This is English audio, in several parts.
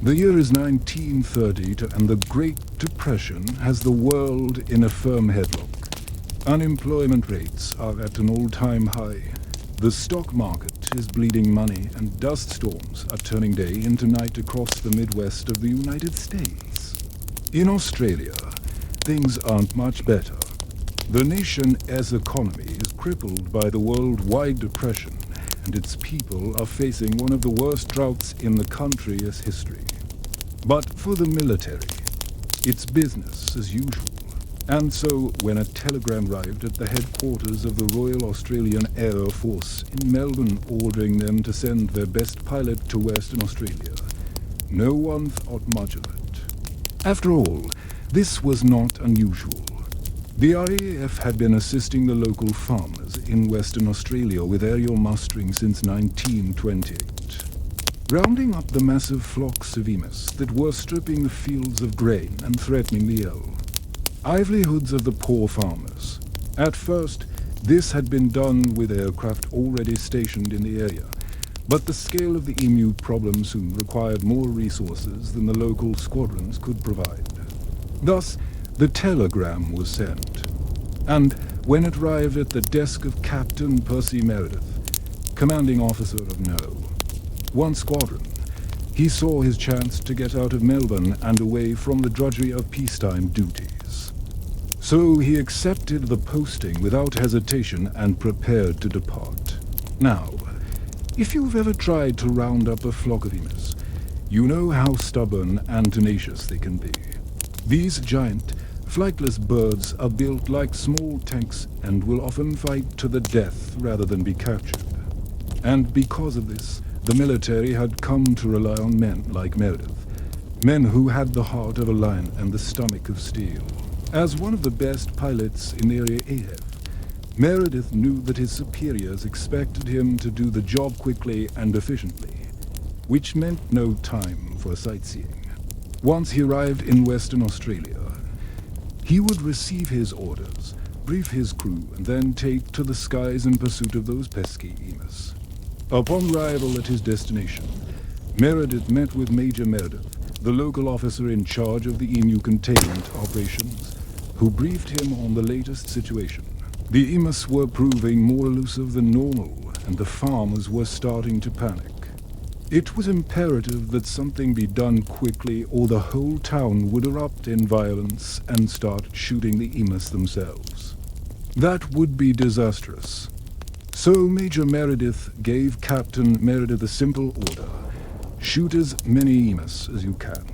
The year is 1930 and the Great Depression has the world in a firm headlock. Unemployment rates are at an all-time high. The stock market is bleeding money and dust storms are turning day into night across the Midwest of the United States. In Australia, things aren't much better. The nation's economy is crippled by the worldwide depression, and its people are facing one of the worst droughts in the country's history. But for the military, it's business as usual. And so, when a telegram arrived at the headquarters of the Royal Australian Air Force in Melbourne ordering them to send their best pilot to Western Australia, no one thought much of it. After all, this was not unusual. The RAF had been assisting the local farmers in Western Australia with aerial mustering since 1928, rounding up the massive flocks of emus that were stripping the fields of grain and threatening the livelihoods of the poor farmers. At first, this had been done with aircraft already stationed in the area, but the scale of the emu problem soon required more resources than the local squadrons could provide. Thus, the telegram was sent, and when it arrived at the desk of Captain Percy Meredith, commanding officer of one squadron, he saw his chance to get out of Melbourne and away from the drudgery of peacetime duties. So he accepted the posting without hesitation and prepared to depart. Now, if you've ever tried to round up a flock of emus, you know how stubborn and tenacious they can be. These giant, flightless birds are built like small tanks and will often fight to the death rather than be captured. And because of this, the military had come to rely on men like Meredith, men who had the heart of a lion and the stomach of steel. As one of the best pilots in the area AF, Meredith knew that his superiors expected him to do the job quickly and efficiently, which meant no time for sightseeing. Once he arrived in Western Australia, he would receive his orders, brief his crew, and then take to the skies in pursuit of those pesky emus. Upon arrival at his destination, Meredith met with Major Meredith, the local officer in charge of the emu containment operations, who briefed him on the latest situation. The emus were proving more elusive than normal, and the farmers were starting to panic. It was imperative that something be done quickly, or the whole town would erupt in violence and start shooting the emus themselves. That would be disastrous. So Major Meredith gave Captain Meredith a simple order: shoot as many emus as you can.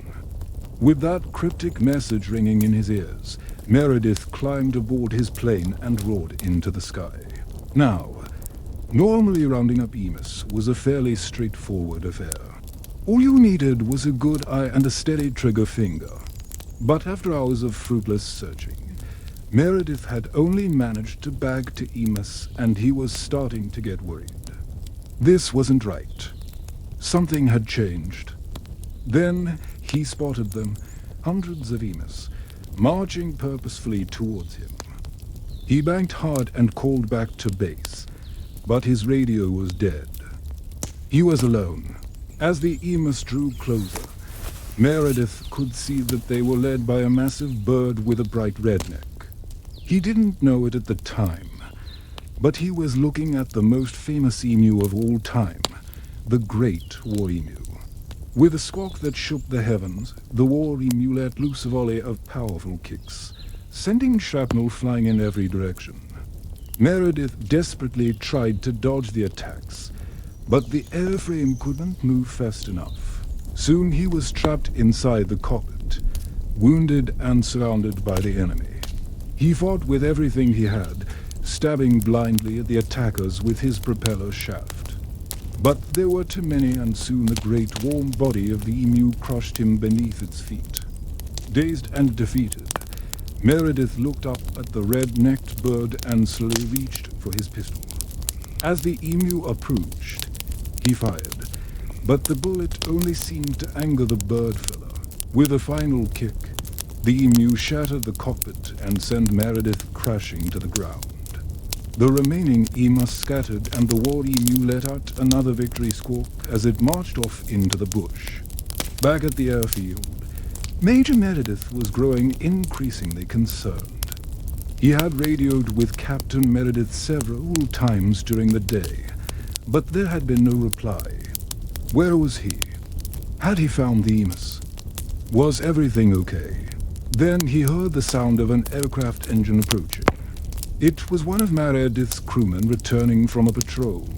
With that cryptic message ringing in his ears, Meredith climbed aboard his plane and roared into the sky. Now, normally rounding up emus was a fairly straightforward affair. All you needed was a good eye and a steady trigger finger. But after hours of fruitless searching, Meredith had only managed to bag 2 emus, and he was starting to get worried. This wasn't right. Something had changed. Then he spotted them, hundreds of emus, marching purposefully towards him. He banked hard and called back to base, but his radio was dead. He was alone. As the emus drew closer, Meredith could see that they were led by a massive bird with a bright red neck. He didn't know it at the time, but he was looking at the most famous emu of all time, the Great War Emu. With a squawk that shook the heavens, the war emu let loose a volley of powerful kicks, sending shrapnel flying in every direction. Meredith desperately tried to dodge the attacks, but the airframe couldn't move fast enough. Soon he was trapped inside the cockpit, wounded and surrounded by the enemy. He fought with everything he had, stabbing blindly at the attackers with his propeller shaft. But there were too many, and soon the great warm body of the emu crushed him beneath its feet. Dazed and defeated, Meredith looked up at the red-necked bird and slowly reached for his pistol. As the emu approached, he fired, but the bullet only seemed to anger the bird fella. With a final kick, the emu shattered the cockpit and sent Meredith crashing to the ground. The remaining emus scattered, and the war emu let out another victory squawk as it marched off into the bush. Back at the airfield, Major Meredith was growing increasingly concerned. He had radioed with Captain Meredith several times during the day, but there had been no reply. Where was he? Had he found the Emus? Was everything okay? Then he heard the sound of an aircraft engine approaching. It was one of Meredith's crewmen returning from a patrol.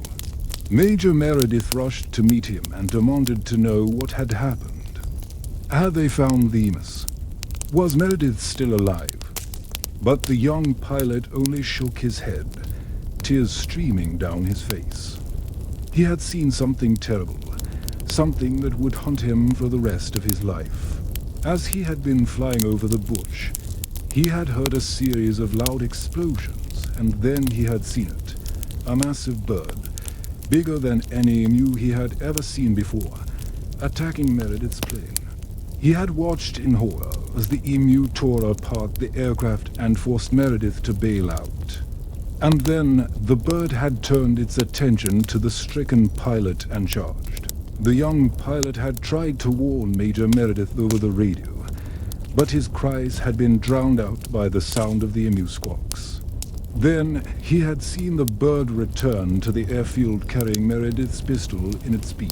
Major Meredith rushed to meet him and demanded to know what had happened. Had they found the Emus? Was Meredith still alive? But the young pilot only shook his head, tears streaming down his face. He had seen something terrible, something that would haunt him for the rest of his life. As he had been flying over the bush, he had heard a series of loud explosions, and then he had seen it, a massive bird, bigger than any emu he had ever seen before, attacking Meredith's plane. He had watched in horror as the emu tore apart the aircraft and forced Meredith to bail out. And then the bird had turned its attention to the stricken pilot and charged. The young pilot had tried to warn Major Meredith over the radio, but his cries had been drowned out by the sound of the emu squawks. Then he had seen the bird return to the airfield carrying Meredith's pistol in its beak.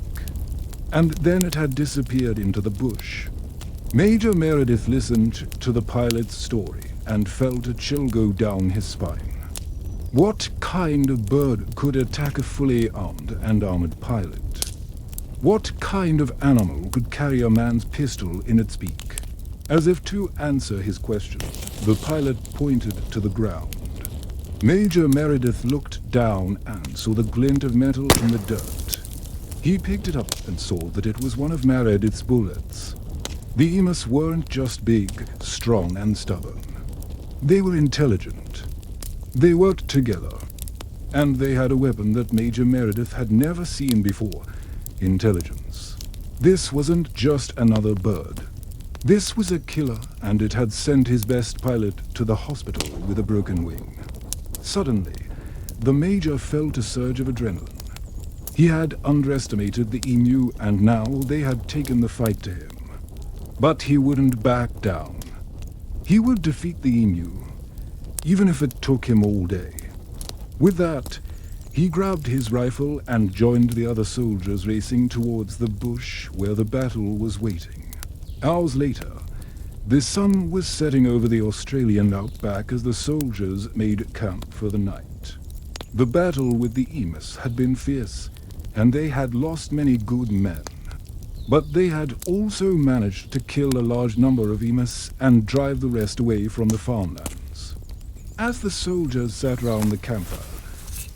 And then it had disappeared into the bush. Major Meredith listened to the pilot's story and felt a chill go down his spine. What kind of bird could attack a fully armed and armored pilot? What kind of animal could carry a man's pistol in its beak? As if to answer his question, the pilot pointed to the ground. Major Meredith looked down and saw the glint of metal in the dirt. He picked it up and saw that it was one of Meredith's bullets. The Emus weren't just big, strong, and stubborn. They were intelligent. They worked together. And they had a weapon that Major Meredith had never seen before: intelligence. This wasn't just another bird. This was a killer, and it had sent his best pilot to the hospital with a broken wing. Suddenly, the Major felt a surge of adrenaline. He had underestimated the emu, and now they had taken the fight to him. But he wouldn't back down. He would defeat the emu, even if it took him all day. With that, he grabbed his rifle and joined the other soldiers racing towards the bush where the battle was waiting. Hours later, the sun was setting over the Australian outback as the soldiers made camp for the night. The battle with the Emus had been fierce, and they had lost many good men. But they had also managed to kill a large number of Emus and drive the rest away from the farmlands. As the soldiers sat round the campfire,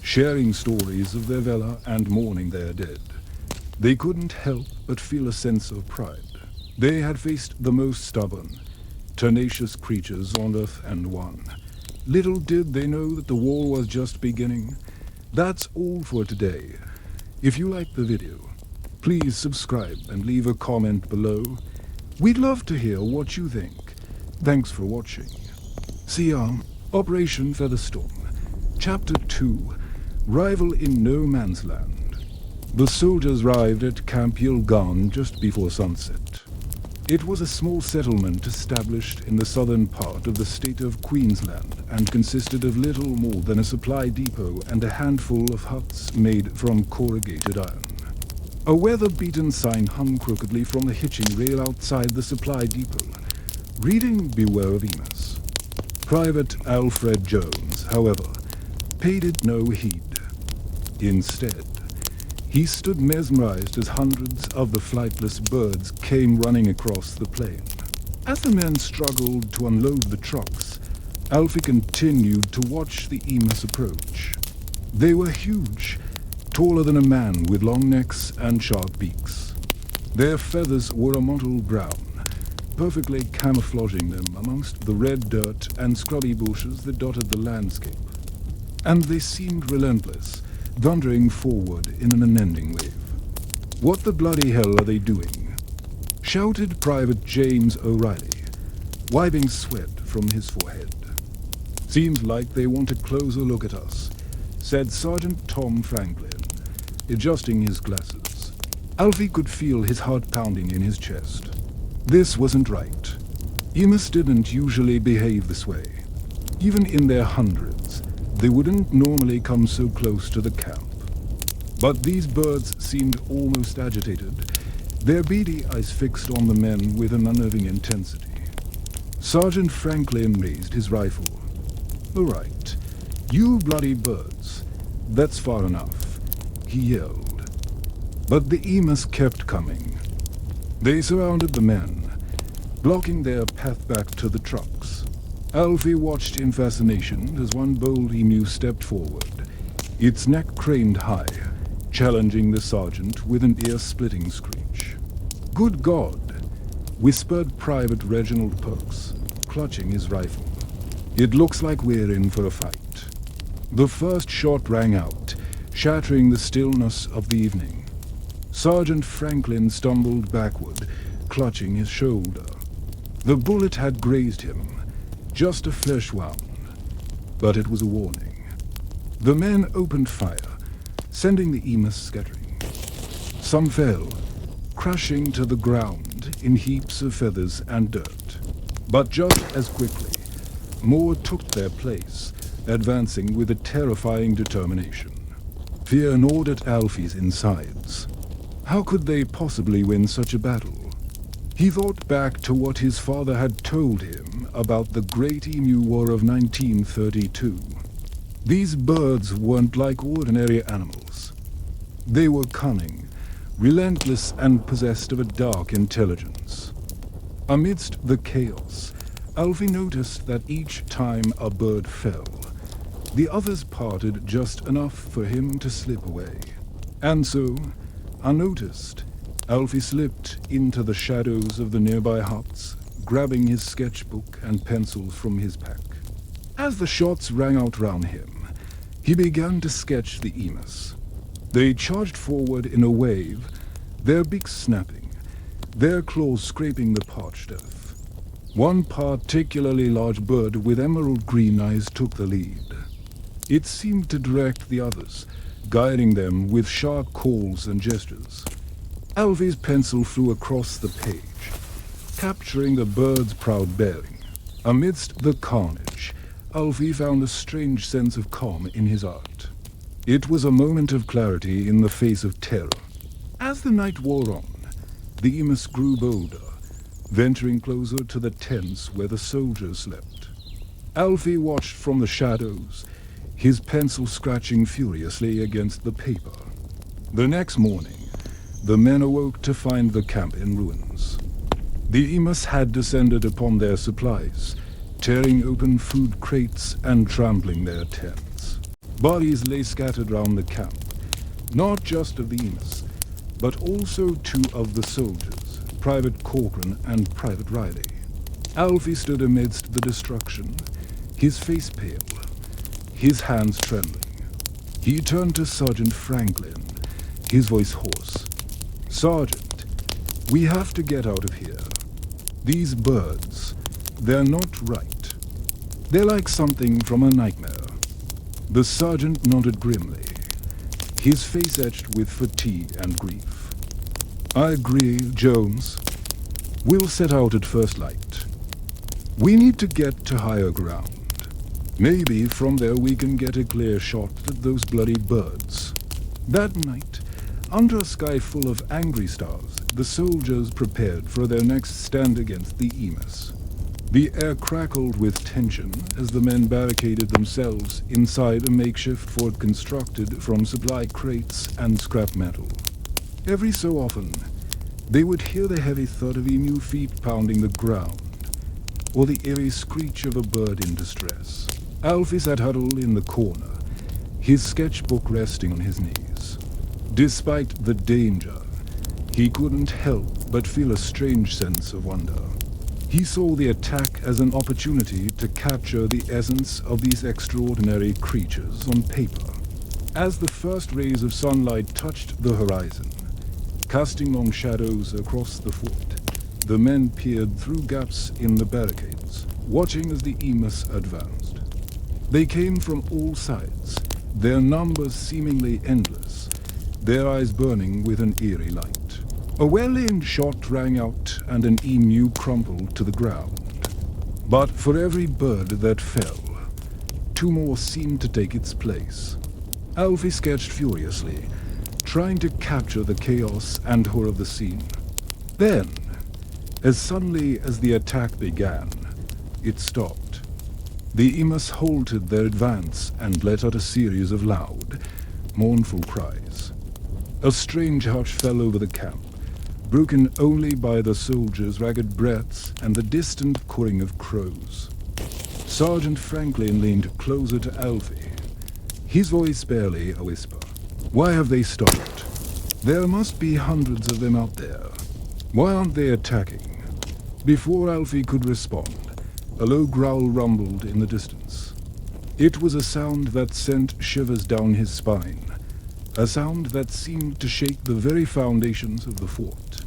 sharing stories of their valor and mourning their dead, they couldn't help but feel a sense of pride. They had faced the most stubborn, tenacious creatures on Earth and won. Little did they know that the war was just beginning. That's all for today. If you liked the video, please subscribe and leave a comment below. We'd love to hear what you think. Thanks for watching. See ya. Operation Featherstorm, Chapter 2, Rival in No Man's Land. The soldiers arrived at Camp Yilgarn just before sunset. It was a small settlement established in the southern part of the state of Queensland and consisted of little more than a supply depot and a handful of huts made from corrugated iron. A weather-beaten sign hung crookedly from the hitching rail outside the supply depot, reading "Beware of Emus." Private Alfred Jones, however, paid it no heed. Instead, he stood mesmerized as hundreds of the flightless birds came running across the plain. As the men struggled to unload the trucks, Alfie continued to watch the Emus approach. They were huge, taller than a man with long necks and sharp beaks. Their feathers were a mottled brown, perfectly camouflaging them amongst the red dirt and scrubby bushes that dotted the landscape. And they seemed relentless, thundering forward in an unending wave. "What the bloody hell are they doing?" shouted Private James O'Reilly, wiping sweat from his forehead. "Seems like they want a closer look at us," said Sergeant Tom Franklin, adjusting his glasses. Alfie could feel his heart pounding in his chest. This wasn't right. Emus didn't usually behave this way. Even in their hundreds, they wouldn't normally come so close to the camp. But these birds seemed almost agitated, their beady eyes fixed on the men with an unnerving intensity. Sergeant Franklin raised his rifle. "All right, you bloody birds, that's far enough," he yelled. But the emus kept coming. They surrounded the men, blocking their path back to the trucks. Alfie watched in fascination as one bold emu stepped forward, its neck craned high, challenging the sergeant with an ear-splitting screech. "Good God," whispered Private Reginald Perks, clutching his rifle. "It looks like we're in for a fight." The first shot rang out, shattering the stillness of the evening. Sergeant Franklin stumbled backward, clutching his shoulder. The bullet had grazed him, just a flesh wound, but it was a warning. The men opened fire, sending the emus scattering. Some fell, crashing to the ground in heaps of feathers and dirt. But just as quickly, more took their place, advancing with a terrifying determination. Fear gnawed at Alfie's insides. How could they possibly win such a battle? He thought back to what his father had told him about the Great Emu War of 1932. These birds weren't like ordinary animals. They were cunning, relentless, and possessed of a dark intelligence. Amidst the chaos, Alfie noticed that each time a bird fell, the others parted just enough for him to slip away. And so, unnoticed, Alfie slipped into the shadows of the nearby huts, grabbing his sketchbook and pencils from his pack. As the shots rang out round him, he began to sketch the emus. They charged forward in a wave, their beaks snapping, their claws scraping the parched earth. One particularly large bird with emerald green eyes took the lead. It seemed to direct the others, guiding them with sharp calls and gestures. Alfie's pencil flew across the page, capturing the bird's proud bearing. Amidst the carnage, Alfie found a strange sense of calm in his art. It was a moment of clarity in the face of terror. As the night wore on, the emus grew bolder, venturing closer to the tents where the soldiers slept. Alfie watched from the shadows, his pencil scratching furiously against the paper. The next morning, the men awoke to find the camp in ruins. The emus had descended upon their supplies, tearing open food crates and trampling their tents. Bodies lay scattered round the camp, not just of the emus, but also two of the soldiers, Private Corcoran and Private Riley. Alfie stood amidst the destruction, his face pale, his hands trembling. He turned to Sergeant Franklin, his voice hoarse. "Sergeant, we have to get out of here. These birds, they're not right. They're like something from a nightmare." The sergeant nodded grimly, his face etched with fatigue and grief. "I agree, Jones. We'll set out at first light. We need to get to higher ground. Maybe from there we can get a clear shot at those bloody birds." That night, under a sky full of angry stars, the soldiers prepared for their next stand against the emus. The air crackled with tension as the men barricaded themselves inside a makeshift fort constructed from supply crates and scrap metal. Every so often, they would hear the heavy thud of emu feet pounding the ground, or the eerie screech of a bird in distress. Alfie sat huddled in the corner, his sketchbook resting on his knees. Despite the danger, he couldn't help but feel a strange sense of wonder. He saw the attack as an opportunity to capture the essence of these extraordinary creatures on paper. As the first rays of sunlight touched the horizon, casting long shadows across the fort, the men peered through gaps in the barricades, watching as the emus advanced. They came from all sides, their numbers seemingly endless, their eyes burning with an eerie light. A well-aimed shot rang out and an emu crumpled to the ground. But for every bird that fell, two more seemed to take its place. Alfie sketched furiously, trying to capture the chaos and horror of the scene. Then, as suddenly as the attack began, it stopped. The emus halted their advance and let out a series of loud, mournful cries. A strange hush fell over the camp, broken only by the soldiers' ragged breaths and the distant cawing of crows. Sergeant Franklin leaned closer to Alfie, his voice barely a whisper. "Why have they stopped? There must be hundreds of them out there. Why aren't they attacking?" Before Alfie could respond, a low growl rumbled in the distance. It was a sound that sent shivers down his spine, a sound that seemed to shake the very foundations of the fort.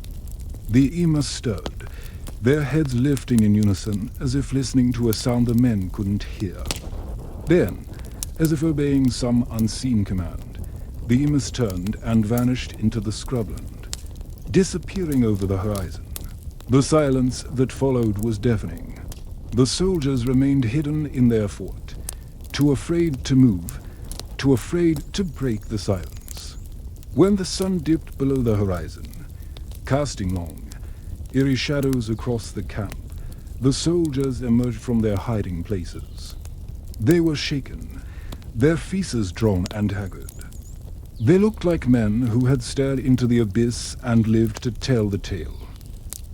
The emus stirred, their heads lifting in unison as if listening to a sound the men couldn't hear. Then, as if obeying some unseen command, the emus turned and vanished into the scrubland, disappearing over the horizon. The silence that followed was deafening. The soldiers remained hidden in their fort, too afraid to move, too afraid to break the silence. When the sun dipped below the horizon, casting long, eerie shadows across the camp, the soldiers emerged from their hiding places. They were shaken, their faces drawn and haggard. They looked like men who had stared into the abyss and lived to tell the tale.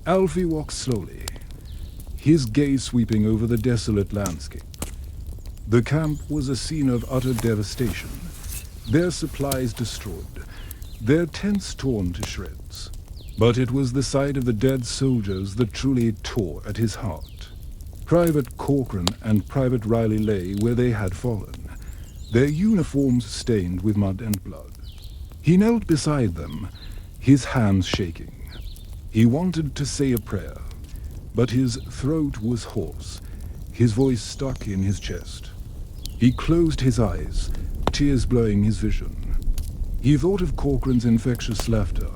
Alfie walked slowly, his gaze sweeping over the desolate landscape. The camp was a scene of utter devastation, their supplies destroyed, their tents torn to shreds. But it was the sight of the dead soldiers that truly tore at his heart. Private Corcoran and Private Riley lay where they had fallen, their uniforms stained with mud and blood. He knelt beside them, his hands shaking. He wanted to say a prayer, but his throat was hoarse, his voice stuck in his chest. He closed his eyes, tears blurring his vision. He thought of Corcoran's infectious laughter,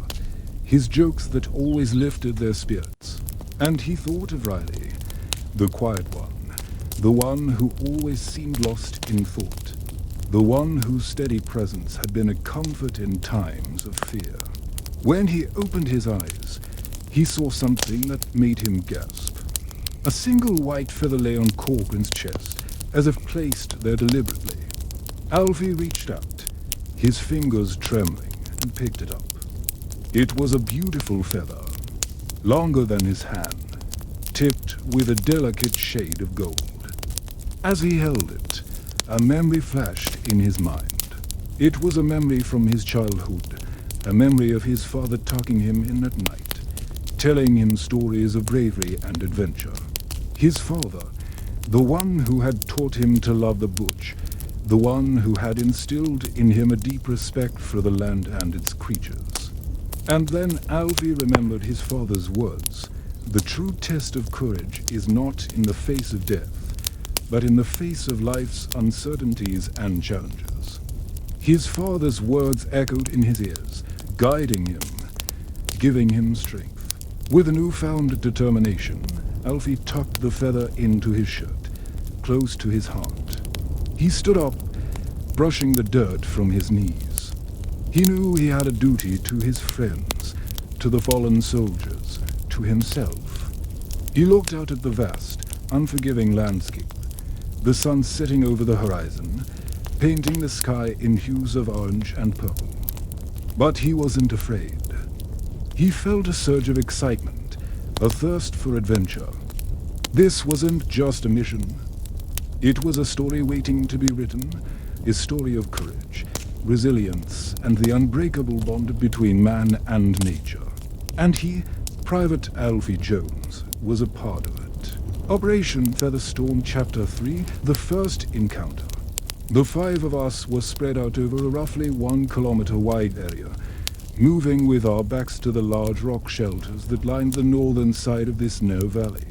his jokes that always lifted their spirits. And he thought of Riley, the quiet one, the one who always seemed lost in thought, the one whose steady presence had been a comfort in times of fear. When he opened his eyes, he saw something that made him gasp. A single white feather lay on Corcoran's chest, as if placed there deliberately. Alfie reached out, his fingers trembling, and picked it up. It was a beautiful feather, longer than his hand, tipped with a delicate shade of gold. As he held it, a memory flashed in his mind. It was a memory from his childhood, a memory of his father tucking him in at night, telling him stories of bravery and adventure. His father, the one who had taught him to love the bush, the one who had instilled in him a deep respect for the land and its creatures. And then Alfie remembered his father's words. The true test of courage is not in the face of death, but in the face of life's uncertainties and challenges. His father's words echoed in his ears, guiding him, giving him strength. With a newfound determination, Alfie tucked the feather into his shirt, close to his heart. He stood up, brushing the dirt from his knees. He knew he had a duty to his friends, to the fallen soldiers, to himself. He looked out at the vast, unforgiving landscape, the sun setting over the horizon, painting the sky in hues of orange and purple. But he wasn't afraid. He felt a surge of excitement, a thirst for adventure. This wasn't just a mission. It was a story waiting to be written, a story of courage, resilience, and the unbreakable bond between man and nature. And he, Private Alfie Jones, was a part of it. Operation Featherstorm Chapter 3, the first encounter. The 5 of us were spread out over a roughly 1 kilometer wide area, moving with our backs to the large rock shelters that lined the northern side of this narrow valley.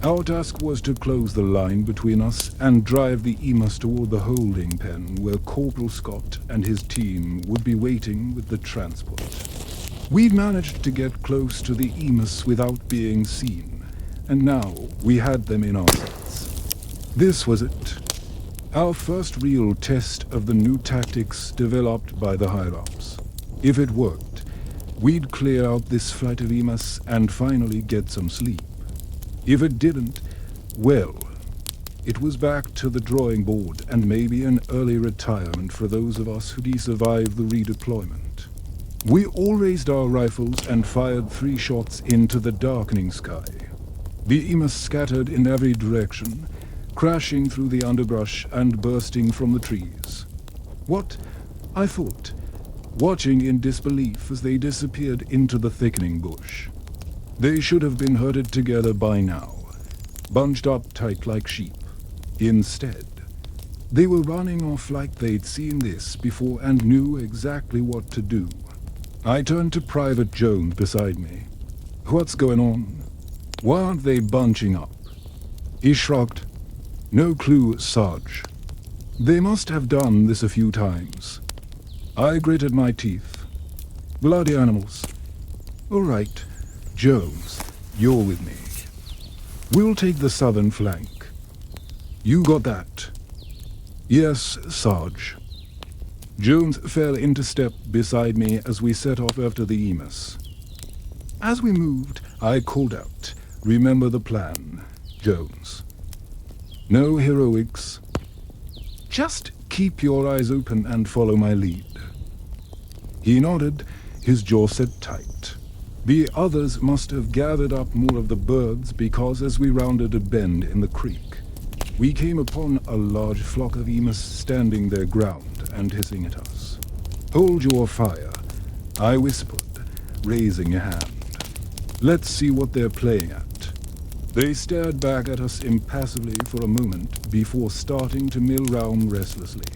Our task was to close the line between us and drive the Emus toward the holding pen where Corporal Scott and his team would be waiting with the transport. We'd managed to get close to the Emus without being seen, and now we had them in our sights. This was it. Our first real test of the new tactics developed by the higher-ups. If it worked, we'd clear out this flight of Emus and finally get some sleep. If it didn't, well, it was back to the drawing board and maybe an early retirement for those of us who'd survived the redeployment. We all raised our rifles and fired 3 shots into the darkening sky. The Emus scattered in every direction, crashing through the underbrush and bursting from the trees. What, I thought, watching in disbelief as they disappeared into the thickening bush. They should have been herded together by now, bunched up tight like sheep. Instead, they were running off like they'd seen this before and knew exactly what to do. I turned to Private Jones beside me. What's going on? Why aren't they bunching up? He shrugged. No clue, Sarge. They must have done this a few times. I gritted my teeth. Bloody animals. All right, Jones, you're with me. We'll take the southern flank. You got that? Yes, Sarge. Jones fell into step beside me as we set off after the Emus. As we moved, I called out, "Remember the plan, Jones. No heroics. Just keep your eyes open and follow my lead." He nodded, his jaw set tight. The others must have gathered up more of the birds because as we rounded a bend in the creek, we came upon a large flock of Emus standing their ground and hissing at us. "Hold your fire," I whispered, raising a hand. "Let's see what they're playing at." They stared back at us impassively for a moment before starting to mill round restlessly.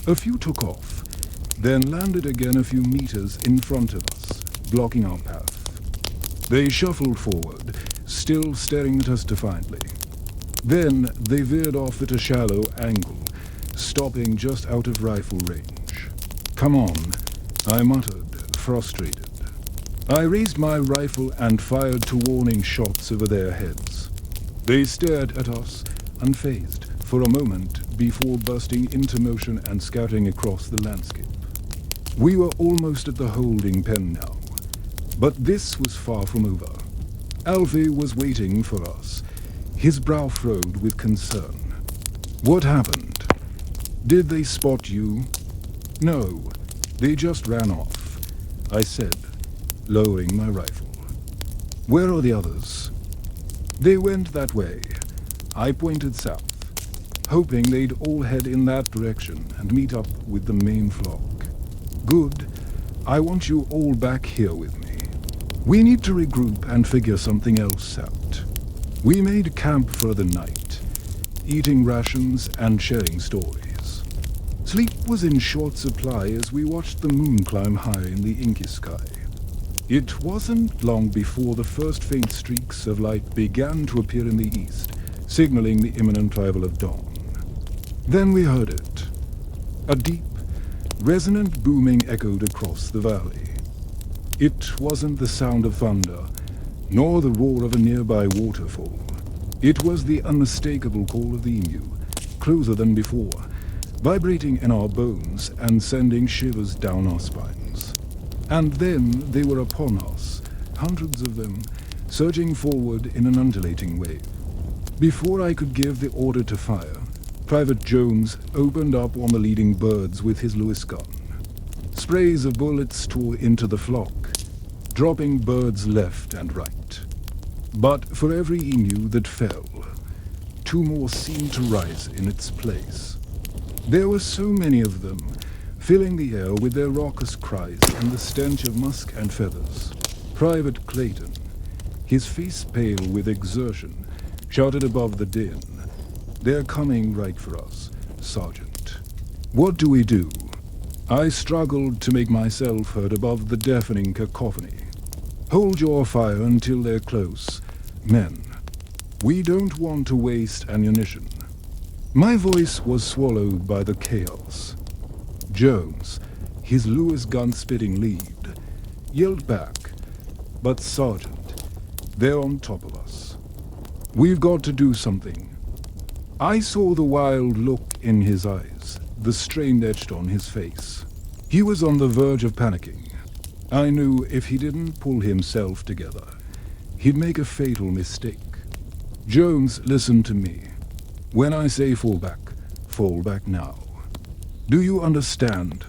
A few took off, then landed again a few meters in front of us, blocking our path. They shuffled forward, still staring at us defiantly. Then they veered off at a shallow angle, stopping just out of rifle range. "Come on," I muttered, frustrated. I raised my rifle and fired 2 warning shots over their heads. They stared at us, unfazed, for a moment before bursting into motion and scattering across the landscape. We were almost at the holding pen now, but this was far from over. Alfie was waiting for us, his brow furrowed with concern. "What happened? Did they spot you?" "No, they just ran off," I said, lowering my rifle. "Where are the others?" "They went that way." I pointed south, hoping they'd all head in that direction and meet up with the main flock. "Good. I want you all back here with me. We need to regroup and figure something else out." We made camp for the night, eating rations and sharing stories. Sleep was in short supply as we watched the moon climb high in the inky sky. It wasn't long before the first faint streaks of light began to appear in the east, signaling the imminent arrival of dawn. Then we heard it. A deep, resonant booming echoed across the valley. It wasn't the sound of thunder, nor the roar of a nearby waterfall. It was the unmistakable call of the emu, closer than before, vibrating in our bones and sending shivers down our spines. And then they were upon us, hundreds of them, surging forward in an undulating wave. Before I could give the order to fire, Private Jones opened up on the leading birds with his Lewis gun. Sprays of bullets tore into the flock, dropping birds left and right. But for every emu that fell, 2 more seemed to rise in its place. There were so many of them, filling the air with their raucous cries and the stench of musk and feathers. Private Clayton, his face pale with exertion, shouted above the din, "They're coming right for us, Sergeant." "What do we do?" I struggled to make myself heard above the deafening cacophony. "Hold your fire until they're close, men. We don't want to waste ammunition. My voice was swallowed by the chaos. Jones, his Lewis gun-spitting lead, yelled back, "But Sergeant, they're on top of us. We've got to do something." I saw the wild look in his eyes, the strain etched on his face. He was on the verge of panicking. I knew if he didn't pull himself together, he'd make a fatal mistake. "Jones, listen to me. When I say fall back now. Do you understand?"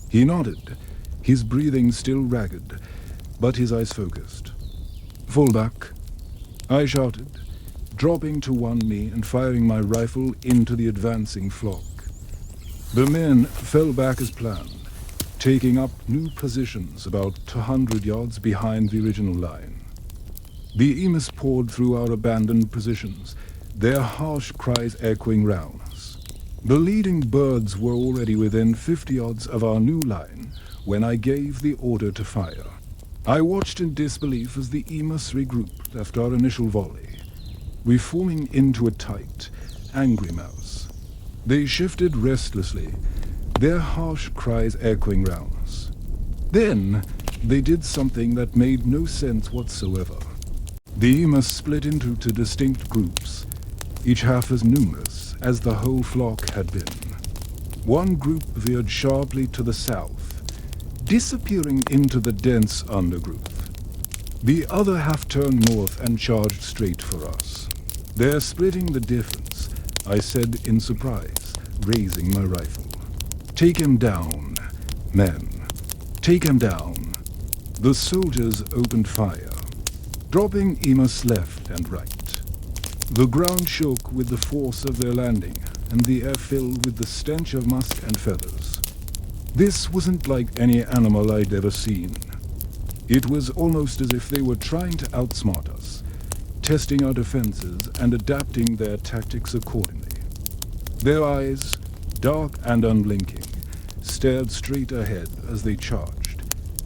He nodded, his breathing still ragged, but his eyes focused. "Fall back," I shouted, dropping to one knee and firing my rifle into the advancing flock. The men fell back as planned, taking up new positions about 200 yards behind the original line. The emus poured through our abandoned positions, their harsh cries echoing round us. The leading birds were already within 50 yards of our new line when I gave the order to fire. I watched in disbelief as the emus regrouped after our initial volley, reforming into a tight, angry mouse. They shifted restlessly, their harsh cries echoing round us. Then they did something that made no sense whatsoever. The emus split into two distinct groups, each half as numerous as the whole flock had been. One group veered sharply to the south, disappearing into the dense undergrowth. The other half turned north and charged straight for us. "They're splitting the difference," I said in surprise, raising my rifle. "Take him down, men. Take him down." The soldiers opened fire, dropping emus left and right. The ground shook with the force of their landing, and the air filled with the stench of musk and feathers. This wasn't like any animal I'd ever seen. It was almost as if they were trying to outsmart us, testing our defenses and adapting their tactics accordingly. Their eyes, dark and unblinking, stared straight ahead as they charged,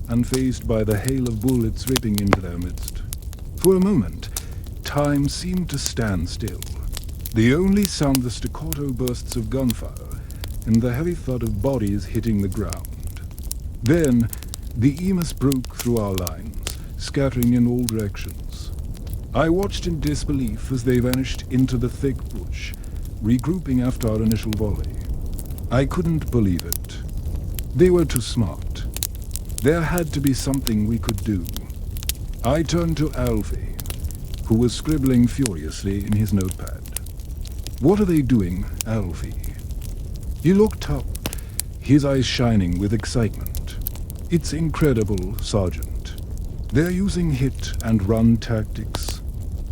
unfazed by the hail of bullets ripping into their midst. For a moment, time seemed to stand still. The only sound the staccato bursts of gunfire and the heavy thud of bodies hitting the ground. Then, the emus broke through our lines, scattering in all directions. I watched in disbelief as they vanished into the thick bush, regrouping after our initial volley. I couldn't believe it. They were too smart. There had to be something we could do. I turned to Alfie, who was scribbling furiously in his notepad. "What are they doing, Alfie?" He looked up, his eyes shining with excitement. "It's incredible, Sergeant. They're using hit and run tactics.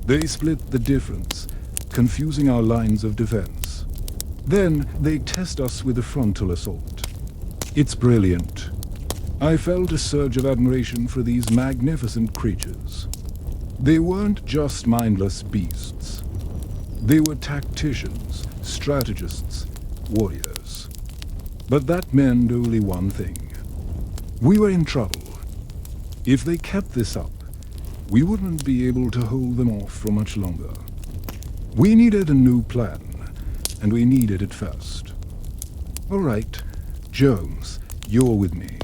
They split the difference, confusing our lines of defense. Then they test us with a frontal assault. It's brilliant." I felt a surge of admiration for these magnificent creatures. They weren't just mindless beasts. They were tacticians, strategists, warriors. But that meant only one thing. We were in trouble. If they kept this up, we wouldn't be able to hold them off for much longer. We needed a new plan, and we needed it fast. "All right, Jones, you're with me.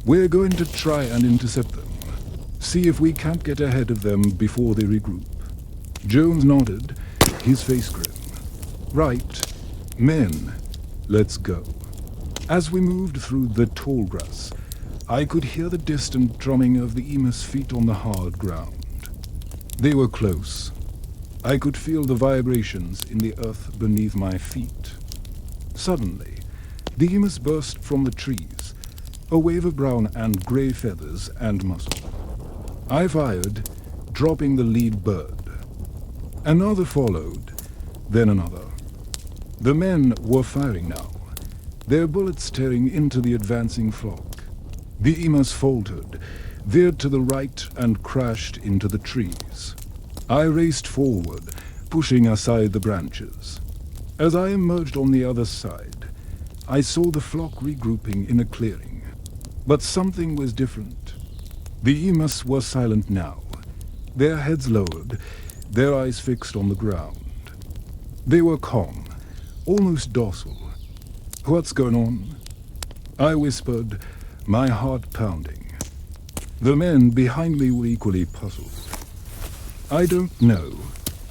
We're going to try and intercept them. See if we can't get ahead of them before they regroup." Jones nodded, his face grim. "Right. Men, let's go." As we moved through the tall grass, I could hear the distant drumming of the emus' feet on the hard ground. They were close. I could feel the vibrations in the earth beneath my feet. Suddenly, the emus burst from the trees, a wave of brown and grey feathers and muscle. I fired, dropping the lead bird. Another followed, then another. The men were firing now, their bullets tearing into the advancing flock. The emus faltered, veered to the right and crashed into the trees. I raced forward, pushing aside the branches. As I emerged on the other side, I saw the flock regrouping in a clearing. But something was different. The emus were silent now, their heads lowered, their eyes fixed on the ground. They were calm, almost docile. "What's going on?" I whispered, my heart pounding. The men behind me were equally puzzled. "I don't know,"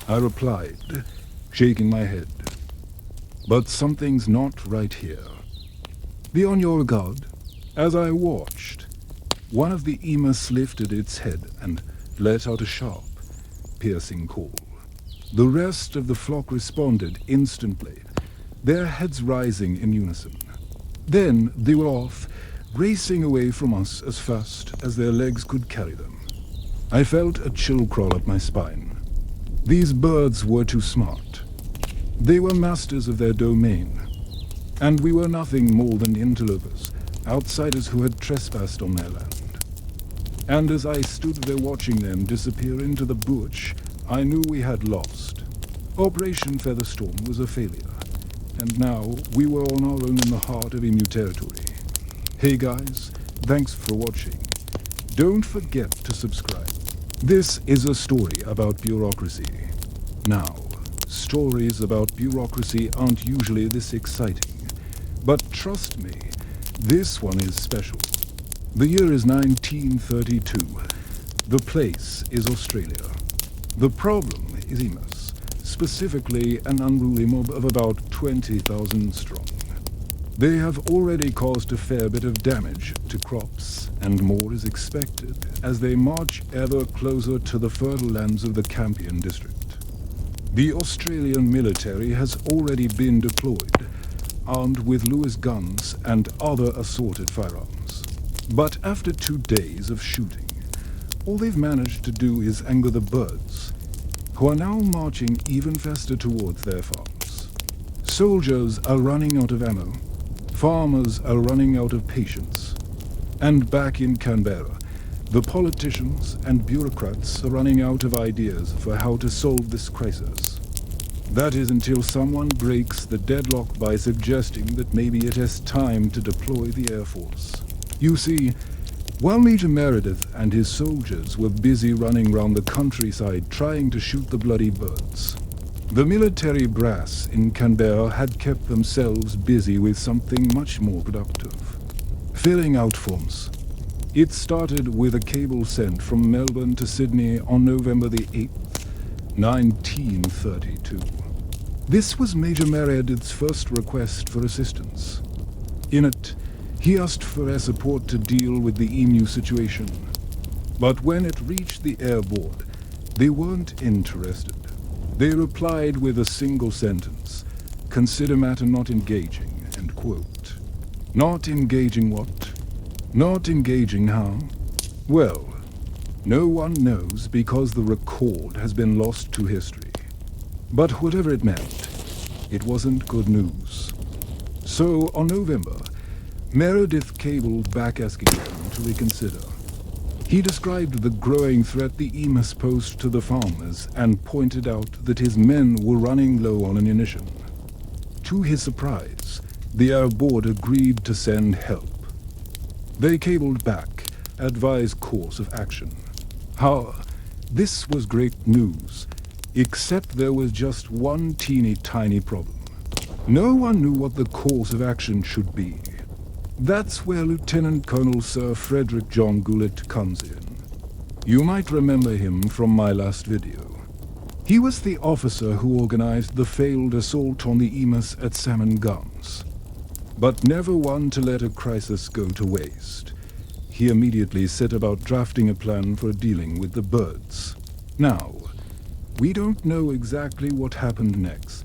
I replied, shaking my head. "But something's not right here. Be on your guard." As I watched, one of the emus lifted its head and let out a sharp, piercing call. The rest of the flock responded instantly, their heads rising in unison. Then they were off, racing away from us as fast as their legs could carry them. I felt a chill crawl up my spine. These birds were too smart. They were masters of their domain, and we were nothing more than interlopers, outsiders who had trespassed on their land. And as I stood there watching them disappear into the bush, I knew we had lost. Operation Featherstorm was a failure, and now we were on our own in the heart of Emu territory. Hey guys, thanks for watching. Don't forget to subscribe. This is a story about bureaucracy. Now, stories about bureaucracy aren't usually this exciting, but trust me, this one is special. The year is 1932. The place is Australia. The problem is emus, specifically an unruly mob of about 20,000 strong. They have already caused a fair bit of damage to crops, and more is expected as they march ever closer to the fertile lands of the Campion district. The Australian military has already been deployed, armed with Lewis guns and other assorted firearms. But after 2 days of shooting, all they've managed to do is anger the birds, who are now marching even faster towards their farms. Soldiers are running out of ammo, farmers are running out of patience, and back in Canberra, the politicians and bureaucrats are running out of ideas for how to solve this crisis. That is until someone breaks the deadlock by suggesting that maybe it is time to deploy the Air Force. You see, while Major Meredith and his soldiers were busy running round the countryside trying to shoot the bloody birds, the military brass in Canberra had kept themselves busy with something much more productive. Filling out forms. It started with a cable sent from Melbourne to Sydney on November the 8th, 1932. This was Major Meredith's first request for assistance. In it, he asked for their support to deal with the emu situation. But when it reached the air board, they weren't interested. They replied with a single sentence, "Consider matter not engaging," end quote. Not engaging what? Not engaging how? Well, no one knows because the record has been lost to history. But whatever it meant, it wasn't good news. So on November, Meredith cabled back asking them to reconsider. He described the growing threat the emus posed to the farmers and pointed out that his men were running low on ammunition. To his surprise, the air board agreed to send help. They cabled back, advised course of action. How? This was great news, except there was just one teeny tiny problem. No one knew what the course of action should be. That's where Lieutenant Colonel Sir Frederick John Goulet comes in. You might remember him from my last video. He was the officer who organized the failed assault on the emus at Salmon Gums. But never one to let a crisis go to waste. He immediately set about drafting a plan for dealing with the birds. Now, we don't know exactly what happened next,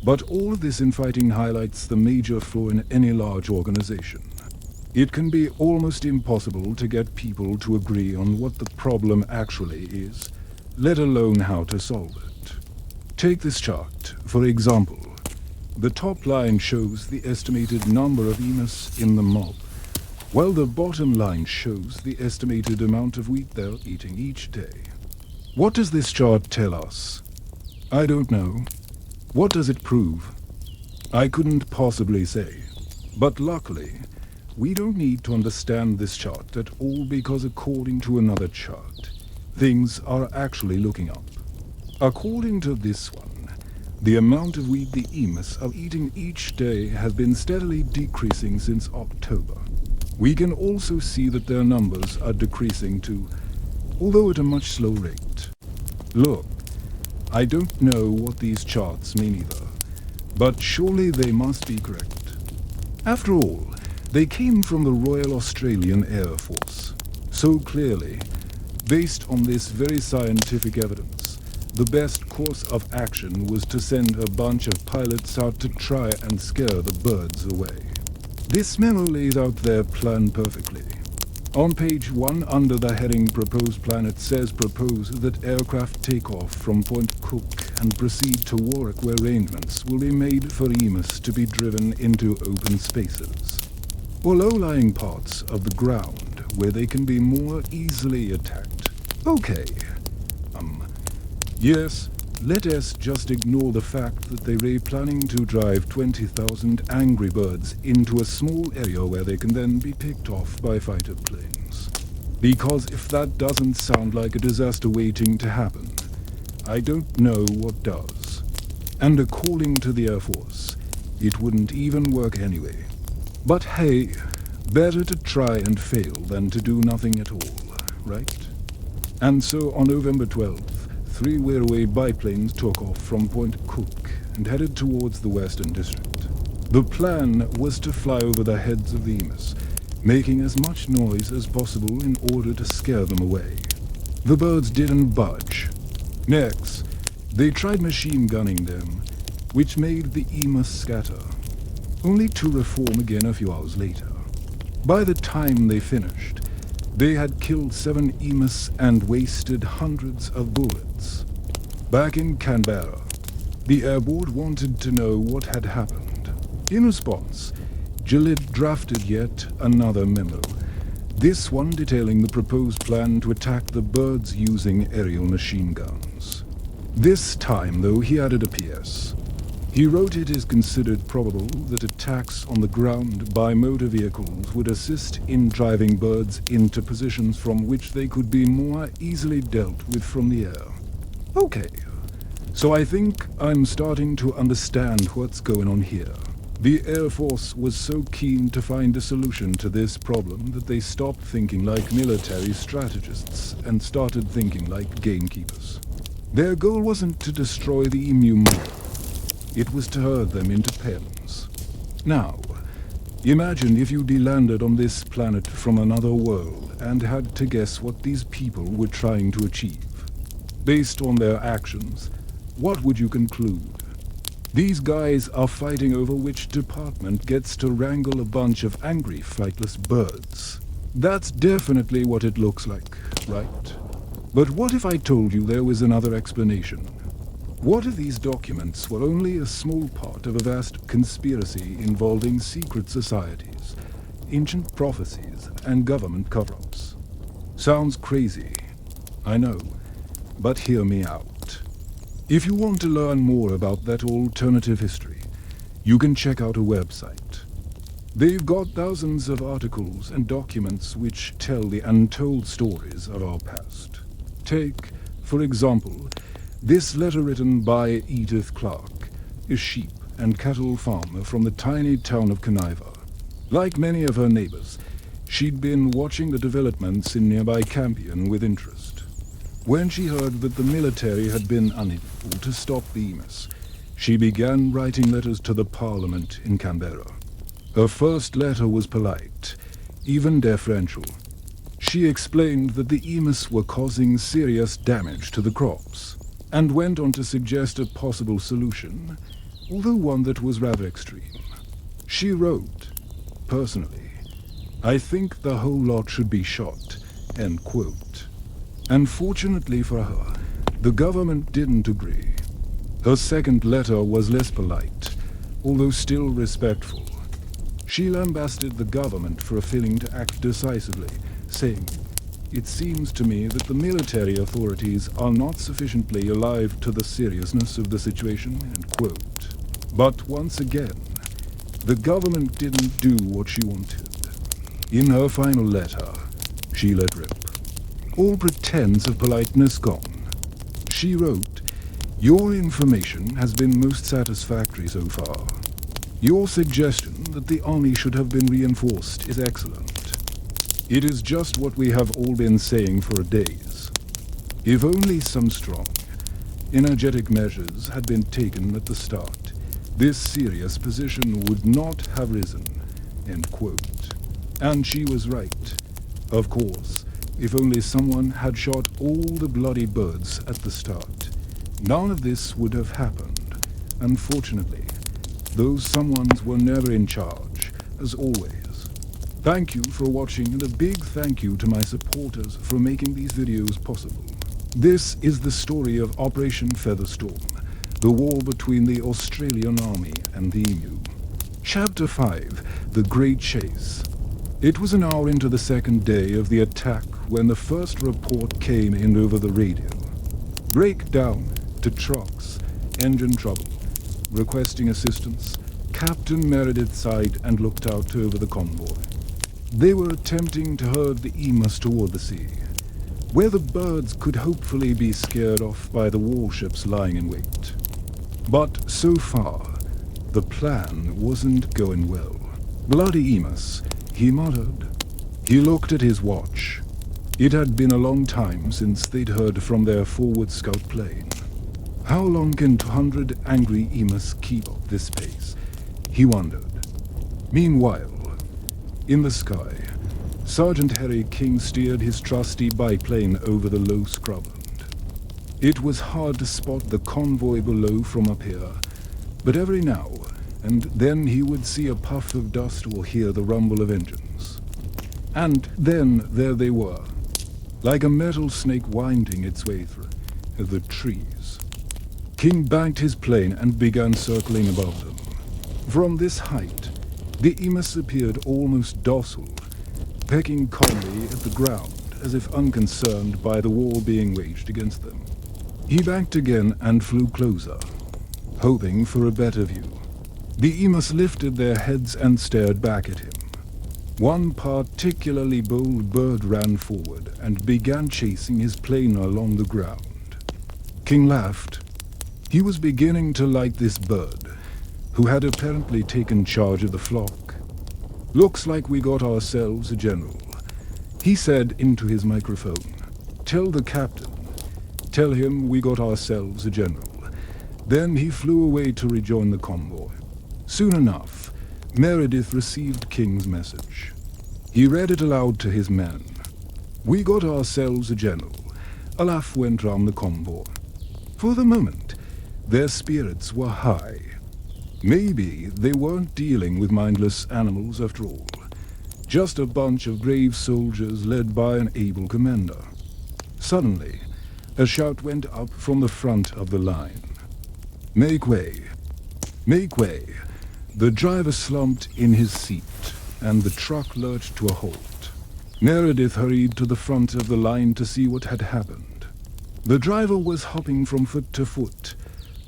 but all of this infighting highlights the major flaw in any large organization. It can be almost impossible to get people to agree on what the problem actually is, let alone how to solve it. Take this chart, for example. The top line shows the estimated number of emus in the mob, while the bottom line shows the estimated amount of wheat they're eating each day. What does this chart tell us? I don't know. What does it prove? I couldn't possibly say. But luckily, we don't need to understand this chart at all because according to another chart, things are actually looking up. According to this one, the amount of wheat the emus are eating each day has been steadily decreasing since October. We can also see that their numbers are decreasing too, although at a much slow rate. Look, I don't know what these charts mean either, but surely they must be correct. After all, they came from the Royal Australian Air Force. So clearly, based on this very scientific evidence, the best course of action was to send a bunch of pilots out to try and scare the birds away. This memo lays out their plan perfectly. On page 1, under the heading Proposed Plan, it says propose that aircraft take off from Point Cook and proceed to Warwick, where arrangements will be made for emus to be driven into open spaces, or low-lying parts of the ground where they can be more easily attacked. Okay. Yes, let us just ignore the fact that they were planning to drive 20,000 angry birds into a small area where they can then be picked off by fighter planes. Because if that doesn't sound like a disaster waiting to happen, I don't know what does. And according to the Air Force, it wouldn't even work anyway. But hey, better to try and fail than to do nothing at all, right? And so on November 12th, 3 Wirraway biplanes took off from Point Cook and headed towards the Western District. The plan was to fly over the heads of the emus, making as much noise as possible in order to scare them away. The birds didn't budge. Next, they tried machine gunning them, which made the emus scatter, only to reform again a few hours later. By the time they finished, they had killed 7 emus and wasted hundreds of bullets. Back in Canberra, the Air Board wanted to know what had happened. In response, Gillett drafted yet another memo, this one detailing the proposed plan to attack the birds using aerial machine guns. This time, though, he added a PS. He wrote it is considered probable that attacks on the ground by motor vehicles would assist in driving birds into positions from which they could be more easily dealt with from the air. Okay, so I think I'm starting to understand what's going on here. The Air Force was so keen to find a solution to this problem that they stopped thinking like military strategists and started thinking like gamekeepers. Their goal wasn't to destroy the emu more. It was to herd them into pens. Now, imagine if you landed on this planet from another world and had to guess what these people were trying to achieve. Based on their actions, what would you conclude? These guys are fighting over which department gets to wrangle a bunch of angry, flightless birds. That's definitely what it looks like, right? But what if I told you there was another explanation? What if these documents were only a small part of a vast conspiracy involving secret societies, ancient prophecies, and government cover-ups? Sounds crazy, I know, but hear me out. If you want to learn more about that alternative history, you can check out a website. They've got thousands of articles and documents which tell the untold stories of our past. Take, for example, this letter written by Edith Clark, a sheep and cattle farmer from the tiny town of Coniva. Like many of her neighbors, she'd been watching the developments in nearby Campion with interest. When she heard that the military had been unable to stop the emus, she began writing letters to the Parliament in Canberra. Her first letter was polite, even deferential. She explained that the emus were causing serious damage to the crops, and went on to suggest a possible solution, although one that was rather extreme. She wrote, personally, "I think the whole lot should be shot," end quote. Unfortunately for her, the government didn't agree. Her second letter was less polite, although still respectful. She lambasted the government for failing to act decisively, saying, "It seems to me that the military authorities are not sufficiently alive to the seriousness of the situation," end quote. But once again, the government didn't do what she wanted. In her final letter, she let rip. All pretense of politeness gone. She wrote, Your information has been most satisfactory so far. Your suggestion that the army should have been reinforced is excellent. It is just what we have all been saying for days. If only some strong, energetic measures had been taken at the start, this serious position would not have risen. End quote. And she was right. Of course, if only someone had shot all the bloody birds at the start, none of this would have happened. Unfortunately, those someones were never in charge, as always. Thank you for watching, and a big thank you to my supporters for making these videos possible. This is the story of Operation Featherstorm, the war between the Australian Army and the Emu. Chapter 5, The Great Chase. It was an hour into the second day of the attack when the first report came in over the radio. Breakdown to trucks, engine trouble. Requesting assistance, Captain Meredith sighed and looked out over the convoy. They were attempting to herd the emus toward the sea, where the birds could hopefully be scared off by the warships lying in wait. But so far, the plan wasn't going well. Bloody emus, he muttered. He looked at his watch. It had been a long time since they'd heard from their forward scout plane. How long can 200 angry emus keep up this pace? He wondered. Meanwhile, in the sky, Sergeant Harry King steered his trusty biplane over the low scrubland. It was hard to spot the convoy below from up here, but every now and then he would see a puff of dust or hear the rumble of engines. And then there they were, like a metal snake winding its way through the trees. King banked his plane and began circling above them. From this height, the emus appeared almost docile, pecking calmly at the ground as if unconcerned by the war being waged against them. He banked again and flew closer, hoping for a better view. The emus lifted their heads and stared back at him. One particularly bold bird ran forward and began chasing his plane along the ground. King laughed. He was beginning to like this bird, who had apparently taken charge of the flock. "Looks like we got ourselves a general," he said into his microphone. "Tell the captain. Tell him we got ourselves a general." Then he flew away to rejoin the convoy. Soon enough, Meredith received King's message. He read it aloud to his men. "We got ourselves a general." A laugh went round the convoy. For the moment, their spirits were high. Maybe they weren't dealing with mindless animals after all. Just a bunch of brave soldiers led by an able commander. Suddenly, a shout went up from the front of the line. "Make way! Make way!" The driver slumped in his seat, and the truck lurched to a halt. Meredith hurried to the front of the line to see what had happened. The driver was hopping from foot to foot,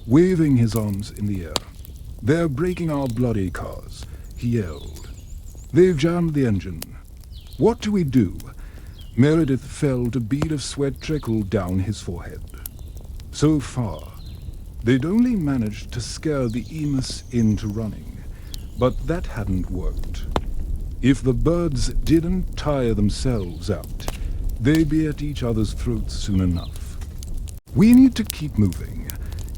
waving his arms in the air. "They're breaking our bloody cars," he yelled. "They've jammed the engine. What do we do?" Meredith felt a bead of sweat trickle down his forehead. So far, they'd only managed to scare the emus into running, but that hadn't worked. If the birds didn't tire themselves out, they'd be at each other's throats soon enough. "We need to keep moving,"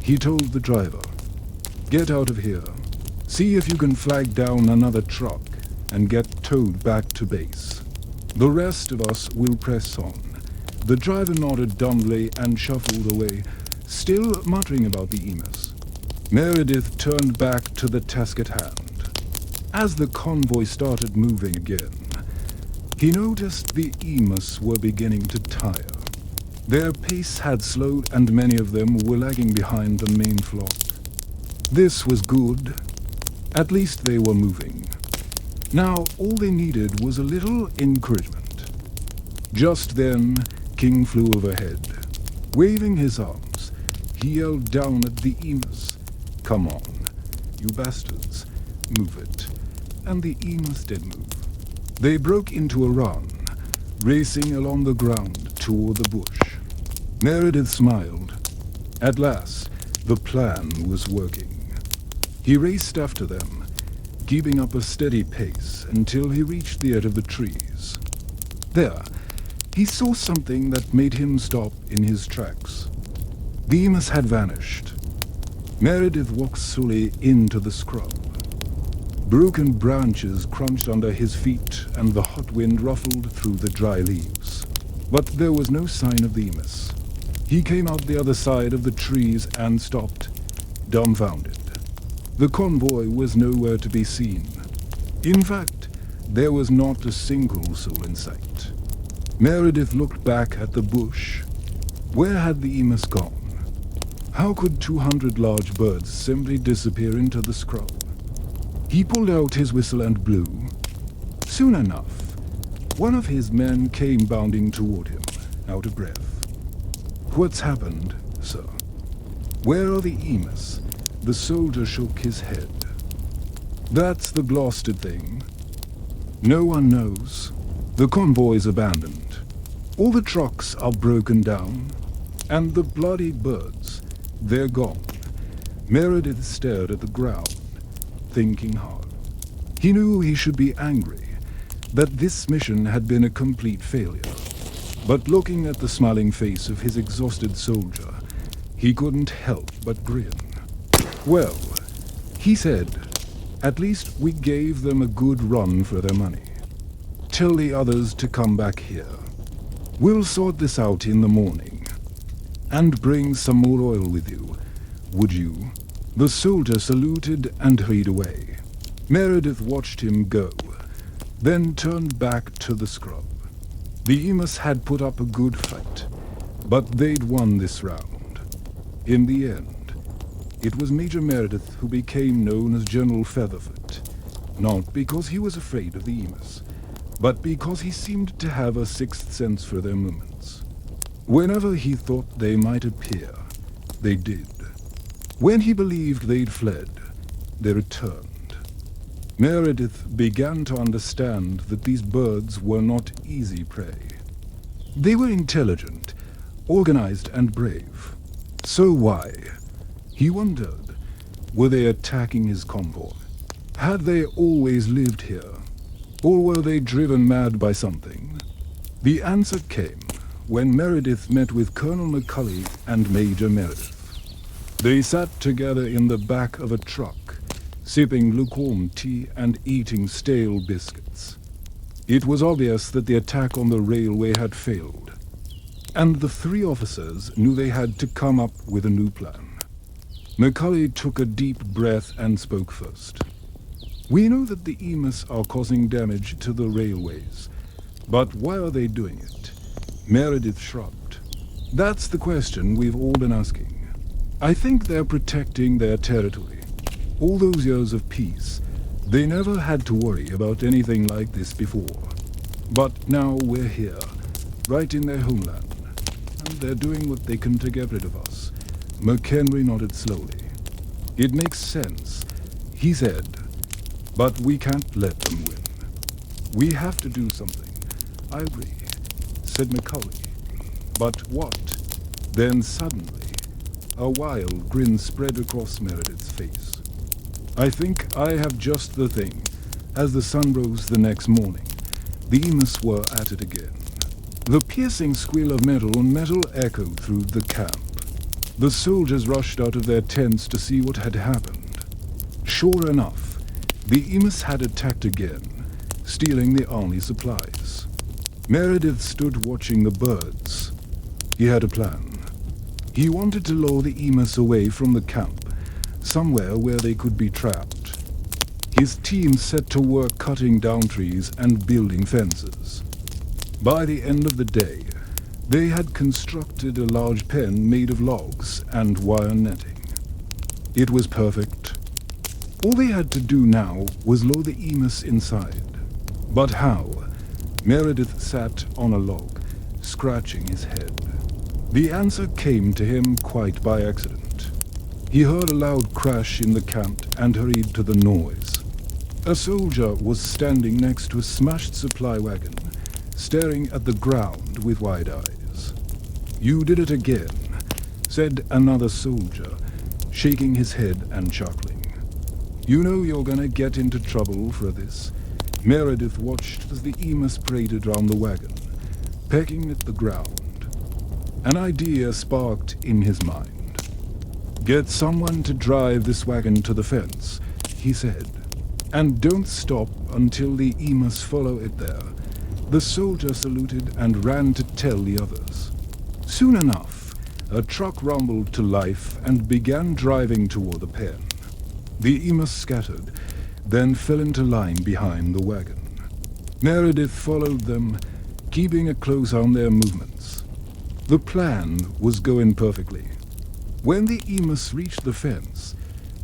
he told the driver. "Get out of here. See if you can flag down another truck and get towed back to base. The rest of us will press on." The driver nodded dumbly and shuffled away, still muttering about the emus. Meredith turned back to the task at hand. As the convoy started moving again, he noticed the emus were beginning to tire. Their pace had slowed and many of them were lagging behind the main flock. This was good. At least they were moving. Now all they needed was a little encouragement. Just then, King flew overhead. Waving his arms, he yelled down at the emus, "Come on, you bastards, move it." And the emus did move. They broke into a run, racing along the ground toward the bush. Meredith smiled. At last, The plan was working. He raced after them, keeping up a steady pace until he reached the edge of the trees. There, he saw something that made him stop in his tracks. The Emus had vanished. Meredith walked slowly into the scrub. Broken branches crunched under his feet and the hot wind ruffled through the dry leaves. But there was no sign of the Emus. He came out the other side of the trees and stopped, dumbfounded. The convoy was nowhere to be seen. In fact, there was not a single soul in sight. Meredith looked back at the bush. Where had the Emus gone? How could 200 large birds simply disappear into the scrub? He pulled out his whistle and blew. Soon enough, one of his men came bounding toward him, out of breath. "What's happened, sir?" "Where are the Emus?" The soldier shook his head. "That's the blasted thing. No one knows. The convoy's abandoned. All the trucks are broken down. And the bloody birds, they're gone." Meredith stared at the ground, thinking hard. He knew he should be angry, that this mission had been a complete failure. But looking at the smiling face of his exhausted soldier, he couldn't help but grin. "Well," he said, "at least we gave them a good run for their money. Tell the others to come back here. We'll sort this out in the morning. And bring some more oil with you, would you?" The soldier saluted and hurried away. Meredith watched him go, then turned back to the scrub. The Emus had put up a good fight, but they'd won this round. In the end, it was Major Meredith who became known as General Featherfoot, not because he was afraid of the Emus, but because he seemed to have a sixth sense for their movements. Whenever he thought they might appear, they did. When he believed they'd fled, they returned. Meredith began to understand that these birds were not easy prey. They were intelligent, organized, and brave. So why? He wondered, were they attacking his convoy? Had they always lived here? Or were they driven mad by something? The answer came when Meredith met with Colonel McCulley and Major Meredith. They sat together in the back of a truck, sipping lukewarm tea and eating stale biscuits. It was obvious that the attack on the railway had failed, and the three officers knew they had to come up with a new plan. McCulley took a deep breath and spoke first. "We know that the Emus are causing damage to the railways, but why are they doing it?" Meredith shrugged. "That's the question we've all been asking. I think they're protecting their territory. All those years of peace, they never had to worry about anything like this before. But now we're here, right in their homeland, and they're doing what they can to get rid of us." McHenry nodded slowly. "It makes sense," he said, "but we can't let them win. We have to do something." "I agree," said McCulley. "But what?" Then suddenly, a wild grin spread across Meredith's face. "I think I have just the thing." As the sun rose the next morning, the Emus were at it again. The piercing squeal of metal on metal echoed through the camp. The soldiers rushed out of their tents to see what had happened. Sure enough, the Emus had attacked again, stealing the army supplies. Meredith stood watching the birds. He had a plan. He wanted to lure the Emus away from the camp, somewhere where they could be trapped. His team set to work cutting down trees and building fences. By the end of the day, they had constructed a large pen made of logs and wire netting. It was perfect. All they had to do now was lure the Emus inside. But how? Meredith sat on a log, scratching his head. The answer came to him quite by accident. He heard a loud crash in the camp and hurried to the noise. A soldier was standing next to a smashed supply wagon, staring at the ground with wide eyes. "You did it again," said another soldier, shaking his head and chuckling. "You know you're gonna get into trouble for this." Meredith watched as the Emus paraded round the wagon, pecking at the ground. An idea sparked in his mind. "Get someone to drive this wagon to the fence," he said. "And don't stop until the Emus follow it there." The soldier saluted and ran to tell the others. Soon enough, a truck rumbled to life and began driving toward the pen. The Emus scattered, then fell into line behind the wagon. Meredith followed them, keeping a close eye on their movements. The plan was going perfectly. When the Emus reached the fence,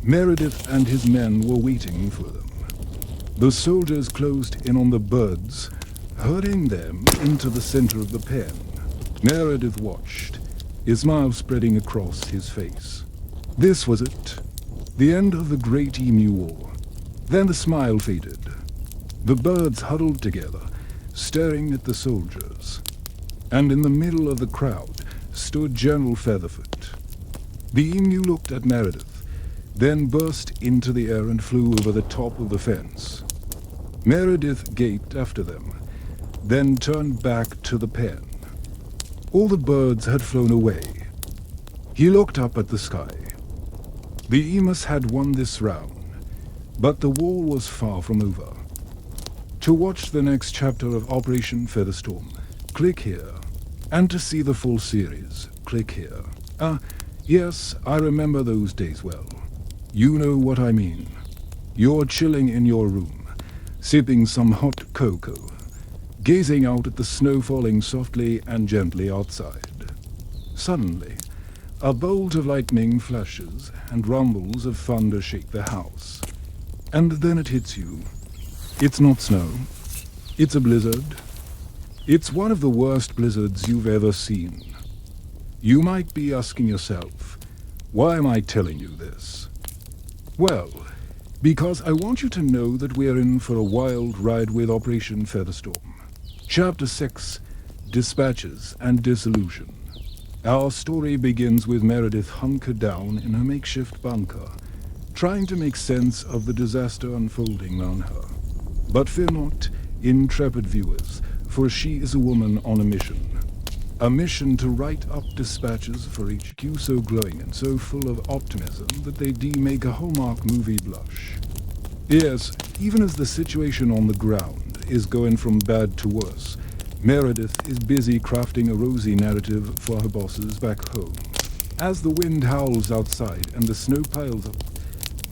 Meredith and his men were waiting for them. The soldiers closed in on the birds, herding them into the center of the pen. Meredith watched, a smile spreading across his face. This was it, the end of the Great Emu War. Then the smile faded. The birds huddled together, staring at the soldiers. And in the middle of the crowd stood General Featherfoot. The emu looked at Meredith, then burst into the air and flew over the top of the fence. Meredith gaped after them, then turned back to the pen. All the birds had flown away. He looked up at the sky. The Emus had won this round, but the war was far from over. To watch the next chapter of Operation Featherstorm, click here. And to see the full series, click here. Yes, I remember those days well. You know what I mean. You're chilling in your room, sipping some hot cocoa, gazing out at the snow falling softly and gently outside. Suddenly, a bolt of lightning flashes and rumbles of thunder shake the house. And then it hits you. It's not snow. It's a blizzard. It's one of the worst blizzards you've ever seen. You might be asking yourself, why am I telling you this? Well, because I want you to know that we're in for a wild ride with Operation Featherstorm. Chapter 6, Dispatches and Disillusion. Our story begins with Meredith hunkered down in her makeshift bunker, trying to make sense of the disaster unfolding around her. But fear not, intrepid viewers, for she is a woman on a mission. A mission to write up dispatches for HQ so glowing and so full of optimism that they make a Hallmark movie blush. Yes, even as the situation on the ground is going from bad to worse, Meredith is busy crafting a rosy narrative for her bosses back home. As the wind howls outside and the snow piles up,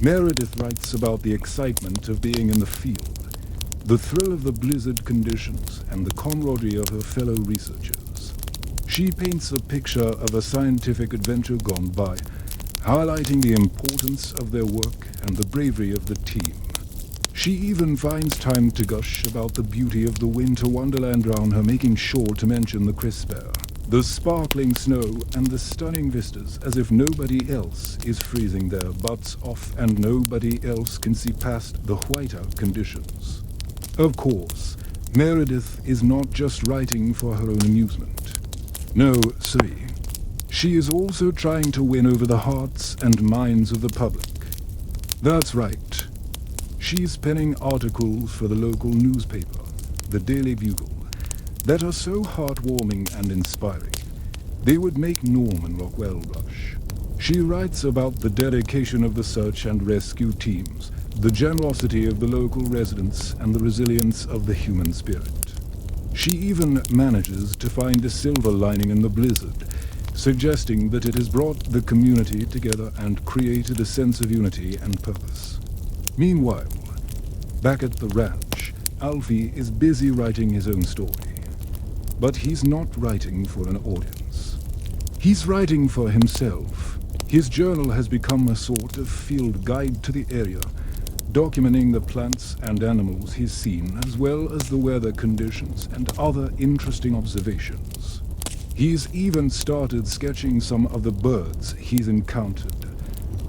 Meredith writes about the excitement of being in the field, the thrill of the blizzard conditions, and the camaraderie of her fellow researchers. She paints a picture of a scientific adventure gone by, highlighting the importance of their work and the bravery of the team. She even finds time to gush about the beauty of the winter wonderland around her, making sure to mention the crisp air, the sparkling snow, and the stunning vistas, as if nobody else is freezing their butts off and nobody else can see past the whiteout conditions. Of course, Meredith is not just writing for her own amusement. No, siree. She is also trying to win over the hearts and minds of the public. That's right. She's penning articles for the local newspaper, the Daily Bugle, that are so heartwarming and inspiring, they would make Norman Rockwell blush. She writes about the dedication of the search and rescue teams, the generosity of the local residents, and the resilience of the human spirit. She even manages to find a silver lining in the blizzard, suggesting that it has brought the community together and created a sense of unity and purpose. Meanwhile, back at the ranch, Alfie is busy writing his own story. But he's not writing for an audience. He's writing for himself. His journal has become a sort of field guide to the area, documenting the plants and animals he's seen, as well as the weather conditions and other interesting observations. He's even started sketching some of the birds he's encountered,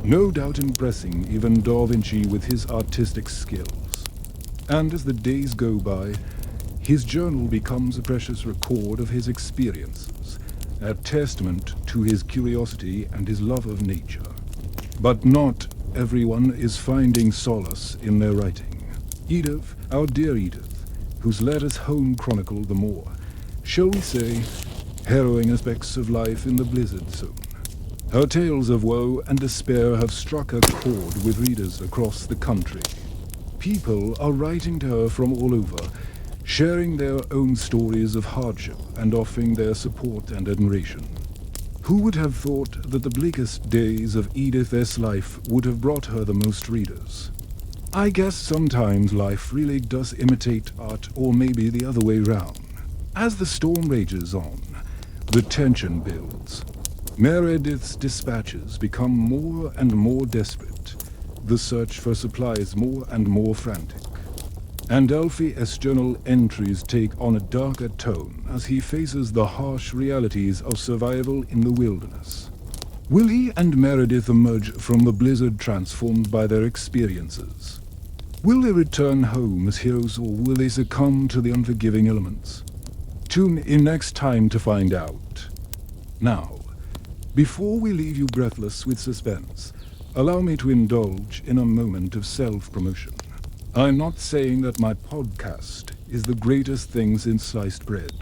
no doubt impressing even Da Vinci with his artistic skills. And as the days go by, his journal becomes a precious record of his experiences, a testament to his curiosity and his love of nature. But not everyone is finding solace in their writing. Edith, our dear Edith, whose letters home chronicle the more, shall we say, harrowing aspects of life in the blizzard zone. Her tales of woe and despair have struck a chord with readers across the country. People are writing to her from all over, sharing their own stories of hardship and offering their support and admiration. Who would have thought that the bleakest days of Edith S. life would have brought her the most readers? I guess sometimes life really does imitate art, or maybe the other way round. As the storm rages on, the tension builds. Meredith's dispatches become more and more desperate, the search for supplies more and more frantic. And Alfie S. journal entries take on a darker tone as he faces the harsh realities of survival in the wilderness. Will he and Meredith emerge from the blizzard transformed by their experiences? Will they return home as heroes, or will they succumb to the unforgiving elements? Tune in next time to find out. Now, before we leave you breathless with suspense, allow me to indulge in a moment of self-promotion. I'm not saying that my podcast is the greatest thing since sliced bread,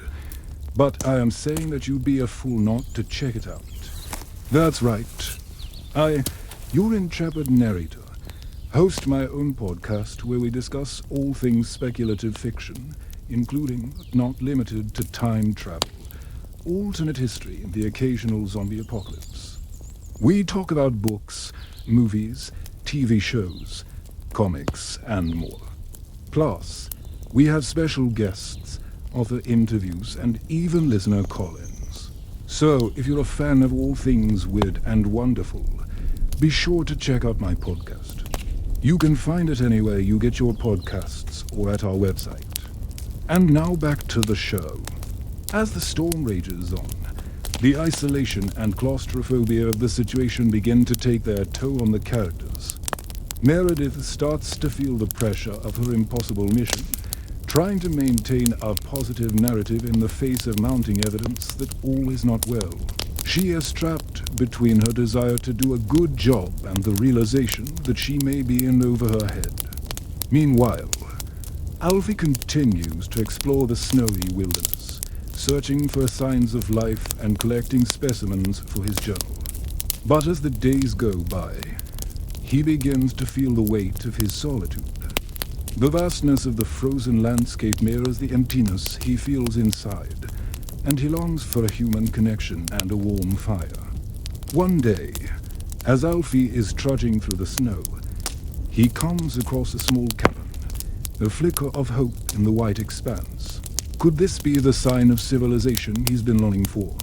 but I am saying that you'd be a fool not to check it out. That's right. Your intrepid narrator, host my own podcast where we discuss all things speculative fiction, including, but not limited to, time travel, alternate history, and the occasional zombie apocalypse. We talk about books, movies, TV shows, comics, and more. Plus, we have special guests, author interviews, and even listener call-ins. So, if you're a fan of all things weird and wonderful, be sure to check out my podcast. You can find it anywhere you get your podcasts or at our website. And now back to the show. As the storm rages on, the isolation and claustrophobia of the situation begin to take their toll on the characters. Meredith starts to feel the pressure of her impossible mission, trying to maintain a positive narrative in the face of mounting evidence that all is not well. She is trapped between her desire to do a good job and the realization that she may be in over her head. Meanwhile, Alfie continues to explore the snowy wilderness, searching for signs of life and collecting specimens for his journal. But as the days go by, he begins to feel the weight of his solitude. The vastness of the frozen landscape mirrors the emptiness he feels inside, and he longs for a human connection and a warm fire. One day, as Alfie is trudging through the snow, he comes across a small cabin, a flicker of hope in the white expanse. Could this be the sign of civilization he's been longing for?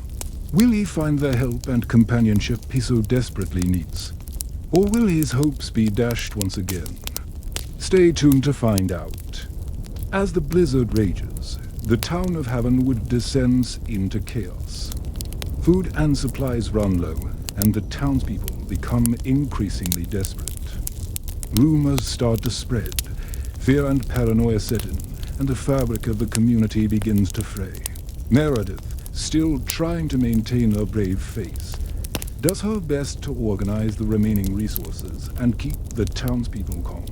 Will he find the help and companionship he so desperately needs? Or will his hopes be dashed once again? Stay tuned to find out. As the blizzard rages, the town of Havenwood descends into chaos. Food and supplies run low, and the townspeople become increasingly desperate. Rumors start to spread, fear and paranoia set in, and the fabric of the community begins to fray. Meredith, still trying to maintain her brave face, does her best to organize the remaining resources and keep the townspeople calm.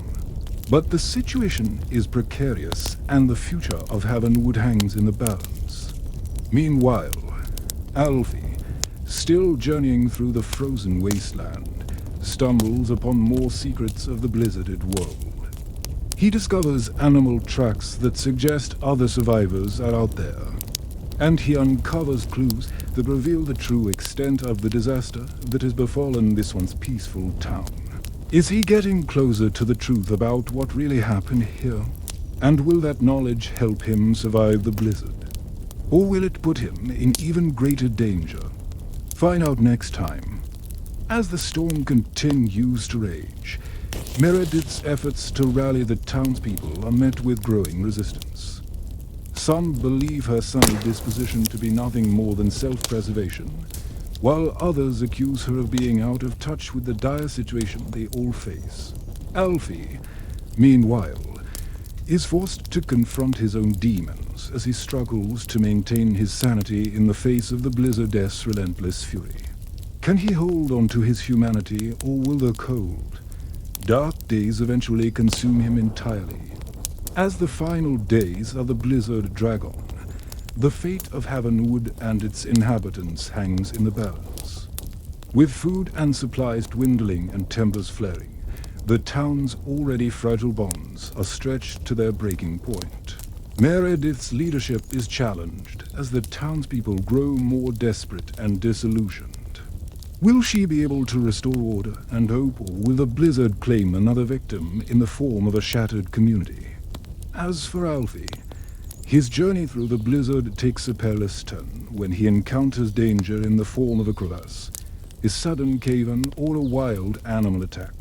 But the situation is precarious, and the future of Havenwood hangs in the balance. Meanwhile, Alfie, still journeying through the frozen wasteland, stumbles upon more secrets of the blizzarded world. He discovers animal tracks that suggest other survivors are out there, and he uncovers clues that reveal the true extent of the disaster that has befallen this once peaceful town. Is he getting closer to the truth about what really happened here? And will that knowledge help him survive the blizzard? Or will it put him in even greater danger? Find out next time. As the storm continues to rage, Meredith's efforts to rally the townspeople are met with growing resistance. Some believe her sunny disposition to be nothing more than self-preservation, while others accuse her of being out of touch with the dire situation they all face. Alfie, meanwhile, is forced to confront his own demons as he struggles to maintain his sanity in the face of the blizzard's relentless fury. Can he hold on to his humanity, or will the cold, dark days eventually consume him entirely? As the final days of the blizzard drag on, the fate of Havenwood and its inhabitants hangs in the balance. With food and supplies dwindling and timbers flaring, the town's already fragile bonds are stretched to their breaking point. Meredith's leadership is challenged as the townspeople grow more desperate and disillusioned. Will she be able to restore order and hope, or will the blizzard claim another victim in the form of a shattered community? As for Alfie, his journey through the blizzard takes a perilous turn when he encounters danger in the form of a crevasse, a sudden cave-in, or a wild animal attack.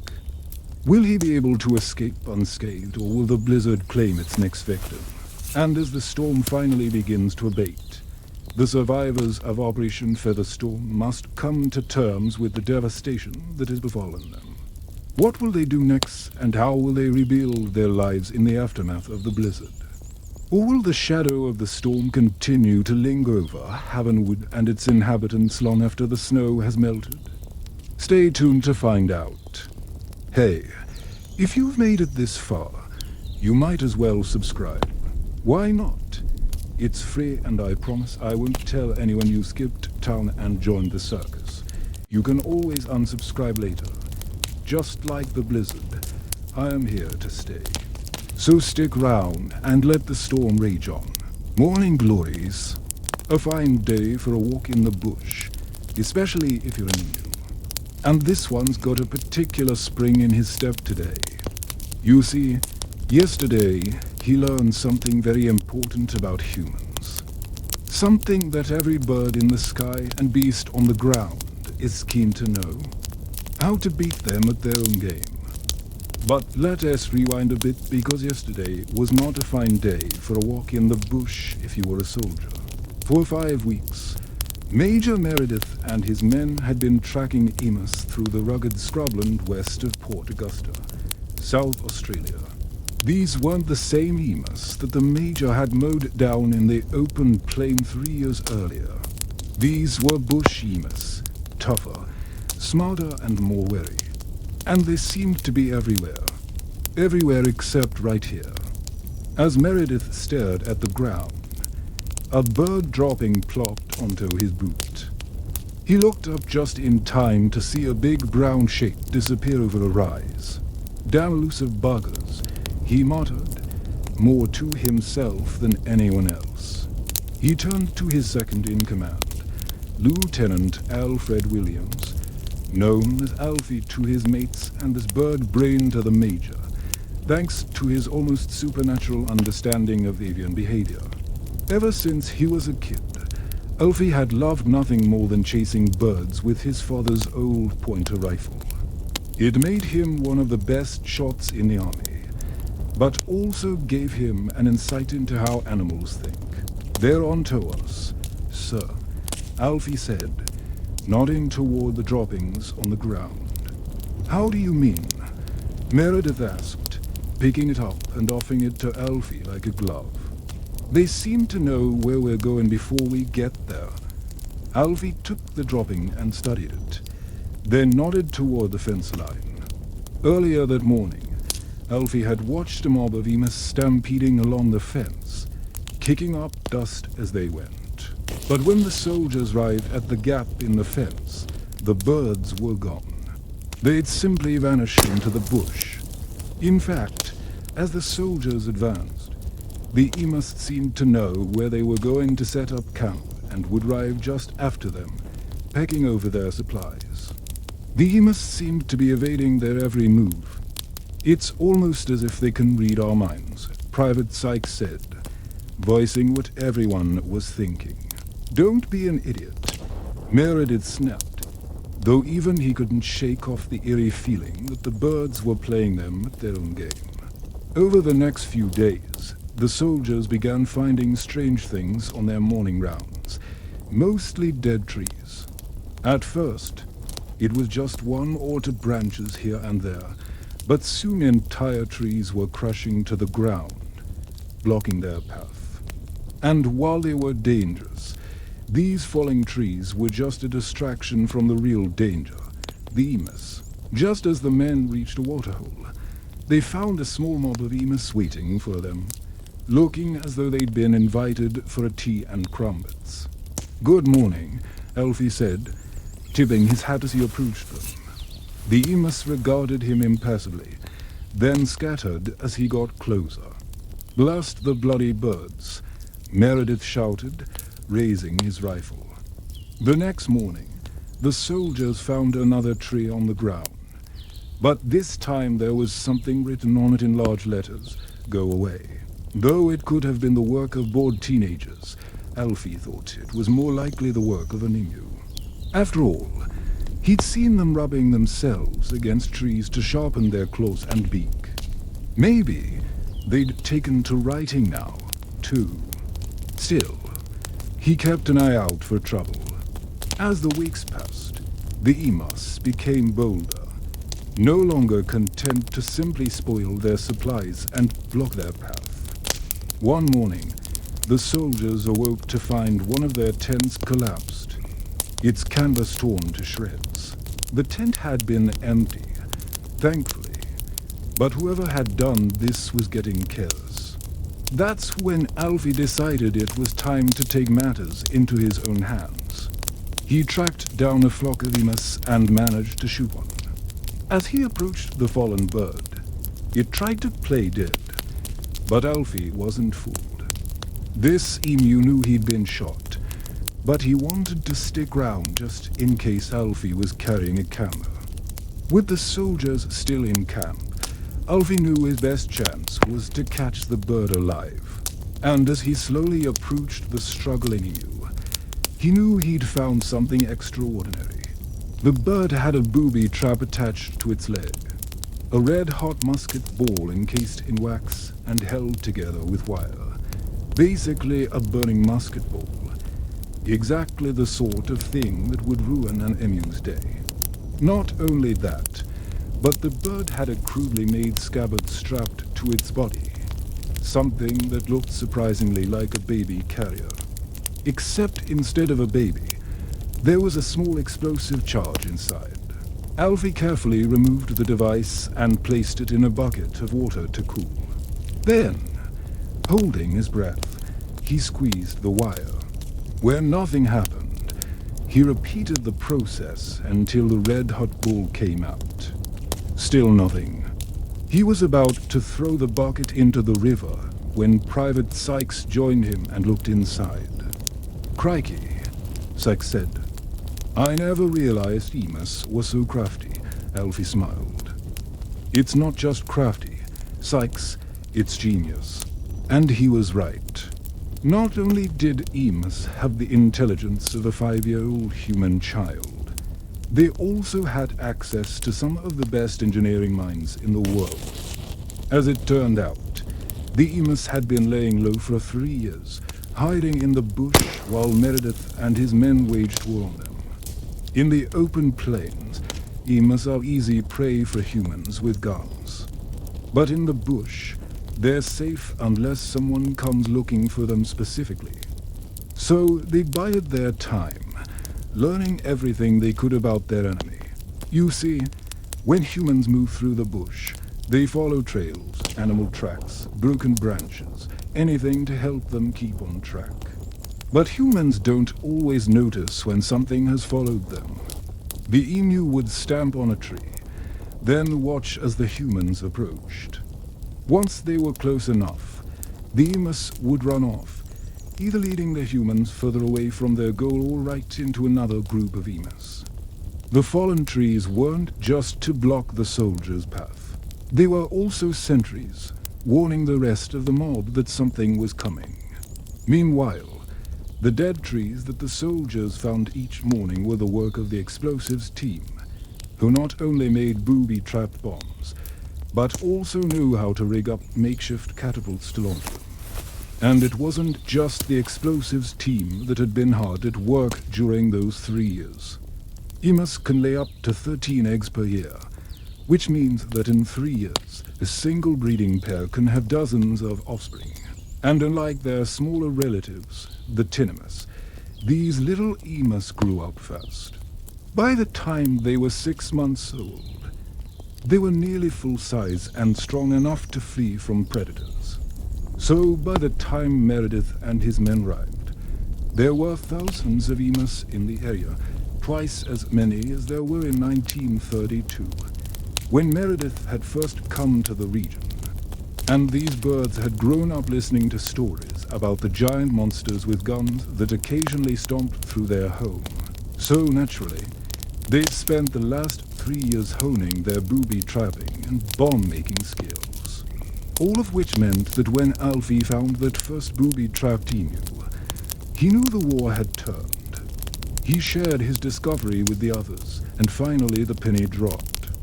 Will he be able to escape unscathed, or will the blizzard claim its next victim? And as the storm finally begins to abate, the survivors of Operation Featherstorm must come to terms with the devastation that has befallen them. What will they do next, and how will they rebuild their lives in the aftermath of the blizzard? Or will the shadow of the storm continue to linger over Havenwood and its inhabitants long after the snow has melted? Stay tuned to find out. Hey, if you've made it this far, you might as well subscribe. Why not? It's free, and I promise I won't tell anyone you skipped town and joined the circus. You can always unsubscribe later. Just like the blizzard, I am here to stay. So stick round and let the storm rage on. Morning glories. A fine day for a walk in the bush, especially if you're an emu. And this one's got a particular spring in his step today. You see, yesterday he learned something very important about humans. Something that every bird in the sky and beast on the ground is keen to know. How to beat them at their own game. But let us rewind a bit, because yesterday was not a fine day for a walk in the bush if you were a soldier. For 5 weeks, Major Meredith and his men had been tracking emus through the rugged scrubland west of Port Augusta, South Australia. These weren't the same emus that the Major had mowed down in the open plain 3 years earlier. These were bush emus, tougher, smarter and more wary. And they seemed to be everywhere. Everywhere except right here. As Meredith stared at the ground, a bird dropping plopped onto his boot. He looked up just in time to see a big brown shape disappear over a rise. "Damn elusive buggers," he muttered, more to himself than anyone else. He turned to his second-in-command, Lieutenant Alfred Williams, known as Alfie to his mates and as Bird Brain to the Major, thanks to his almost supernatural understanding of avian behavior. Ever since he was a kid, Alfie had loved nothing more than chasing birds with his father's old pointer rifle. It made him one of the best shots in the army, but also gave him an insight into how animals think. "They're onto us, sir," Alfie said, nodding toward the droppings on the ground. "How do you mean?" Meredith asked, picking it up and offering it to Alfie like a glove. "They seem to know where we're going before we get there." Alfie took the dropping and studied it, then nodded toward the fence line. Earlier that morning, Alfie had watched a mob of emus stampeding along the fence, kicking up dust as they went. But when the soldiers arrived at the gap in the fence, the birds were gone. They'd simply vanished into the bush. In fact, as the soldiers advanced, the emus seemed to know where they were going to set up camp and would arrive just after them, pecking over their supplies. The emus seemed to be evading their every move. "It's almost as if they can read our minds," Private Sykes said, voicing what everyone was thinking. "Don't be an idiot," Meredith snapped, though even he couldn't shake off the eerie feeling that the birds were playing them at their own game. Over the next few days, the soldiers began finding strange things on their morning rounds, mostly dead trees. At first, it was just one or two branches here and there, but soon entire trees were crashing to the ground, blocking their path. And while they were dangerous, These falling trees were just a distraction from the real danger, the emus. Just as the men reached a waterhole, they found a small mob of emus waiting for them, looking as though they'd been invited for a tea and crumpets. "Good morning," Alfie said, tipping his hat as he approached them. The emus regarded him impassively, then scattered as he got closer. "Blast the bloody birds," Meredith shouted, raising his rifle. The next morning, the soldiers found another tree on the ground. But this time there was something written on it in large letters: "Go away." Though it could have been the work of bored teenagers, Alfie thought it was more likely the work of an emu. After all, he'd seen them rubbing themselves against trees to sharpen their claws and beak. Maybe they'd taken to writing now, too. Still, he kept an eye out for trouble. As the weeks passed, the emus became bolder, no longer content to simply spoil their supplies and block their path. One morning, the soldiers awoke to find one of their tents collapsed, its canvas torn to shreds. The tent had been empty, thankfully, but whoever had done this was getting careless. That's when Alfie decided it was time to take matters into his own hands. He tracked down a flock of emus and managed to shoot one. As he approached the fallen bird, it tried to play dead, but Alfie wasn't fooled. This emu knew he'd been shot, but he wanted to stick round just in case Alfie was carrying a camera. With the soldiers still in camp, Alfie knew his best chance was to catch the bird alive. And as he slowly approached the struggling emu, he knew he'd found something extraordinary. The bird had a booby trap attached to its leg, a red-hot musket ball encased in wax and held together with wire. Basically a burning musket ball. Exactly the sort of thing that would ruin an emu's day. Not only that, but the bird had a crudely made scabbard strapped to its body, something that looked surprisingly like a baby carrier. Except instead of a baby, there was a small explosive charge inside. Alfie carefully removed the device and placed it in a bucket of water to cool. Then, holding his breath, he squeezed the wire. Where nothing happened, he repeated the process until the red-hot ball came out. Still nothing. He was about to throw the bucket into the river when Private Sykes joined him and looked inside. "Crikey," Sykes said. "I never realized emus was so crafty," Alfie smiled. "It's not just crafty, Sykes, it's genius." And he was right. Not only did emus have the intelligence of a 5-year-old human child, they also had access to some of the best engineering minds in the world. As it turned out, the emus had been laying low for 3 years, hiding in the bush while Meredith and his men waged war on them. In the open plains, emus are easy prey for humans with guns. But in the bush, they're safe unless someone comes looking for them specifically. So they bided their time, learning everything they could about their enemy. You see, when humans move through the bush, they follow trails, animal tracks, broken branches, anything to help them keep on track. But humans don't always notice when something has followed them. The emu would stamp on a tree, then watch as the humans approached. Once they were close enough, the emus would run off, either leading the humans further away from their goal or right into another group of emus. The fallen trees weren't just to block the soldiers' path. They were also sentries, warning the rest of the mob that something was coming. Meanwhile, the dead trees that the soldiers found each morning were the work of the explosives team, who not only made booby-trapped bombs, but also knew how to rig up makeshift catapults to launch them. And it wasn't just the explosives team that had been hard at work during those 3 years. Emus can lay up to 13 eggs per year, which means that in 3 years, a single breeding pair can have dozens of offspring. And unlike their smaller relatives, the tinnimus, These little emus grew up fast. By the time they were 6 months old, they were nearly full size and strong enough to flee from predators. So by the time Meredith and his men arrived, there were thousands of emus in the area, twice as many as there were in 1932, when Meredith had first come to the region. And these birds had grown up listening to stories about the giant monsters with guns that occasionally stomped through their home. So naturally, they'd spent the last 3 years honing their booby trapping and bomb-making skills. All of which meant that when Alfie found that first booby-trapped emu, he knew the war had turned. He shared his discovery with the others, and finally the penny dropped.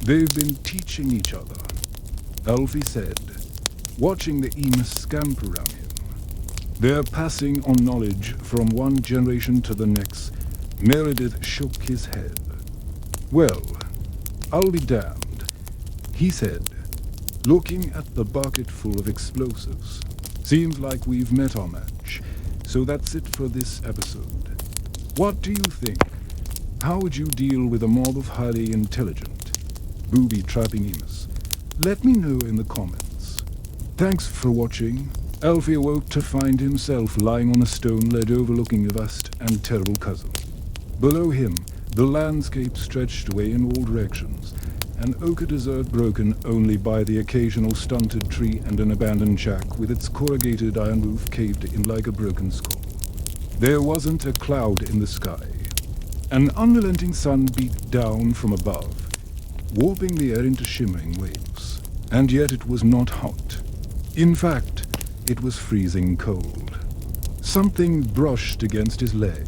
They've been teaching each other, Alfie said, watching the emus scamper around him. They're passing on knowledge from one generation to the next. Meredith shook his head. Well, I'll be damned, he said, looking at the bucket full of explosives. Seems like we've met our match, so that's it for this episode. What do you think? How would you deal with a mob of highly intelligent, booby-trapping emus? Let me know in the comments. Thanks for watching. Alfie awoke to find himself lying on a stone ledge overlooking a vast and terrible chasm. Below him, the landscape stretched away in all directions, an ochre desert broken only by the occasional stunted tree and an abandoned shack with its corrugated iron roof caved in like a broken skull. There wasn't a cloud in the sky. An unrelenting sun beat down from above, warping the air into shimmering waves. And yet it was not hot. In fact, it was freezing cold. Something brushed against his leg.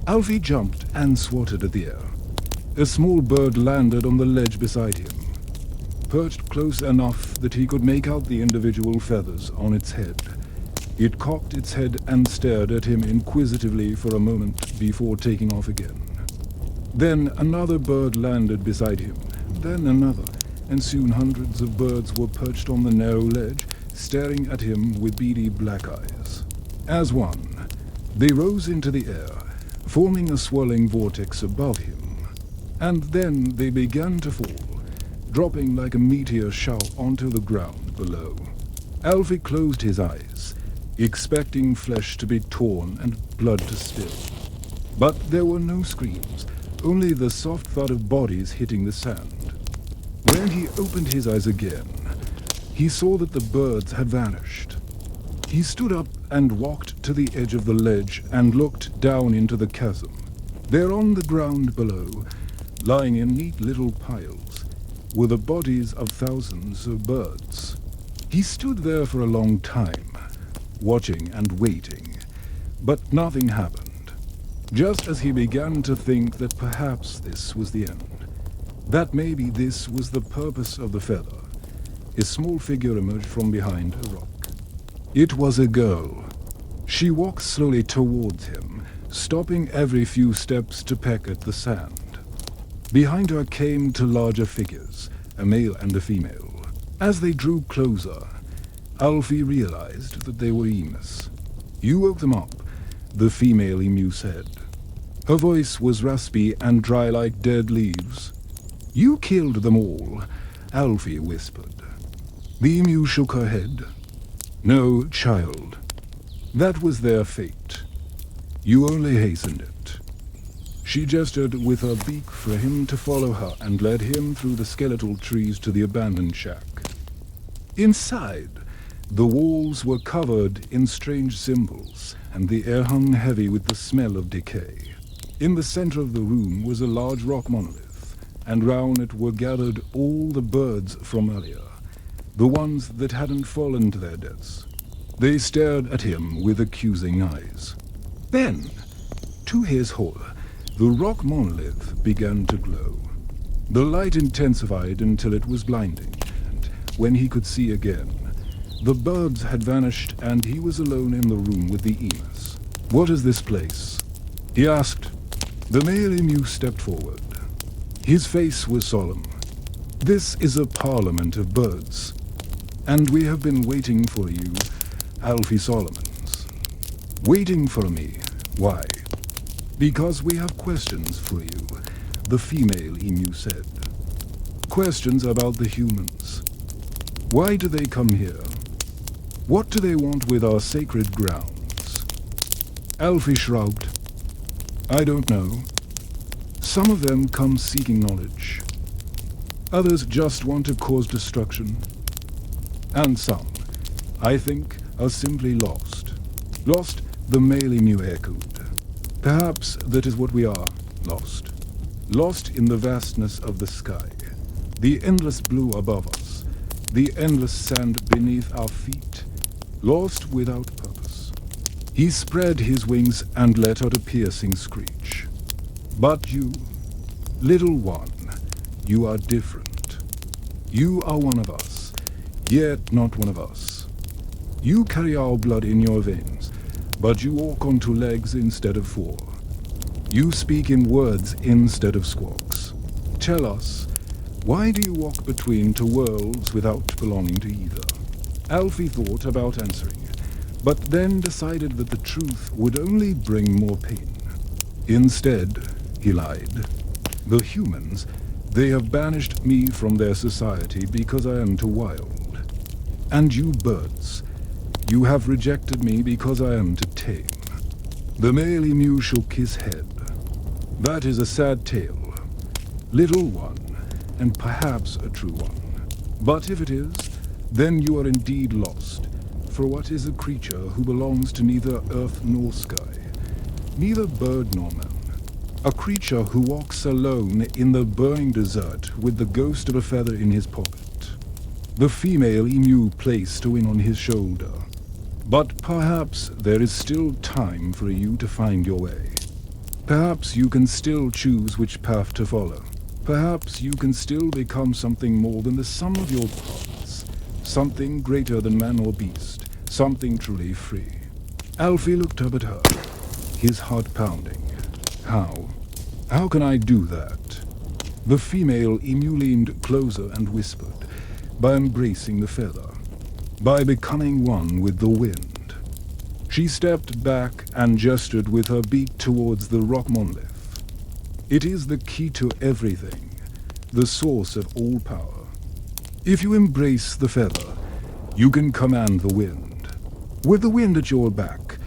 Alfie jumped and swatted at the air. A small bird landed on the ledge beside him, perched close enough that he could make out the individual feathers on its head. It cocked its head and stared at him inquisitively for a moment before taking off again. Then another bird landed beside him, then another, and soon hundreds of birds were perched on the narrow ledge, staring at him with beady black eyes. As one, they rose into the air, forming a swirling vortex above him. And then they began to fall, dropping like a meteor shower onto the ground below. Alfie closed his eyes, expecting flesh to be torn and blood to spill. But there were no screams, only the soft thud of bodies hitting the sand. When he opened his eyes again, he saw that the birds had vanished. He stood up and walked to the edge of the ledge and looked down into the chasm. There on the ground below, lying in neat little piles, were the bodies of thousands of birds. He stood there for a long time, watching and waiting, but nothing happened. Just as he began to think that perhaps this was the end, that maybe this was the purpose of the feather, a small figure emerged from behind a rock. It was a girl. She walked slowly towards him, stopping every few steps to peck at the sand. Behind her came two larger figures, a male and a female. As they drew closer, Alfie realized that they were emus. "You woke them up," the female emu said. Her voice was raspy and dry like dead leaves. "You killed them all," Alfie whispered. The emu shook her head. "No, child. That was their fate. You only hastened it." She gestured with her beak for him to follow her and led him through the skeletal trees to the abandoned shack. Inside, the walls were covered in strange symbols, and the air hung heavy with the smell of decay. In the center of the room was a large rock monolith, and round it were gathered all the birds from earlier, the ones that hadn't fallen to their deaths. They stared at him with accusing eyes. Then, to his horror, the rock monolith began to glow. The light intensified until it was blinding, and when he could see again, the birds had vanished and he was alone in the room with the emus. "What is this place?" he asked. The male emu stepped forward. His face was solemn. "This is a parliament of birds, and we have been waiting for you, Alfie Solomons." "Waiting for me? Why? Because we have questions for you, the female emu said. Questions about the humans. Why do they come here? What do they want with our sacred grounds? Alfie shrugged. I don't know. Some of them come seeking knowledge. Others just want to cause destruction. And some, I think, are simply lost. Lost, the male emu echoed. Perhaps that is what we are, lost. Lost in the vastness of the sky, the endless blue above us, the endless sand beneath our feet, lost without purpose. He spread his wings and let out a piercing screech. But you, little one, you are different. You are one of us, yet not one of us. You carry our blood in your veins, but you walk on two legs instead of four. You speak in words instead of squawks. Tell us, why do you walk between two worlds without belonging to either? Alfie thought about answering, but then decided that the truth would only bring more pain. Instead, he lied. The humans, they have banished me from their society because I am too wild. And you birds, you have rejected me because I am too tame. The male emu shook his head. That is a sad tale. Little one, and perhaps a true one. But if it is, then you are indeed lost. For what is a creature who belongs to neither earth nor sky, neither bird nor man? A creature who walks alone in the burning desert with the ghost of a feather in his pocket. The female emu placed a wing on his shoulder. But perhaps there is still time for you to find your way. Perhaps you can still choose which path to follow. Perhaps you can still become something more than the sum of your parts. Something greater than man or beast. Something truly free. Alfie looked up at her, his heart pounding. How? How can I do that? The female emu leaned closer and whispered, by embracing the feather, by becoming one with the wind. She stepped back and gestured with her beak towards the rock monolith. It is the key to everything, the source of all power. If you embrace the feather, you can command the wind. With the wind at your back,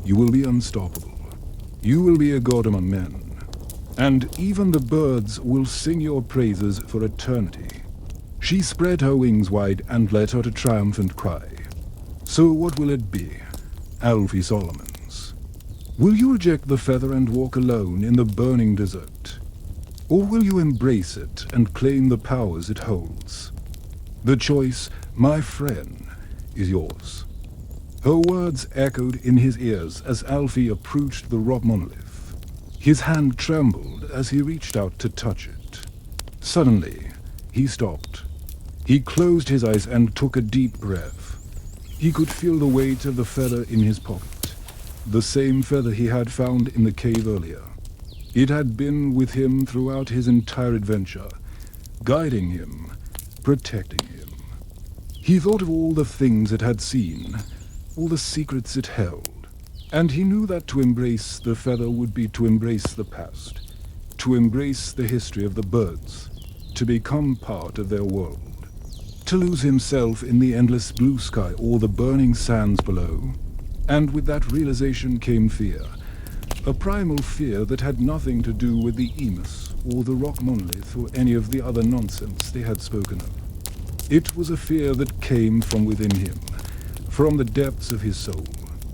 you will be unstoppable. You will be a god among men. And even the birds will sing your praises for eternity. She spread her wings wide and let out a triumphant cry. So what will it be, Alfie Solomons? Will you reject the feather and walk alone in the burning desert? Or will you embrace it and claim the powers it holds? The choice, my friend, is yours. Her words echoed in his ears as Alfie approached the rock monolith. His hand trembled as he reached out to touch it. Suddenly, he stopped. He closed his eyes and took a deep breath. He could feel the weight of the feather in his pocket, the same feather he had found in the cave earlier. It had been with him throughout his entire adventure, guiding him, protecting him. He thought of all the things it had seen, all the secrets it held, and he knew that to embrace the feather would be to embrace the past, to embrace the history of the birds, to become part of their world. To lose himself in the endless blue sky or the burning sands below. And with that realization came fear. A primal fear that had nothing to do with the emus or the rock monolith or any of the other nonsense they had spoken of. It was a fear that came from within him, from the depths of his soul.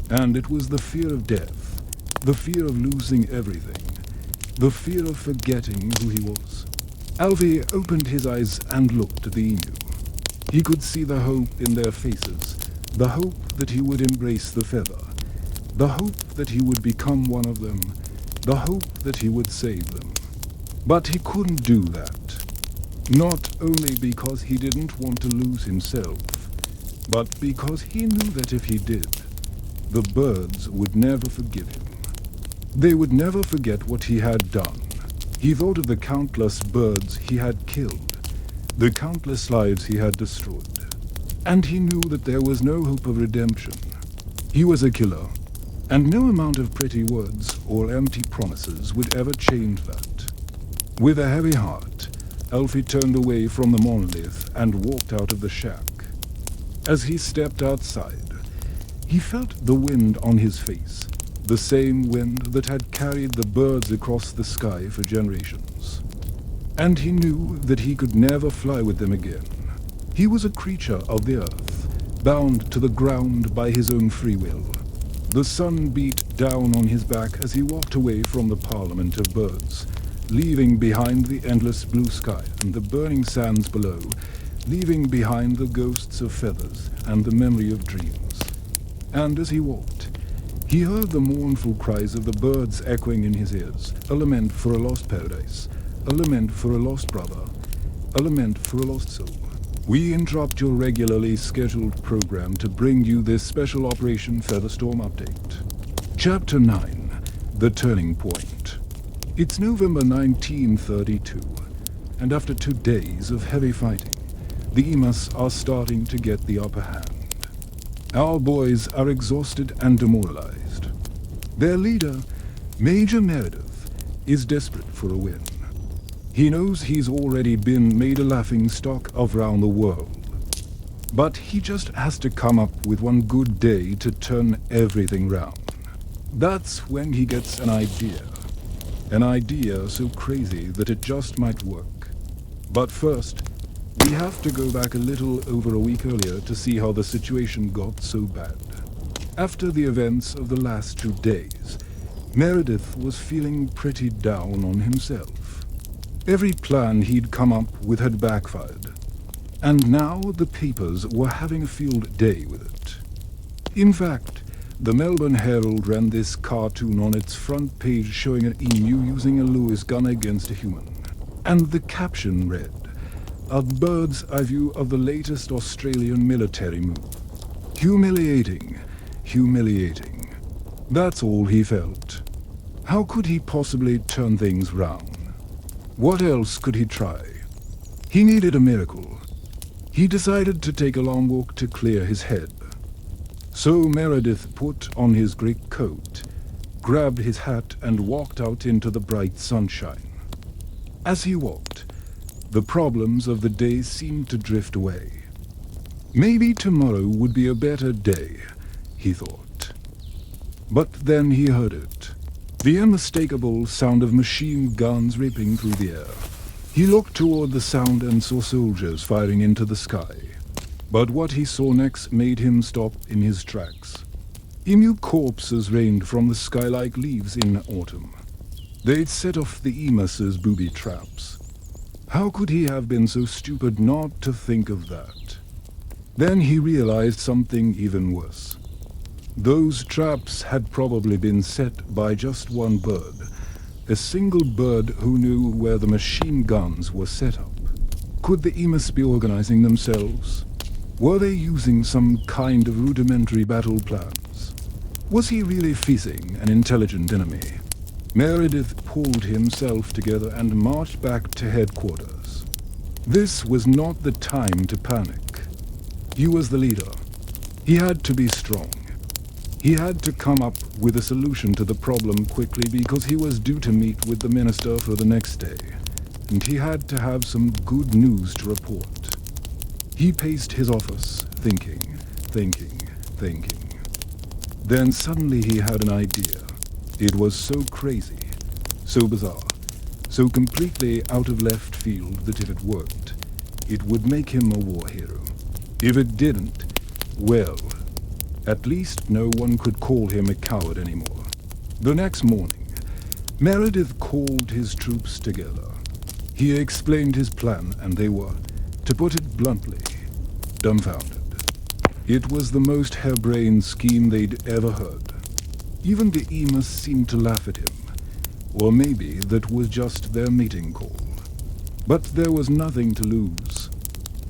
And it was the fear of death, the fear of losing everything, the fear of forgetting who he was. Alfie opened his eyes and looked at the emu. He could see the hope in their faces, the hope that he would embrace the feather, the hope that he would become one of them, the hope that he would save them. But he couldn't do that, not only because he didn't want to lose himself, but because he knew that if he did, the birds would never forgive him. They would never forget what he had done. He thought of the countless birds he had killed, the countless lives he had destroyed, and he knew that there was no hope of redemption. He was a killer, And no amount of pretty words or empty promises would ever change that. With a heavy heart, Alfie turned away from the monolith and walked out of the shack. As he stepped outside, he felt the wind on his face, the same wind that had carried the birds across the sky for generations. And he knew that he could never fly with them again. He was a creature of the earth, bound to the ground by his own free will. The sun beat down on his back as he walked away from the parliament of birds, leaving behind the endless blue sky and the burning sands below, leaving behind the ghosts of feathers and the memory of dreams. And as he walked, he heard the mournful cries of the birds echoing in his ears, a lament for a lost paradise, a lament for a lost brother, a lament for a lost soul. We interrupt your regularly scheduled program to bring you this special Operation Featherstorm update. Chapter 9, The Turning Point. It's November 1932, and after 2 days of heavy fighting, the Emus are starting to get the upper hand. Our boys are exhausted and demoralized. Their leader, Major Meredith, is desperate for a win. He knows he's already been made a laughingstock of round the world. But he just has to come up with one good day to turn everything round. That's when he gets an idea. An idea so crazy that it just might work. But first, we have to go back a little over a week earlier to see how the situation got so bad. After the events of the last 2 days, Meredith was feeling pretty down on himself. Every plan he'd come up with had backfired, and now the papers were having a field day with it. In fact, the Melbourne Herald ran this cartoon on its front page showing an emu using a Lewis gun against a human. And the caption read, "A bird's eye view of the latest Australian military move. Humiliating, humiliating." That's all he felt. How could he possibly turn things round? What else could he try? He needed a miracle. He decided to take a long walk to clear his head. So Meredith put on his great coat, grabbed his hat and walked out into the bright sunshine. As he walked, the problems of the day seemed to drift away. Maybe tomorrow would be a better day, he thought. But then he heard it. The unmistakable sound of machine guns ripping through the air. He looked toward the sound and saw soldiers firing into the sky. But what he saw next made him stop in his tracks. Emu corpses rained from the sky like leaves in autumn. They'd set off the emus's booby traps. How could he have been so stupid not to think of that? Then he realized something even worse. Those traps had probably been set by just one bird, a single bird who knew where the machine guns were set up. Could the emus be organizing themselves? Were they using some kind of rudimentary battle plans? Was he really facing an intelligent enemy? Meredith pulled himself together and marched back to headquarters. This was not the time to panic. He was the leader. He had to be strong. He had to come up with a solution to the problem quickly because he was due to meet with the minister for the next day, and he had to have some good news to report. He paced his office, thinking. Then suddenly he had an idea. It was so crazy, so bizarre, so completely out of left field that if it worked, it would make him a war hero. If it didn't, well, at least no one could call him a coward anymore. The next morning, Meredith called his troops together. He explained his plan, and they were, to put it bluntly, dumbfounded. It was the most harebrained scheme they'd ever heard. Even the emus seemed to laugh at him, or maybe that was just their meeting call. But there was nothing to lose.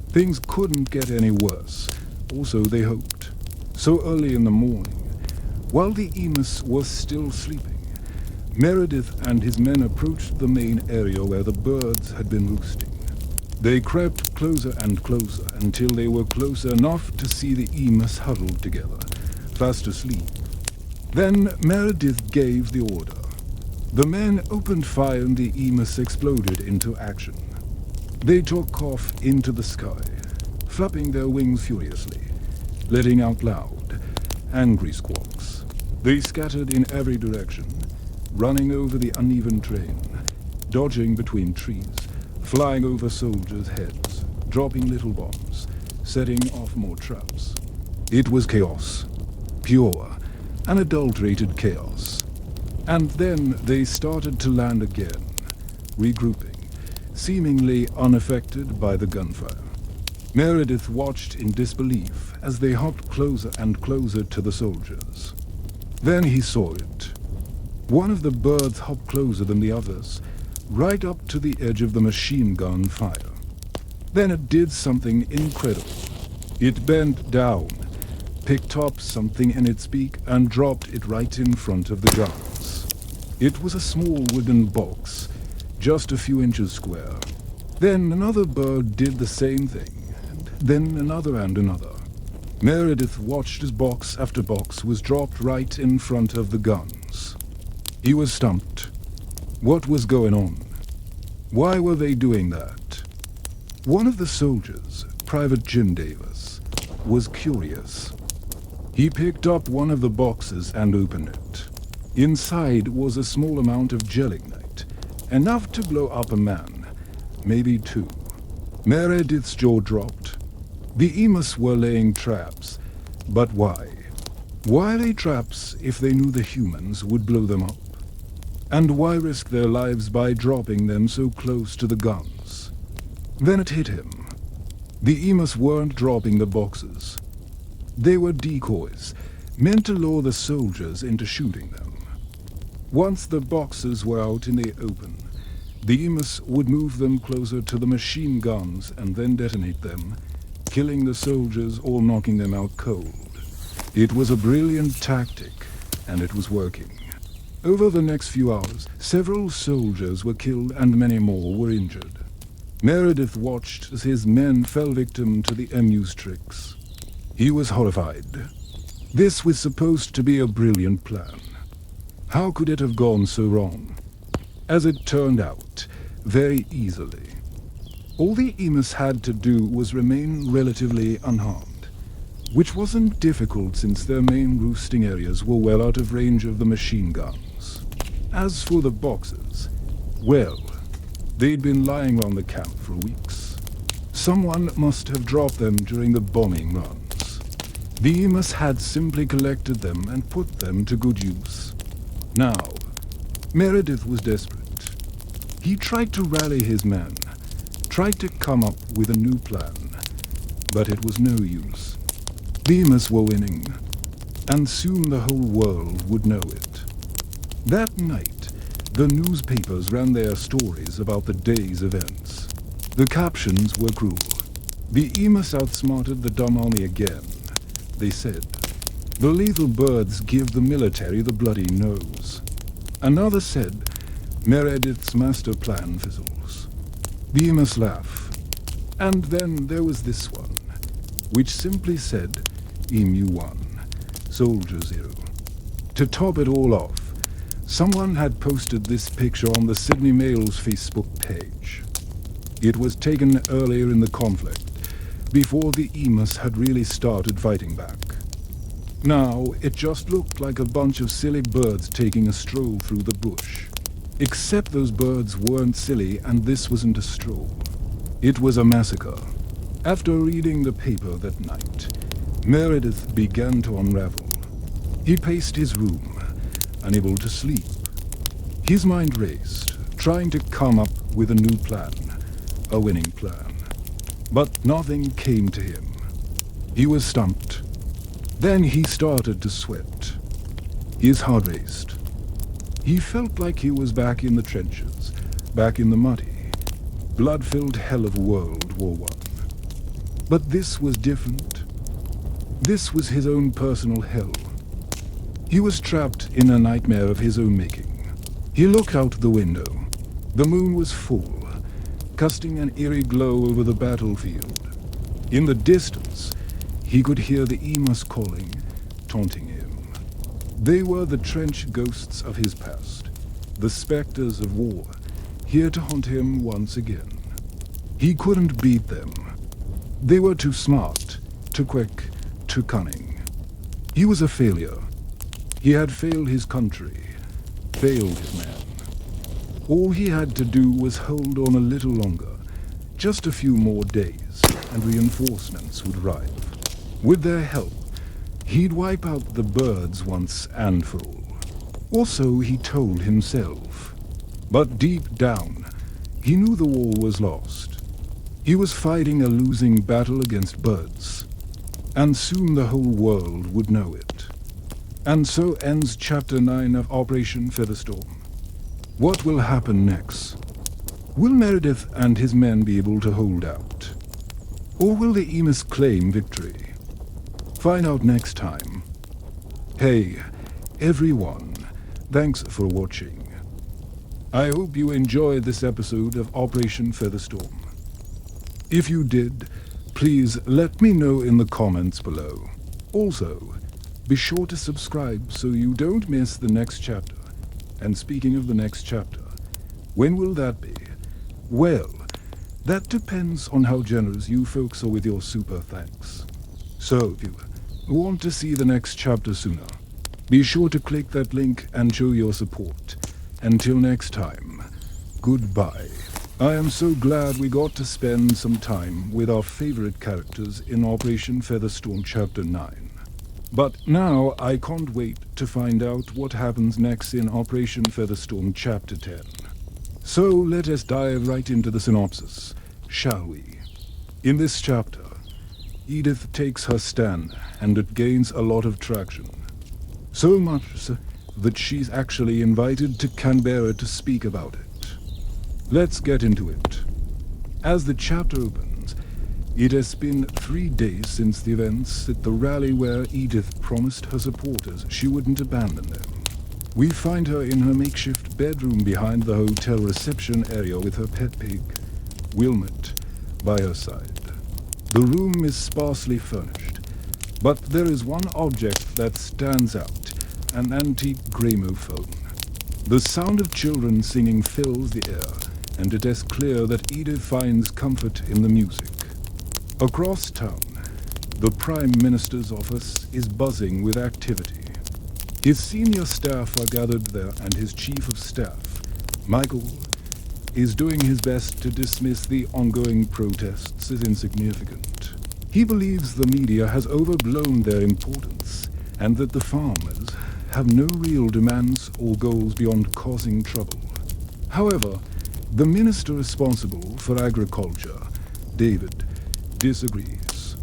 Things couldn't get any worse, or so they hoped. So early in the morning, while the emus was still sleeping, Meredith and his men approached the main area where the birds had been roosting. They crept closer and closer until they were close enough to see the emus huddled together, fast asleep. Then Meredith gave the order. The men opened fire and the Emus exploded into action. They took off into the sky, flapping their wings furiously, letting out loud, angry squawks. They scattered in every direction, running over the uneven terrain, dodging between trees, flying over soldiers' heads, dropping little bombs, setting off more traps. It was chaos. Pure, unadulterated chaos. And then they started to land again, regrouping, seemingly unaffected by the gunfire. Meredith watched in disbelief as they hopped closer and closer to the soldiers. Then he saw it. One of the birds hopped closer than the others, right up to the edge of the machine gun fire. Then it did something incredible. It bent down, picked up something in its beak, and dropped it right in front of the guns. It was a small wooden box, just a few inches square. Then another bird did the same thing, and then another and another. Meredith watched as box after box was dropped right in front of the guns. He was stumped. What was going on? Why were they doing that? One of the soldiers, Private Jim Davis, was curious. He picked up one of the boxes and opened it. Inside was a small amount of gelignite, enough to blow up a man, maybe two. Meredith's jaw dropped. The Emus were laying traps, but why? Why lay traps if they knew the humans would blow them up? And why risk their lives by dropping them so close to the guns? Then it hit him. The Emus weren't dropping the boxes. They were decoys, meant to lure the soldiers into shooting them. Once the boxes were out in the open, the Emus would move them closer to the machine guns and then detonate them, killing the soldiers or knocking them out cold. It was a brilliant tactic, and it was working. Over the next few hours, several soldiers were killed and many more were injured. Meredith watched as his men fell victim to the emu's tricks. He was horrified. This was supposed to be a brilliant plan. How could it have gone so wrong? As it turned out, very easily. All the Emus had to do was remain relatively unharmed, which wasn't difficult since their main roosting areas were well out of range of the machine guns. As for the boxes, well, they'd been lying around the camp for weeks. Someone must have dropped them during the bombing runs. The Emus had simply collected them and put them to good use. Now, Meredith was desperate. He tried to rally his men, tried to come up with a new plan, but it was no use. The Emus were winning, and soon the whole world would know it. That night, the newspapers ran their stories about the day's events. The captions were cruel. The Emus outsmarted the dumb army again, they said. The lethal birds give the military the bloody nose. Another said, Meredith's master plan fizzles. The Emus laugh. And then there was this one, which simply said, Emu 1, Soldier 0. To top it all off, someone had posted this picture on the Sydney Mail's Facebook page. It was taken earlier in the conflict, before the Emus had really started fighting back. Now, it just looked like a bunch of silly birds taking a stroll through the bush. Except those birds weren't silly, and this wasn't a stroll. It was a massacre. After reading the paper that night, Meredith began to unravel. He paced his room, unable to sleep. His mind raced, trying to come up with a new plan, a winning plan. But nothing came to him. He was stumped. Then he started to sweat. His heart raced. He felt like he was back in the trenches, back in the muddy, blood-filled hell of World War I. But this was different. This was his own personal hell. He was trapped in a nightmare of his own making. He looked out the window. The moon was full, casting an eerie glow over the battlefield. In the distance, he could hear the Emus calling, taunting him. They were the trench ghosts of his past, the specters of war, here to haunt him once again. He couldn't beat them. They were too smart, too quick, too cunning. He was a failure. He had failed his country, failed his man. All he had to do was hold on a little longer, just a few more days, and reinforcements would arrive. With their help, he'd wipe out the birds once and for all. Or so he told himself. But deep down, he knew the war was lost. He was fighting a losing battle against birds, and soon the whole world would know it. And so ends Chapter 9 of Operation Featherstorm. What will happen next? Will Meredith and his men be able to hold out? Or will the Emus claim victory? Find out next time. Hey, everyone, thanks for watching. I hope you enjoyed this episode of Operation Featherstorm. If you did, please let me know in the comments below. Also, be sure to subscribe so you don't miss the next chapter. And speaking of the next chapter, when will that be? Well, that depends on how generous you folks are with your super thanks. So, if you want to see the next chapter sooner, be sure to click that link and show your support. Until next time, goodbye. I am so glad we got to spend some time with our favorite characters in Operation Featherstorm Chapter 9. But now I can't wait to find out what happens next in Operation Featherstorm Chapter 10. So let us dive right into the synopsis, shall we? In this chapter, Edith takes her stand, and it gains a lot of traction. So much so that she's actually invited to Canberra to speak about it. Let's get into it. As the chapter opens, it has been 3 days since the events at the rally where Edith promised her supporters she wouldn't abandon them. We find her in her makeshift bedroom behind the hotel reception area with her pet pig, Wilmot, by her side. The room is sparsely furnished, but there is one object that stands out, an antique gramophone. The sound of children singing fills the air, and it is clear that Edith finds comfort in the music. Across town, the Prime Minister's office is buzzing with activity. His senior staff are gathered there, and his Chief of Staff, Michael, is doing his best to dismiss the ongoing protests as insignificant. He believes the media has overblown their importance, and that the farmers have no real demands or goals beyond causing trouble. However, the minister responsible for agriculture, David, disagrees.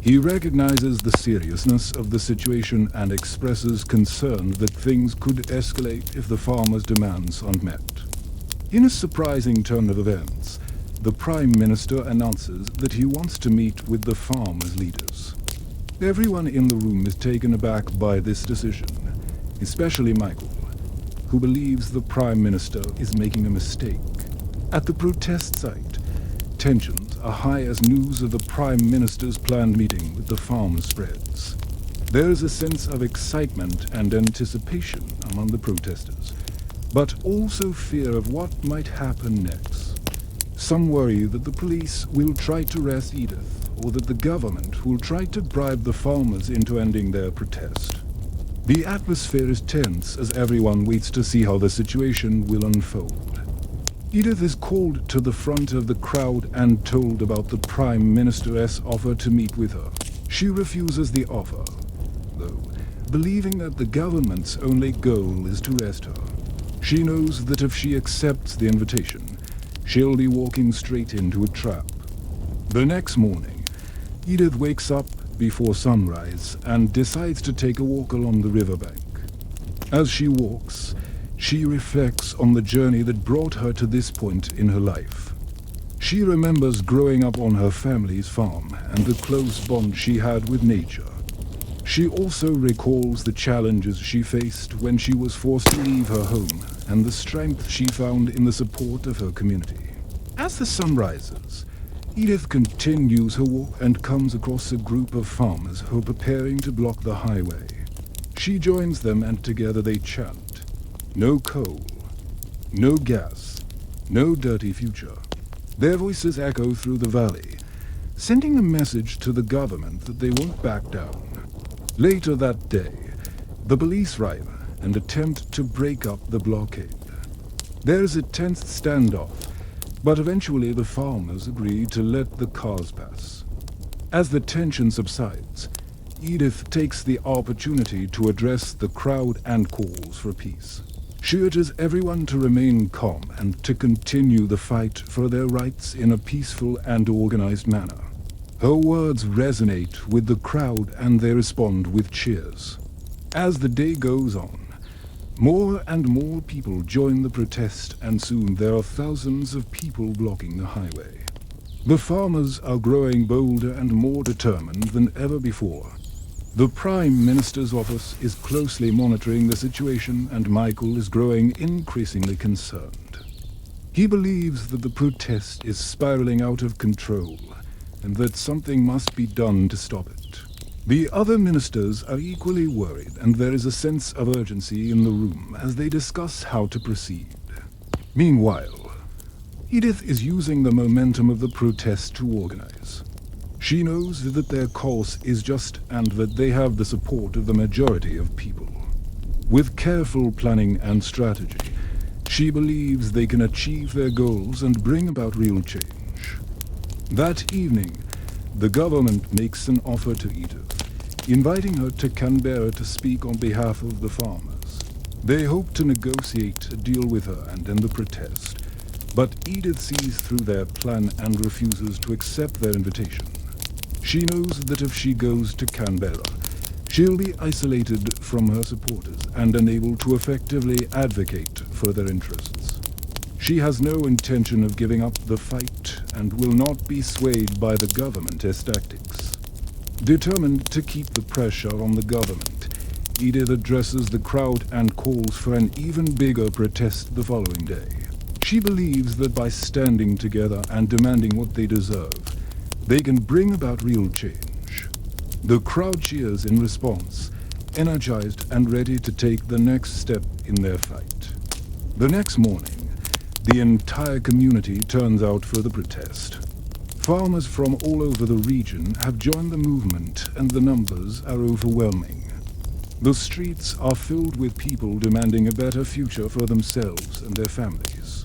He recognizes the seriousness of the situation and expresses concern that things could escalate if the farmers' demands aren't met. In a surprising turn of events, the Prime Minister announces that he wants to meet with the farmers' leaders. Everyone in the room is taken aback by this decision, especially Michael, who believes the Prime Minister is making a mistake. At the protest site, tensions are high as news of the Prime Minister's planned meeting with the farmers spreads. There is a sense of excitement and anticipation among the protesters, but also fear of what might happen next. Some worry that the police will try to arrest Edith, or that the government will try to bribe the farmers into ending their protest. The atmosphere is tense as everyone waits to see how the situation will unfold. Edith is called to the front of the crowd and told about the Prime Minister's offer to meet with her. She refuses the offer, though, believing that the government's only goal is to arrest her. She knows that if she accepts the invitation, she'll be walking straight into a trap. The next morning, Edith wakes up before sunrise and decides to take a walk along the riverbank. As she walks, she reflects on the journey that brought her to this point in her life. She remembers growing up on her family's farm and the close bond she had with nature. She also recalls the challenges she faced when she was forced to leave her home and the strength she found in the support of her community. As the sun rises, Edith continues her walk and comes across a group of farmers who are preparing to block the highway. She joins them and together they chant, "No coal, no gas, no dirty future." Their voices echo through the valley, sending a message to the government that they won't back down. Later that day, the police arrive and attempt to break up the blockade. There's a tense standoff, but eventually the farmers agree to let the cars pass. As the tension subsides, Edith takes the opportunity to address the crowd and calls for peace. She urges everyone to remain calm and to continue the fight for their rights in a peaceful and organized manner. Her words resonate with the crowd and they respond with cheers. As the day goes on, more and more people join the protest and soon there are thousands of people blocking the highway. The farmers are growing bolder and more determined than ever before. The Prime Minister's office is closely monitoring the situation and Michael is growing increasingly concerned. He believes that the protest is spiraling out of control and that something must be done to stop it. The other ministers are equally worried and there is a sense of urgency in the room as they discuss how to proceed. Meanwhile, Edith is using the momentum of the protest to organize. She knows that their cause is just and that they have the support of the majority of people. With careful planning and strategy, she believes they can achieve their goals and bring about real change. That evening, the government makes an offer to Edith, inviting her to Canberra to speak on behalf of the farmers. They hope to negotiate a deal with her and end the protest, but Edith sees through their plan and refuses to accept their invitation. She knows that if she goes to Canberra, she'll be isolated from her supporters and unable to effectively advocate for their interests. She has no intention of giving up the fight and will not be swayed by the government's tactics. Determined to keep the pressure on the government, Edith addresses the crowd and calls for an even bigger protest the following day. She believes that by standing together and demanding what they deserve, they can bring about real change. The crowd cheers in response, energized and ready to take the next step in their fight. The next morning, the entire community turns out for the protest. Farmers from all over the region have joined the movement and the numbers are overwhelming. The streets are filled with people demanding a better future for themselves and their families.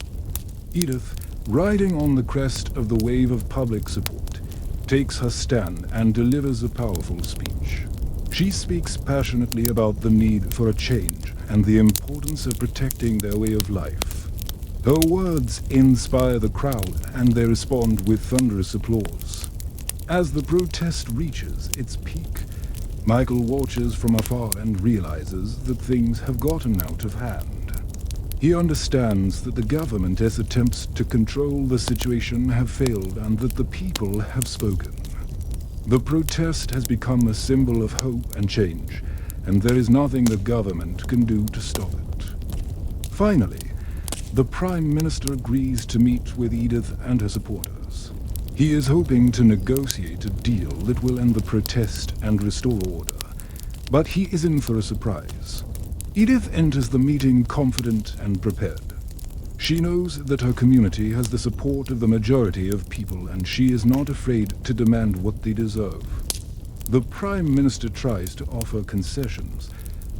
Edith, riding on the crest of the wave of public support, takes her stand and delivers a powerful speech. She speaks passionately about the need for a change and the importance of protecting their way of life. Her words inspire the crowd and they respond with thunderous applause. As the protest reaches its peak, Michael watches from afar and realizes that things have gotten out of hand. He understands that the government's attempts to control the situation have failed and that the people have spoken. The protest has become a symbol of hope and change, and there is nothing the government can do to stop it. Finally, the Prime Minister agrees to meet with Edith and her supporters. He is hoping to negotiate a deal that will end the protest and restore order, but he is in for a surprise. Edith enters the meeting confident and prepared. She knows that her community has the support of the majority of people and she is not afraid to demand what they deserve. The Prime Minister tries to offer concessions,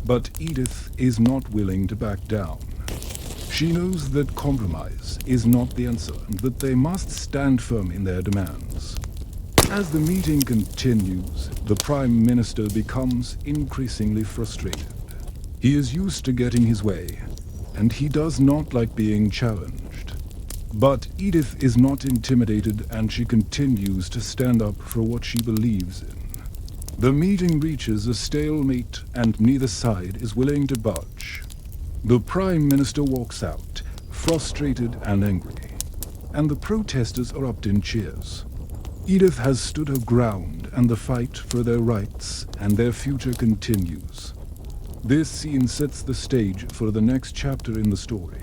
but Edith is not willing to back down. She knows that compromise is not the answer and that they must stand firm in their demands. As the meeting continues, the Prime Minister becomes increasingly frustrated. He is used to getting his way, and he does not like being challenged. But Edith is not intimidated and she continues to stand up for what she believes in. The meeting reaches a stalemate and neither side is willing to budge. The Prime Minister walks out, frustrated and angry, and the protesters erupt in cheers. Edith has stood her ground and the fight for their rights and their future continues. This scene sets the stage for the next chapter in the story,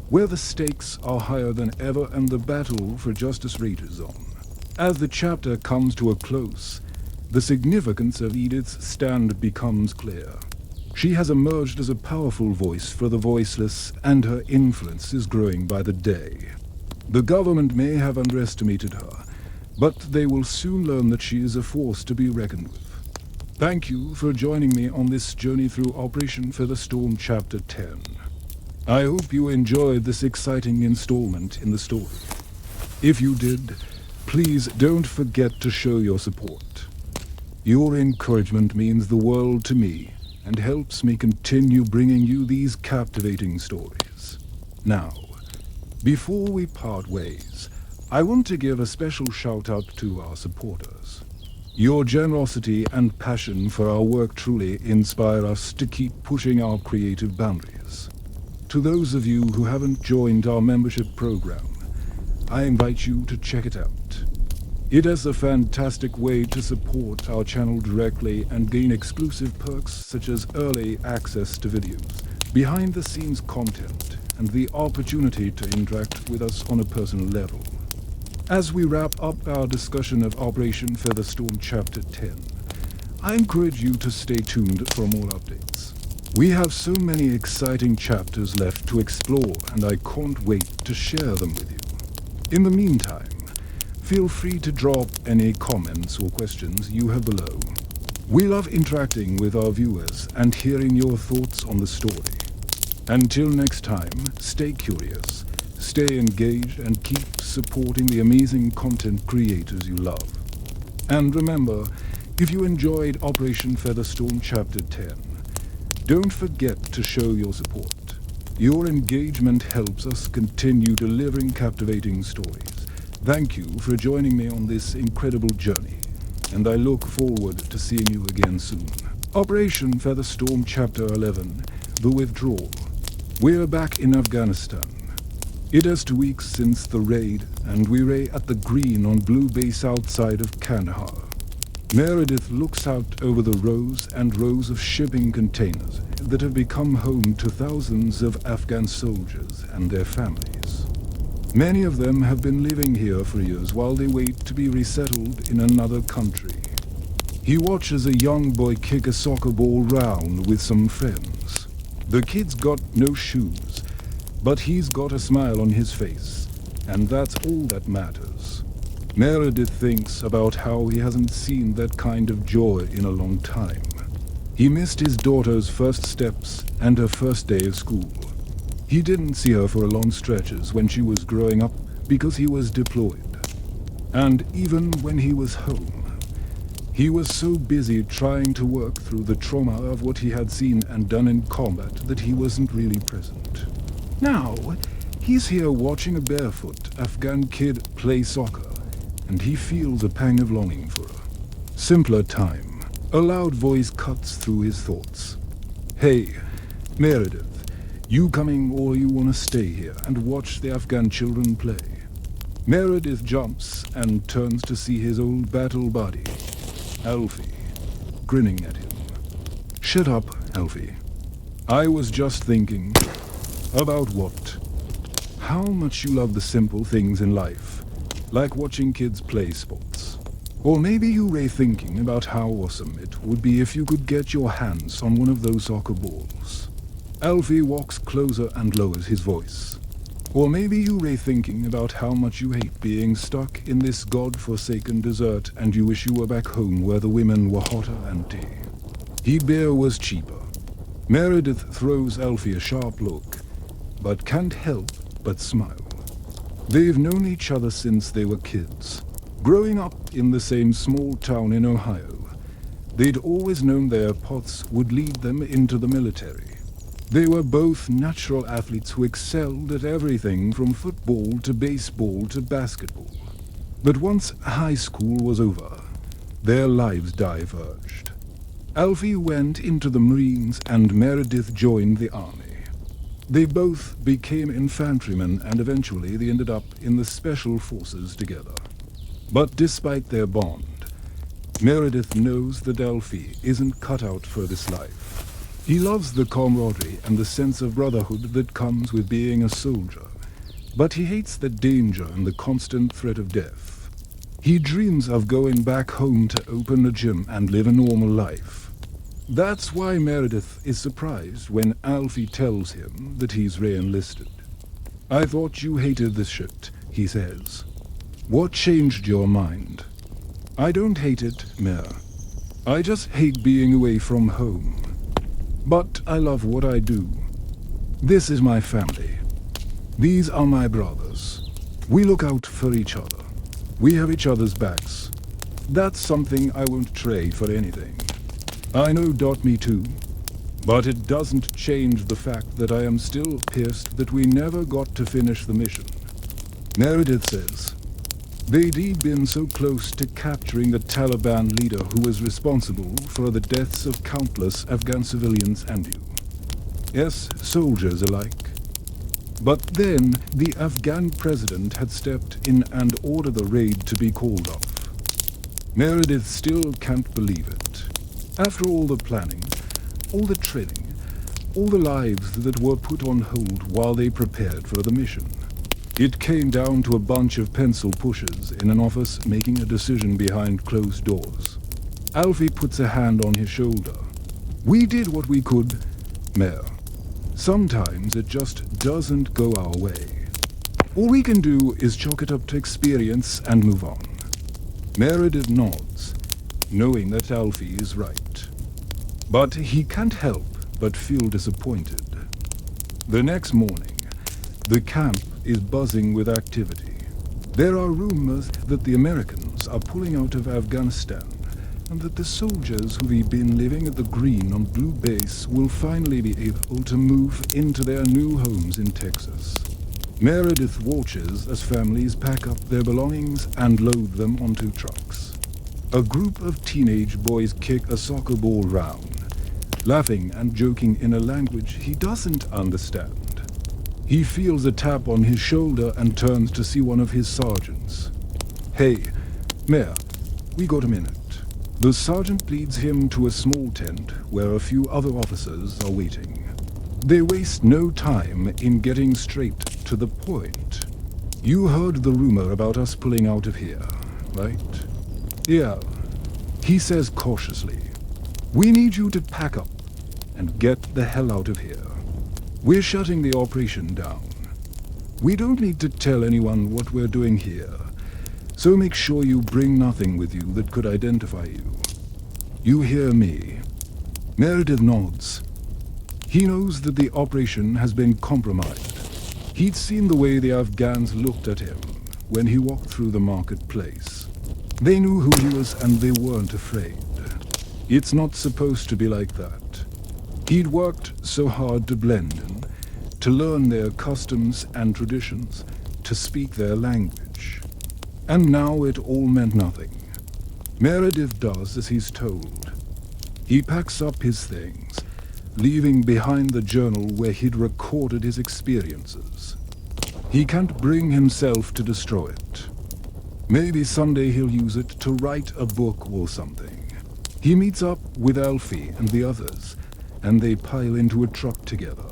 where the stakes are higher than ever and the battle for justice rages on. As the chapter comes to a close, the significance of Edith's stand becomes clear. She has emerged as a powerful voice for the voiceless, and her influence is growing by the day. The government may have underestimated her, but they will soon learn that she is a force to be reckoned with. Thank you for joining me on this journey through Operation Featherstorm Chapter 10. I hope you enjoyed this exciting installment in the story. If you did, please don't forget to show your support. Your encouragement means the world to me and helps me continue bringing you these captivating stories. Now, before we part ways, I want to give a special shout out to our supporters. Your generosity and passion for our work truly inspire us to keep pushing our creative boundaries. To those of you who haven't joined our membership program, I invite you to check it out. It is a fantastic way to support our channel directly and gain exclusive perks such as early access to videos, behind-the-scenes content, and the opportunity to interact with us on a personal level. As we wrap up our discussion of Operation Featherstorm Chapter 10, I encourage you to stay tuned for more updates. We have so many exciting chapters left to explore, and I can't wait to share them with you. In the meantime, feel free to drop any comments or questions you have below. We love interacting with our viewers and hearing your thoughts on the story. Until next time, stay curious, stay engaged, and keep supporting the amazing content creators you love. And remember, if you enjoyed Operation Featherstorm Chapter 10, don't forget to show your support. Your engagement helps us continue delivering captivating stories. Thank you for joining me on this incredible journey, and I look forward to seeing you again soon. Operation Featherstorm Chapter 11, The Withdrawal. We're back in Afghanistan. It is 2 weeks since the raid, and we're at the green on blue base outside of Kandahar. Meredith looks out over the rows and rows of shipping containers that have become home to thousands of Afghan soldiers and their families. Many of them have been living here for years while they wait to be resettled in another country. He watches a young boy kick a soccer ball round with some friends. The kid's got no shoes, but he's got a smile on his face, and that's all that matters. Meredith thinks about how he hasn't seen that kind of joy in a long time. He missed his daughter's first steps and her first day of school. He didn't see her for long stretches when she was growing up because he was deployed. And even when he was home, he was so busy trying to work through the trauma of what he had seen and done in combat that he wasn't really present. Now, he's here watching a barefoot Afghan kid play soccer, and he feels a pang of longing for a simpler time. A loud voice cuts through his thoughts. Hey, Meredith. You coming or you wanna stay here and watch the Afghan children play? Meredith jumps and turns to see his old battle buddy, Alfie, grinning at him. Shut up, Alfie. I was just thinking. About what? How much you love the simple things in life, like watching kids play sports. Or maybe you were thinking about how awesome it would be if you could get your hands on one of those soccer balls. Alfie walks closer and lowers his voice. Or maybe you were thinking about how much you hate being stuck in this god-forsaken desert and you wish you were back home where the women were hotter and tea. Heat beer was cheaper. Meredith throws Alfie a sharp look, but can't help but smile. They've known each other since they were kids. Growing up in the same small town in Ohio, they'd always known their paths would lead them into the military. They were both natural athletes who excelled at everything from football to baseball to basketball. But once high school was over, their lives diverged. Alfie went into the Marines and Meredith joined the army. They both became infantrymen and eventually they ended up in the special forces together. But despite their bond, Meredith knows that Alfie isn't cut out for this life. He loves the camaraderie and the sense of brotherhood that comes with being a soldier, but he hates the danger and the constant threat of death. He dreams of going back home to open a gym and live a normal life. That's why Meredith is surprised when Alfie tells him that he's re-enlisted. "I thought you hated this shit," he says. "What changed your mind?" "I don't hate it, Mayor. I just hate being away from home. But I love what I do. This is my family. These are my brothers. We look out for each other. We have each other's backs. That's something I won't trade for anything. I know .me too. But it doesn't change the fact that I am still pissed that we never got to finish the mission." Meredith says, "They'd been so close to capturing the Taliban leader who was responsible for the deaths of countless Afghan civilians and you. Yes, soldiers alike. But then the Afghan president had stepped in and ordered the raid to be called off." Meredith still can't believe it. After all the planning, all the training, all the lives that were put on hold while they prepared for the mission, it came down to a bunch of pencil pushers in an office making a decision behind closed doors. Alfie puts a hand on his shoulder. "We did what we could, Mayor. Sometimes it just doesn't go our way. All we can do is chalk it up to experience and move on." Meredith nods, knowing that Alfie is right. But he can't help but feel disappointed. The next morning, the camp is buzzing with activity. There are rumors that the Americans are pulling out of Afghanistan, and that the soldiers who've been living at the Green on Blue Base will finally be able to move into their new homes in Texas. Meredith watches as families pack up their belongings and load them onto trucks. A group of teenage boys kick a soccer ball round, laughing and joking in a language he doesn't understand. He feels a tap on his shoulder and turns to see one of his sergeants. "Hey, Mayor, we got a minute." The sergeant leads him to a small tent where a few other officers are waiting. They waste no time in getting straight to the point. "You heard the rumor about us pulling out of here, right?" "Yeah," he says cautiously. "We need you to pack up and get the hell out of here. We're shutting the operation down. We don't need to tell anyone what we're doing here, so make sure you bring nothing with you that could identify you. You hear me?" Meredith nods. He knows that the operation has been compromised. He'd seen the way the Afghans looked at him when he walked through the marketplace. They knew who he was and they weren't afraid. It's not supposed to be like that. He'd worked so hard to blend in, to learn their customs and traditions, to speak their language. And now it all meant nothing. Meredith does as he's told. He packs up his things, leaving behind the journal where he'd recorded his experiences. He can't bring himself to destroy it. Maybe someday he'll use it to write a book or something. He meets up with Alfie and the others, and they pile into a truck together.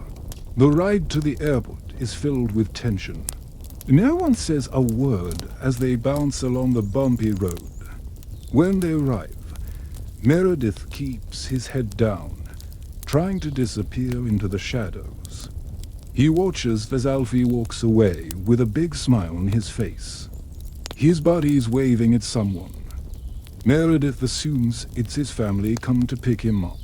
The ride to the airport is filled with tension. No one says a word as they bounce along the bumpy road. When they arrive, Meredith keeps his head down, trying to disappear into the shadows. He watches as Alfie walks away with a big smile on his face. His buddy's waving at someone. Meredith assumes it's his family come to pick him up.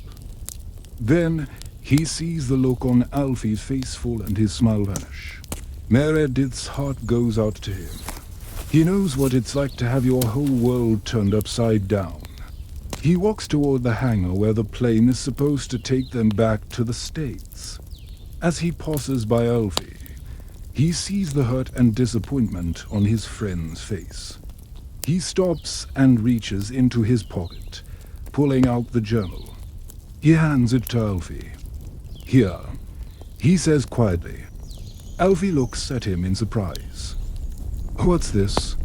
Then he sees the look on Alfie's face fall and his smile vanish. Meredith's heart goes out to him. He knows what it's like to have your whole world turned upside down. He walks toward the hangar where the plane is supposed to take them back to the States. As he passes by Alfie, he sees the hurt and disappointment on his friend's face. He stops and reaches into his pocket, pulling out the journal. He hands it to Alfie. "Here," he says quietly. Alfie looks at him in surprise. "What's this?"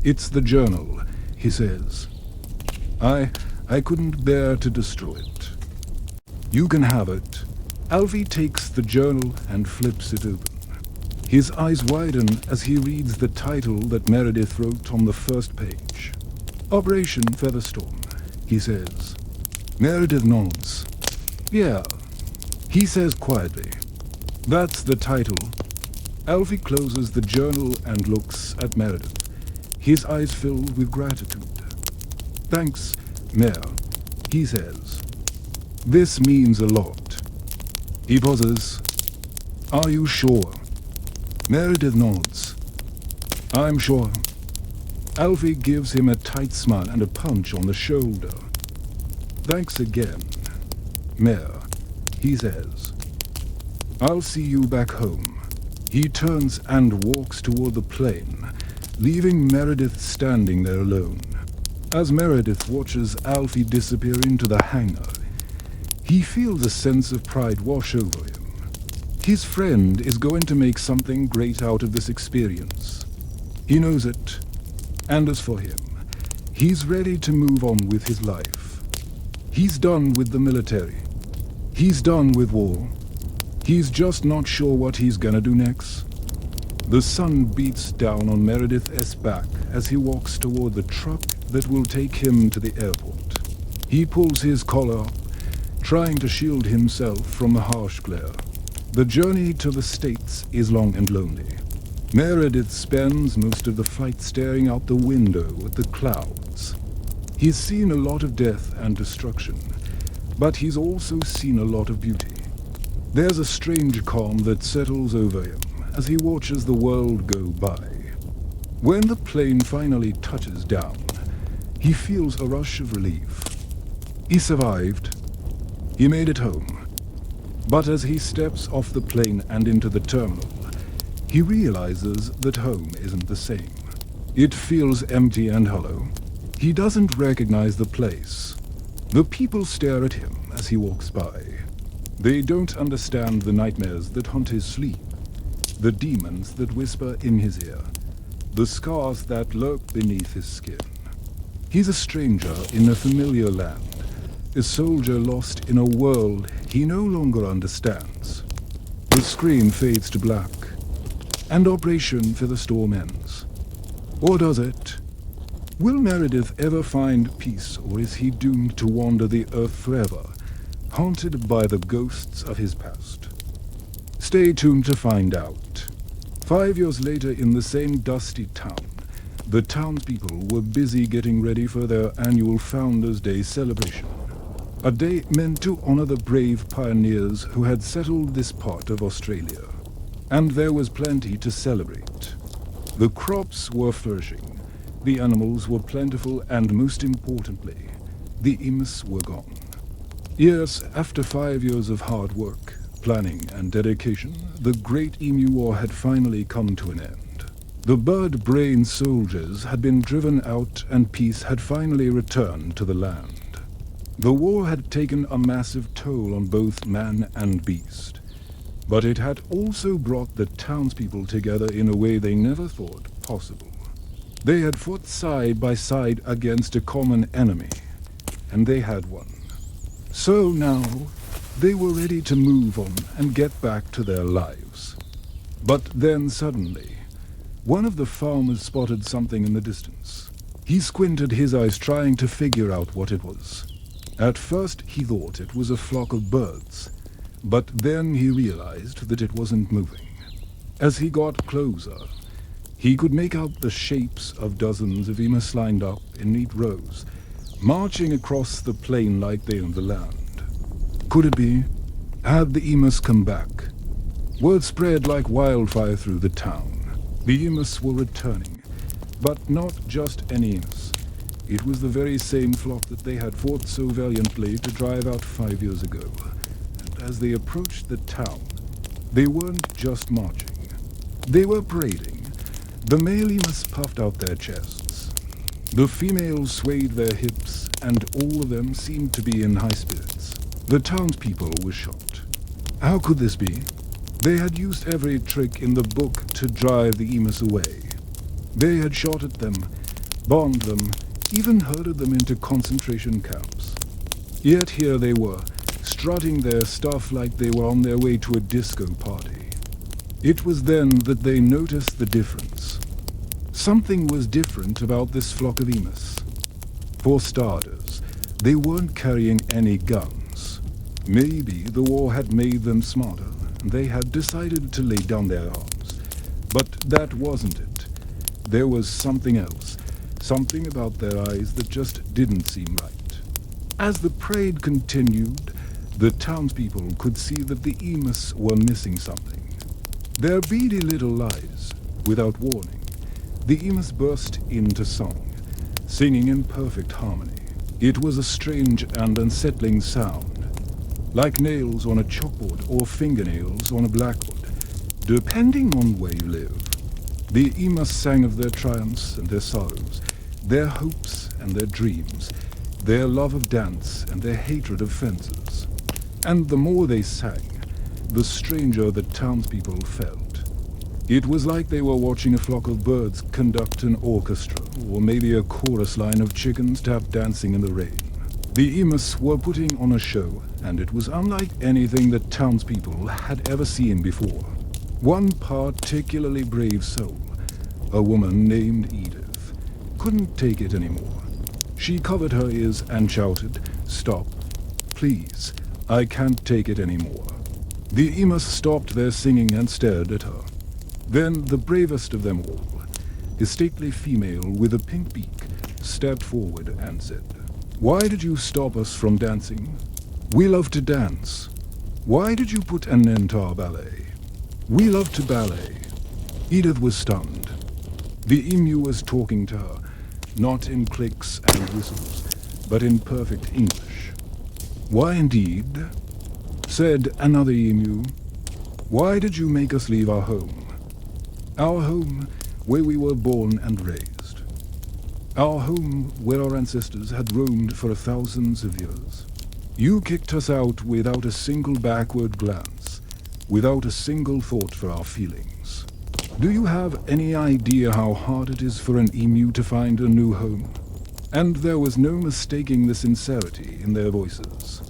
"It's the journal," he says. I couldn't bear to destroy it. "You can have it." Alfie takes the journal and flips it open. His eyes widen as he reads the title that Meredith wrote on the first page. "Operation Featherstorm," he says. Meredith nods. Yeah, he says quietly. That's the title. Alfie closes the journal and looks at Meredith, his eyes filled with gratitude. Thanks, Mayor, he says. This means a lot. He pauses. Are you sure? Meredith nods. I'm sure. Alfie gives him a tight smile and a punch on the shoulder. Thanks again, Mayor, he says. I'll see you back home. He turns and walks toward the plane, leaving Meredith standing there alone. As Meredith watches Alfie disappear into the hangar, he feels a sense of pride wash over him. His friend is going to make something great out of this experience. He knows it, and as for him, he's ready to move on with his life. He's done with the military. He's done with war. He's just not sure what he's gonna do next. The sun beats down on Meredith's back as he walks toward the truck that will take him to the airport. He pulls his collar up, trying to shield himself from the harsh glare. The journey to the States is long and lonely. Meredith spends most of the flight staring out the window at the clouds. He's seen a lot of death and destruction, but he's also seen a lot of beauty. There's a strange calm that settles over him as he watches the world go by. When the plane finally touches down, he feels a rush of relief. He survived. He made it home. But as he steps off the plane and into the terminal, he realizes that home isn't the same. It feels empty and hollow. He doesn't recognize the place. The people stare at him as he walks by. They don't understand the nightmares that haunt his sleep, the demons that whisper in his ear, the scars that lurk beneath his skin. He's a stranger in a familiar land, a soldier lost in a world he no longer understands. The screen fades to black, and Operation Featherstorm ends. Or does it? Will Meredith ever find peace, or is he doomed to wander the earth forever, haunted by the ghosts of his past? Stay tuned to find out. 5 years later in the same dusty town, the townspeople were busy getting ready for their annual Founders' Day celebration. A day meant to honor the brave pioneers who had settled this part of Australia. And there was plenty to celebrate. The crops were flourishing, the animals were plentiful, and most importantly, the emus were gone. Yes, after 5 years of hard work, planning, and dedication, the Great Emu War had finally come to an end. The bird-brained soldiers had been driven out and peace had finally returned to the land. The war had taken a massive toll on both man and beast, but it had also brought the townspeople together in a way they never thought possible. They had fought side by side against a common enemy, and they had won. So now, they were ready to move on and get back to their lives. But then suddenly, one of the farmers spotted something in the distance. He squinted his eyes trying to figure out what it was. At first he thought it was a flock of birds, but then he realized that it wasn't moving. As he got closer, he could make out the shapes of dozens of emus lined up in neat rows, marching across the plain like they owned the land. Could it be? Had the emus come back? Word spread like wildfire through the town. The emus were returning, but not just any emus. It was the very same flock that they had fought so valiantly to drive out 5 years ago. And as they approached the town, they weren't just marching. They were parading. The male emus puffed out their chests. The females swayed their hips, and all of them seemed to be in high spirits. The townspeople were shocked. How could this be? They had used every trick in the book to drive the emus away. They had shot at them, bombed them, even herded them into concentration camps. Yet here they were, strutting their stuff like they were on their way to a disco party. It was then that they noticed the difference. Something was different about this flock of emus. For starters, They weren't carrying any guns. Maybe the war had made them smarter, and they had decided to lay down their arms. But that wasn't it. There was something else, something about their eyes that just didn't seem right. As the parade continued, the townspeople could see that the Emus were missing something. Their beady little eyes, without warning, the Emus burst into song, singing in perfect harmony. It was a strange and unsettling sound, like nails on a chalkboard or fingernails on a blackboard, depending on where you live. The Emus sang of their triumphs and their sorrows, their hopes and their dreams, their love of dance and their hatred of fences. And the more they sang, the stranger the townspeople felt. It was like they were watching a flock of birds conduct an orchestra, or maybe a chorus line of chickens tap dancing in the rain. The Emus were putting on a show, and it was unlike anything that townspeople had ever seen before. One particularly brave soul, a woman named Edith, couldn't take it anymore. She covered her ears and shouted, "Stop, please, I can't take it anymore." The Emus stopped their singing and stared at her. Then the bravest of them all, a stately female with a pink beak, stepped forward and said, "Why did you stop us from dancing? We love to dance. Why did you put an end to our ballet? We love to ballet." Edith was stunned. The emu was talking to her, not in clicks and whistles, but in perfect English. "Why indeed?" said another emu. "Why did you make us leave our home? Our home where we were born and raised. Our home where our ancestors had roamed for thousands of years. You kicked us out without a single backward glance, without a single thought for our feelings. Do you have any idea how hard it is for an emu to find a new home?" And there was no mistaking the sincerity in their voices.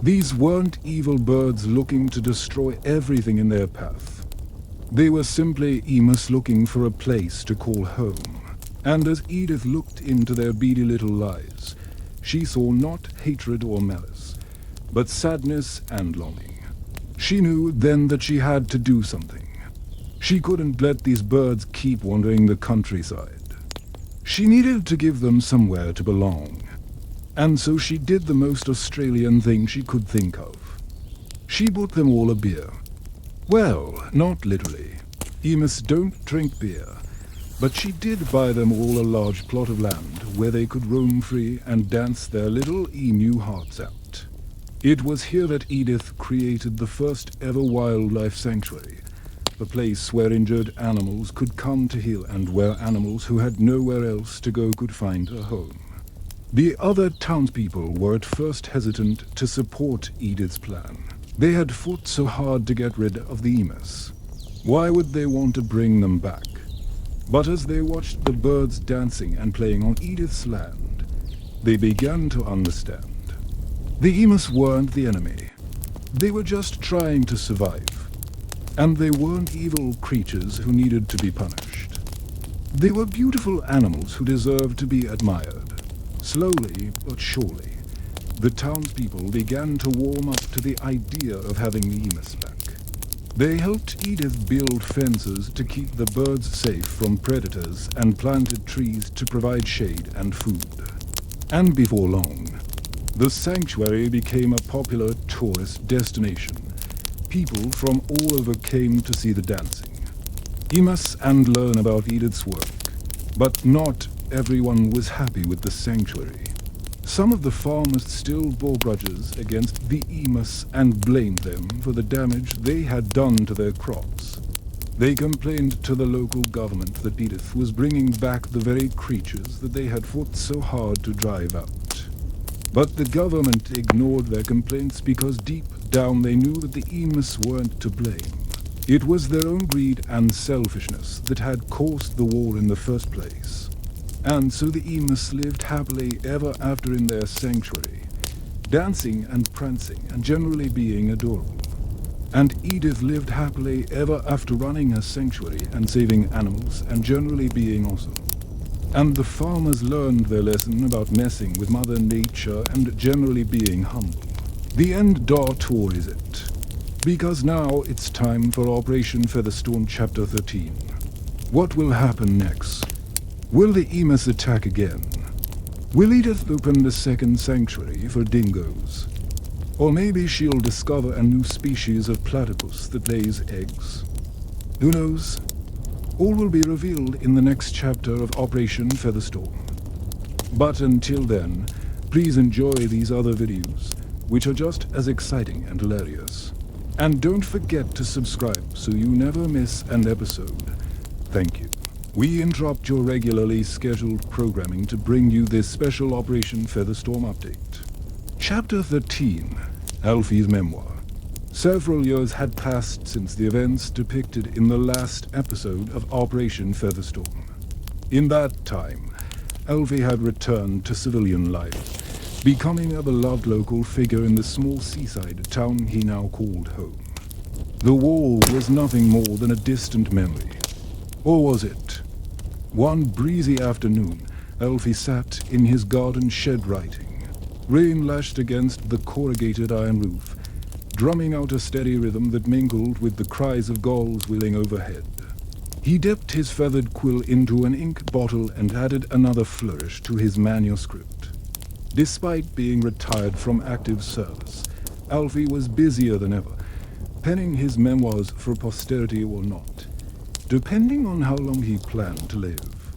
These weren't evil birds looking to destroy everything in their path. They were simply emus looking for a place to call home. And as Edith looked into their beady little eyes, she saw not hatred or malice, but sadness and longing. She knew then that she had to do something. She couldn't let these birds keep wandering the countryside. She needed to give them somewhere to belong. And so she did the most Australian thing she could think of. She bought them all a beer. Well, not literally. Emus don't drink beer. But she did buy them all a large plot of land where they could roam free and dance their little emu hearts out. It was here that Edith created the first ever wildlife sanctuary, a place where injured animals could come to heal and where animals who had nowhere else to go could find a home. The other townspeople were at first hesitant to support Edith's plan. They had fought so hard to get rid of the emus. Why would they want to bring them back? But as they watched the birds dancing and playing on Edith's land, they began to understand. The emus weren't the enemy. They were just trying to survive. And they weren't evil creatures who needed to be punished. They were beautiful animals who deserved to be admired. Slowly but surely, the townspeople began to warm up to the idea of having the emus back. They helped Edith build fences to keep the birds safe from predators and planted trees to provide shade and food. And before long, the sanctuary became a popular tourist destination. People from all over came to see the dancing, emus and learn about Edith's work. But not everyone was happy with the sanctuary. Some of the farmers still bore grudges against the emus and blamed them for the damage they had done to their crops. They complained to the local government that Edith was bringing back the very creatures that they had fought so hard to drive out. But the government ignored their complaints because deep down they knew that the emus weren't to blame. It was their own greed and selfishness that had caused the war in the first place. And so the emus lived happily ever after in their sanctuary, dancing and prancing and generally being adorable. And Edith lived happily ever after running her sanctuary and saving animals and generally being awesome. and the farmers learned their lesson about messing with Mother Nature and generally being humble. The end daughter is it, because now it's time for Operation Featherstorm Chapter 13. What will happen next? Will the emus attack again? Will Edith open the second sanctuary for dingoes? Or maybe she'll discover a new species of platypus that lays eggs? Who knows? All will be revealed in the next chapter of Operation Featherstorm. But until then, please enjoy these other videos, which are just as exciting and hilarious. And don't forget to subscribe so you never miss an episode. Thank you. We interrupt your regularly scheduled programming to bring you this special Operation Featherstorm update. Chapter 13, Alfie's Memoir. Several years had passed since the events depicted in the last episode of Operation Featherstorm. In that time, Alfie had returned to civilian life, becoming a beloved local figure in the small seaside town he now called home. The war was nothing more than a distant memory. Or was it? One breezy afternoon, Alfie sat in his garden shed writing. Rain lashed against the corrugated iron roof, drumming out a steady rhythm that mingled with the cries of gulls wheeling overhead. He dipped his feathered quill into an ink bottle and added another flourish to his manuscript. Despite being retired from active service, Alfie was busier than ever, penning his memoirs for posterity or not, depending on how long he planned to live.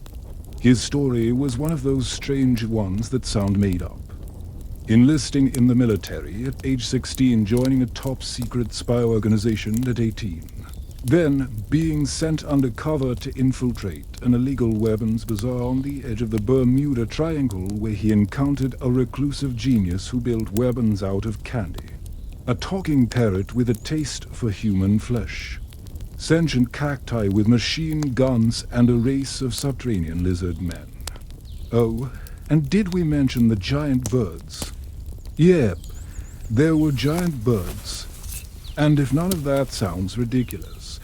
His story was one of those strange ones that sound made up. Enlisting in the military at age 16, joining a top-secret spy organization at 18. Then being sent undercover to infiltrate an illegal weapons bazaar on the edge of the Bermuda Triangle, where he encountered a reclusive genius who built weapons out of candy. A talking parrot with a taste for human flesh. Sentient cacti with machine guns and a race of subterranean lizard men. Oh, and did we mention the giant birds? Yep, there were giant birds. And if none of that sounds ridiculous,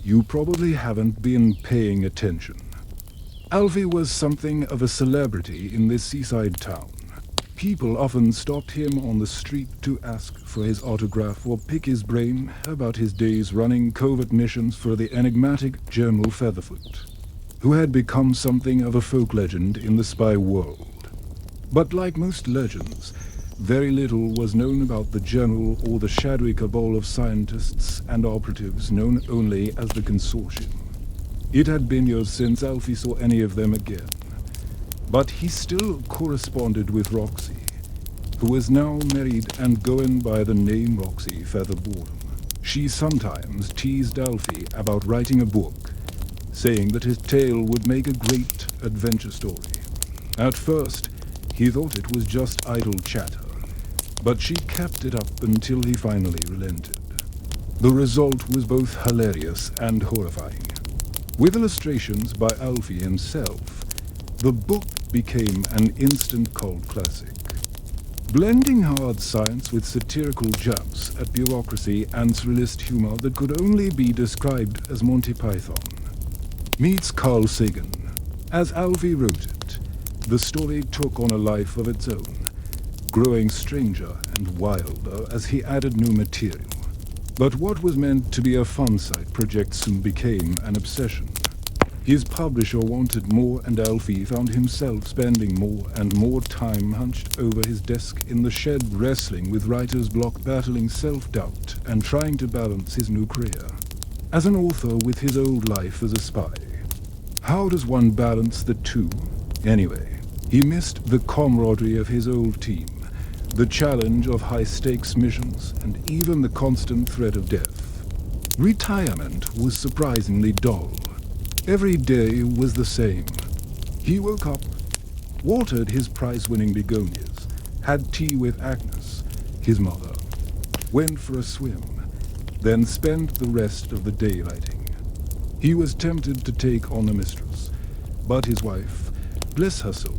you probably haven't been paying attention. Alfie was something of a celebrity in this seaside town. People often stopped him on the street to ask for his autograph or pick his brain about his days running covert missions for the enigmatic General Featherfoot, who had become something of a folk legend in the spy world. But like most legends, very little was known about the General or the shadowy cabal of scientists and operatives known only as the Consortium. It had been years since Alfie saw any of them again. But he still corresponded with Roxy, who was now married and going by the name Roxy Featherboredom. She sometimes teased Alfie about writing a book, saying that his tale would make a great adventure story. At first, he thought it was just idle chatter, but she kept it up until he finally relented. The result was both hilarious and horrifying. With illustrations by Alfie himself, the book became an instant cult classic. Blending hard science with satirical jabs at bureaucracy and surrealist humor that could only be described as Monty Python. Meets Carl Sagan. As Alfie wrote it, the story took on a life of its own, growing stranger and wilder as he added new material. But what was meant to be a fun side project soon became an obsession. His publisher wanted more, and Alfie found himself spending more and more time hunched over his desk in the shed, wrestling with writer's block, battling self-doubt and trying to balance his new career as an author with his old life as a spy. How does one balance the two? Anyway, he missed the camaraderie of his old team, the challenge of high-stakes missions, and even the constant threat of death. Retirement was surprisingly dull. Every day was the same. He woke up, watered his prize-winning begonias, had tea with Agnes, his mother, went for a swim, then spent the rest of the day writing. He was tempted to take on a mistress, but his wife, bless her soul,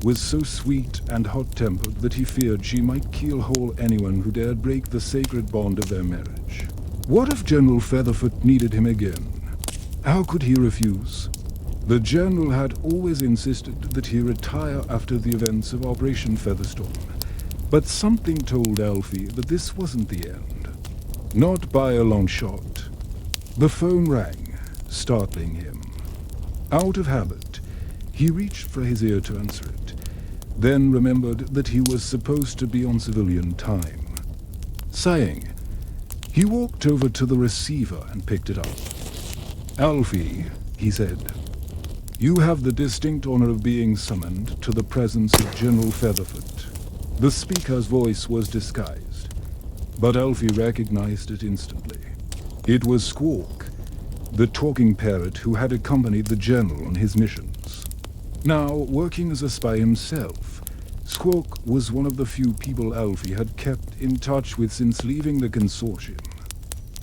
was so sweet and hot-tempered that he feared she might keel-hole anyone who dared break the sacred bond of their marriage. What if General Featherfoot needed him again? How could he refuse? The General had always insisted that he retire after the events of Operation Featherstorm, but something told Alfie that this wasn't the end. Not by a long shot. The phone rang, startling him. Out of habit, he reached for his ear to answer it, then remembered that he was supposed to be on civilian time. Sighing, he walked over to the receiver and picked it up. "Alfie," he said, "you have the distinct honor of being summoned to the presence of General Featherfoot." The speaker's voice was disguised, but Alfie recognized it instantly. It was Squawk, the talking parrot who had accompanied the General on his missions. Now, working as a spy himself, Squawk was one of the few people Alfie had kept in touch with since leaving the consortium.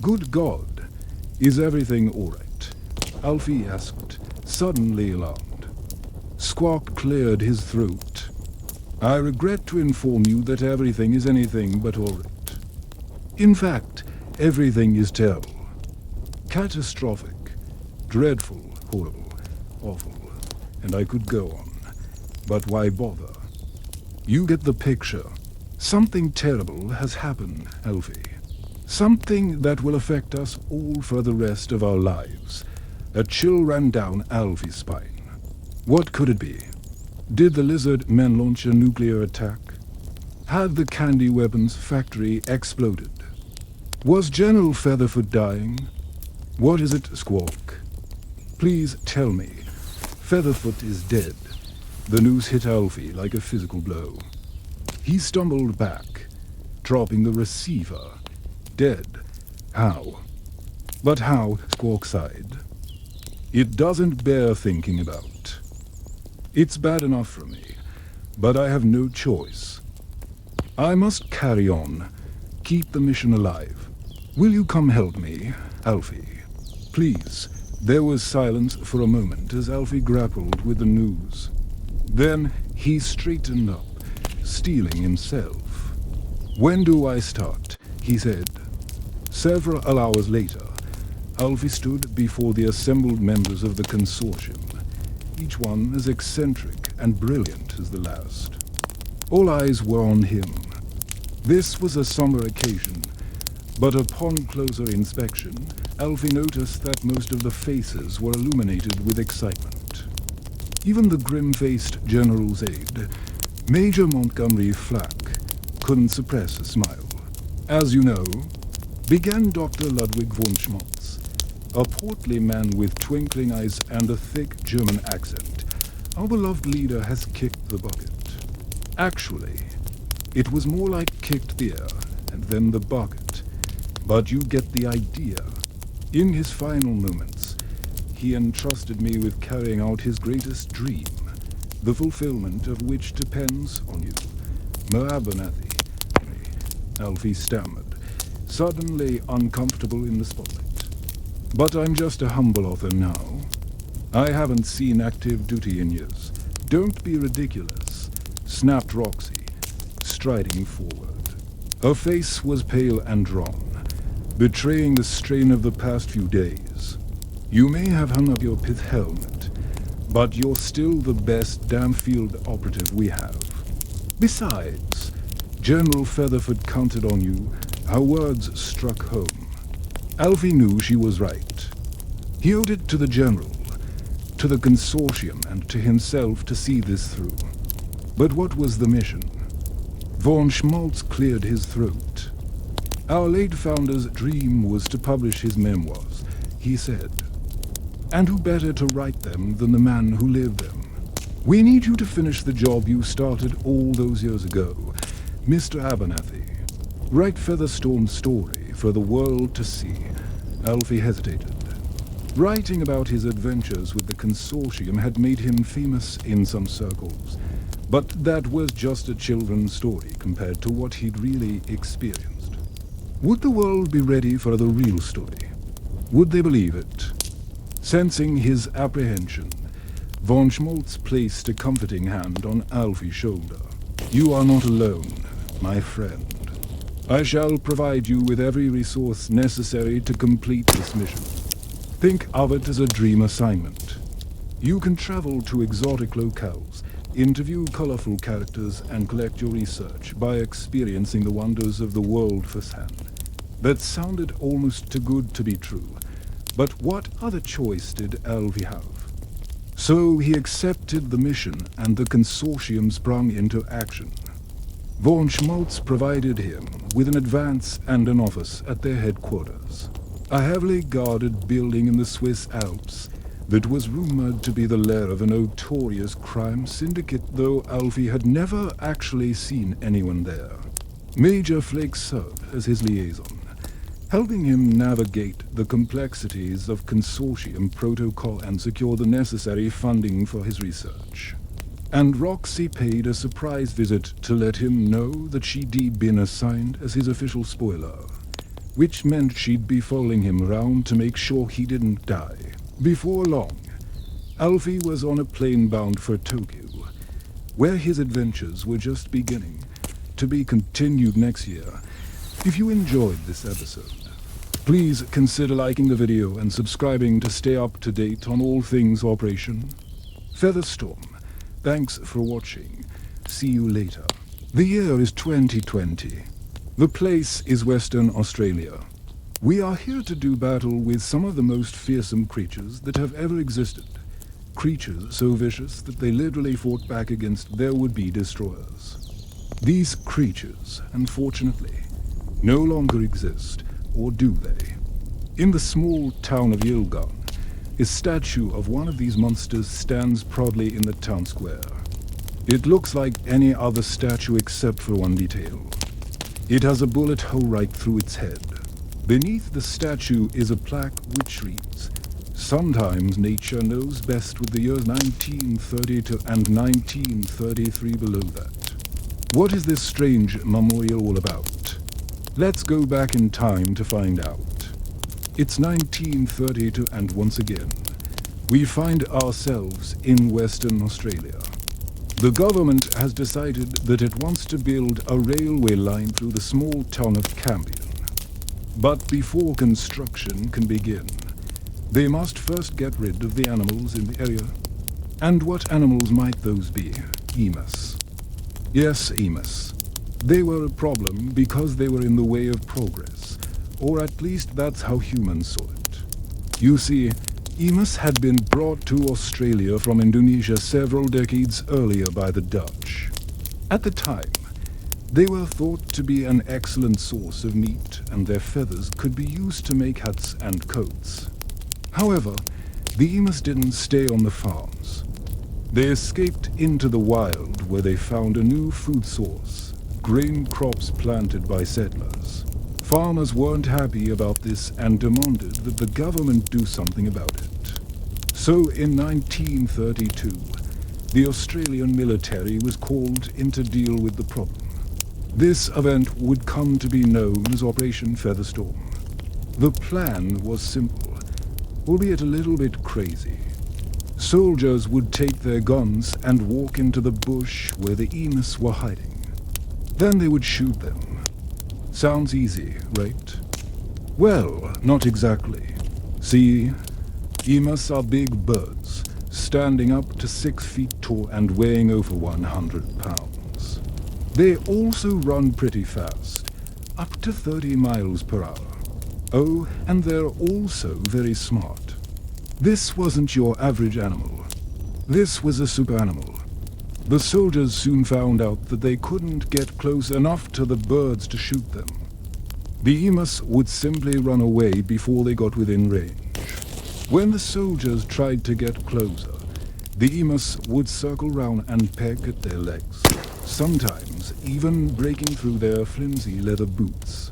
"Good God, is everything all right?" Alfie asked, suddenly alarmed. Squawk cleared his throat. "I regret to inform you that everything is anything but all right. In fact, everything is terrible. Catastrophic, dreadful, horrible, awful, and I could go on. But why bother? You get the picture. Something terrible has happened, Alfie. Something that will affect us all for the rest of our lives." A chill ran down Alfie's spine. What could it be? Did the lizard men launch a nuclear attack? Had the candy weapons factory exploded? Was General Featherfoot dying? What is it, Squawk? Please tell me. Featherfoot is dead. The news hit Alfie like a physical blow. He stumbled back, dropping the receiver. Dead. How? But how? Squawk sighed. It doesn't bear thinking about. It's bad enough for me, but I have no choice. I must carry on, keep the mission alive. Will you come help me, Alfie? Please. There was silence for a moment as Alfie grappled with the news. Then he straightened up, steeling himself. "When do I start?" he said. Several hours later, Alfie stood before the assembled members of the consortium, each one as eccentric and brilliant as the last. All eyes were on him. This was a somber occasion, but upon closer inspection, Alfie noticed that most of the faces were illuminated with excitement. Even the grim-faced General's aide, Major Montgomery Flack, couldn't suppress a smile. "As you know," began Dr. Ludwig von Schmaltz, a portly man with twinkling eyes and a thick German accent, "our beloved leader has kicked the bucket. Actually, it was more like kicked the air and then the bucket, but you get the idea. In his final moments, he entrusted me with carrying out his greatest dream, the fulfillment of which depends on you. Abernathy," Alfie stammered, suddenly uncomfortable in the spotlight. "But I'm just a humble author now. I haven't seen active duty in years." "Don't be ridiculous," snapped Roxy, striding forward. Her face was pale and drawn, betraying the strain of the past few days. "You may have hung up your pith helmet, but you're still the best damn field operative we have. Besides, General Featherfoot counted on you." Her words struck home. Alfie knew she was right. He owed it to the General, to the consortium, and to himself to see this through. But what was the mission? Von Schmaltz cleared his throat. "Our late founder's dream was to publish his memoirs," he said. "And who better to write them than the man who lived them? We need you to finish the job you started all those years ago, Mr. Abernathy. Write Featherstorm's story for the world to see." Alfie hesitated. Writing about his adventures with the consortium had made him famous in some circles, but that was just a children's story compared to what he'd really experienced. Would the world be ready for the real story? Would they believe it? Sensing his apprehension, von Schmaltz placed a comforting hand on Alfie's shoulder. "You are not alone, my friend. I shall provide you with every resource necessary to complete this mission. Think of it as a dream assignment. You can travel to exotic locales, interview colorful characters, and collect your research by experiencing the wonders of the world firsthand. That sounded almost too good to be true, but what other choice did Alfie have? So he accepted the mission, and the consortium sprung into action. Von Schmaltz provided him with an advance and an office at their headquarters, a heavily guarded building in the Swiss Alps that was rumored to be the lair of a notorious crime syndicate, though Alfie had never actually seen anyone there. Major Flake served as his liaison, helping him navigate the complexities of consortium protocol and secure the necessary funding for his research. And Roxy paid a surprise visit to let him know that she'd been assigned as his official spoiler, which meant she'd be following him around to make sure he didn't die. Before long, Alfie was on a plane bound for Tokyo, where his adventures were just beginning, to be continued next year. If you enjoyed this episode, please consider liking the video and subscribing to stay up to date on all things Operation Featherstorm. Thanks for watching. See you later. The year is 2020. The place is Western Australia. We are here to do battle with some of the most fearsome creatures that have ever existed. Creatures so vicious that they literally fought back against their would-be destroyers. These creatures, unfortunately, no longer exist, or do they? In the small town of Yilgarn, a statue of one of these monsters stands proudly in the town square. It looks like any other statue except for one detail. It has a bullet hole right through its head. Beneath the statue is a plaque which reads, "Sometimes nature knows best," with the years 1932 and 1933 below that. What is this strange memorial all about? Let's go back in time to find out. It's 1932 and once again, we find ourselves in Western Australia. The government has decided that it wants to build a railway line through the small town of Campion. But before construction can begin, they must first get rid of the animals in the area. And what animals might those be? Emus. Yes, emus. They were a problem because they were in the way of progress, or at least that's how humans saw it. You see, emus had been brought to Australia from Indonesia several decades earlier by the Dutch. At the time, they were thought to be an excellent source of meat, and their feathers could be used to make hats and coats. However, the emus didn't stay on the farms. They escaped into the wild, where they found a new food source: grain crops planted by settlers. Farmers weren't happy about this and demanded that the government do something about it. So in 1932, the Australian military was called in to deal with the problem. This event would come to be known as Operation Featherstorm. The plan was simple, albeit a little bit crazy. Soldiers would take their guns and walk into the bush where the emus were hiding. Then they would shoot them. Sounds easy, right? Well, not exactly. See, emus are big birds, standing up to 6 feet tall and weighing over 100 pounds. They also run pretty fast, up to 30 miles per hour. Oh, and they're also very smart. This wasn't your average animal. This was a super animal. The soldiers soon found out that they couldn't get close enough to the birds to shoot them. The emus would simply run away before they got within range. When the soldiers tried to get closer, the emus would circle round and peck at their legs, sometimes even breaking through their flimsy leather boots.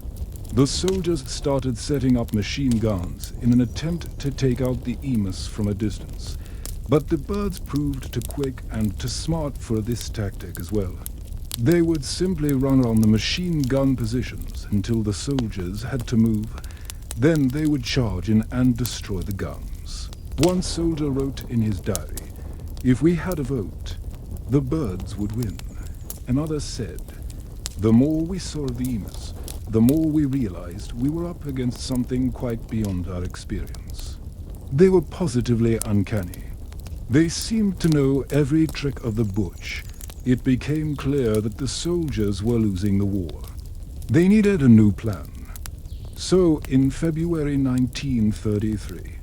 The soldiers started setting up machine guns in an attempt to take out the emus from a distance. But the birds proved too quick and too smart for this tactic as well. They would simply run around the machine gun positions until the soldiers had to move. Then they would charge in and destroy the guns. One soldier wrote in his diary, "If we had a vote, the birds would win." Another said, "The more we saw of the emus, the more we realized we were up against something quite beyond our experience." They were positively uncanny. They seemed to know every trick of the bush. It became clear that the soldiers were losing the war. They needed a new plan. So, in February 1933,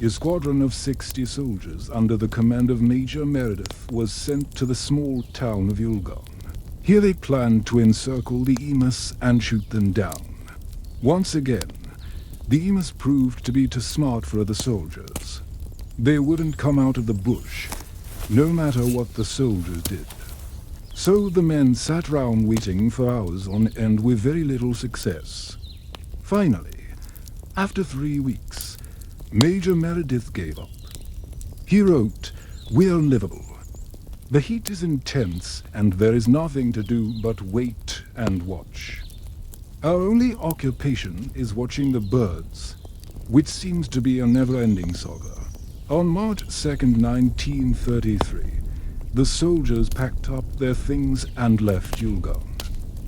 a squadron of 60 soldiers under the command of Major Meredith was sent to the small town of Yulgan. Here they planned to encircle the emus and shoot them down. Once again, the emus proved to be too smart for the soldiers. They wouldn't come out of the bush, no matter what the soldiers did. So the men sat round waiting for hours on end with very little success. Finally, after 3 weeks, Major Meredith gave up. He wrote, "We're unlivable. The heat is intense, and there is nothing to do but wait and watch. Our only occupation is watching the birds, which seems to be a never-ending saga." On March 2nd, 1933, the soldiers packed up their things and left Yulgan.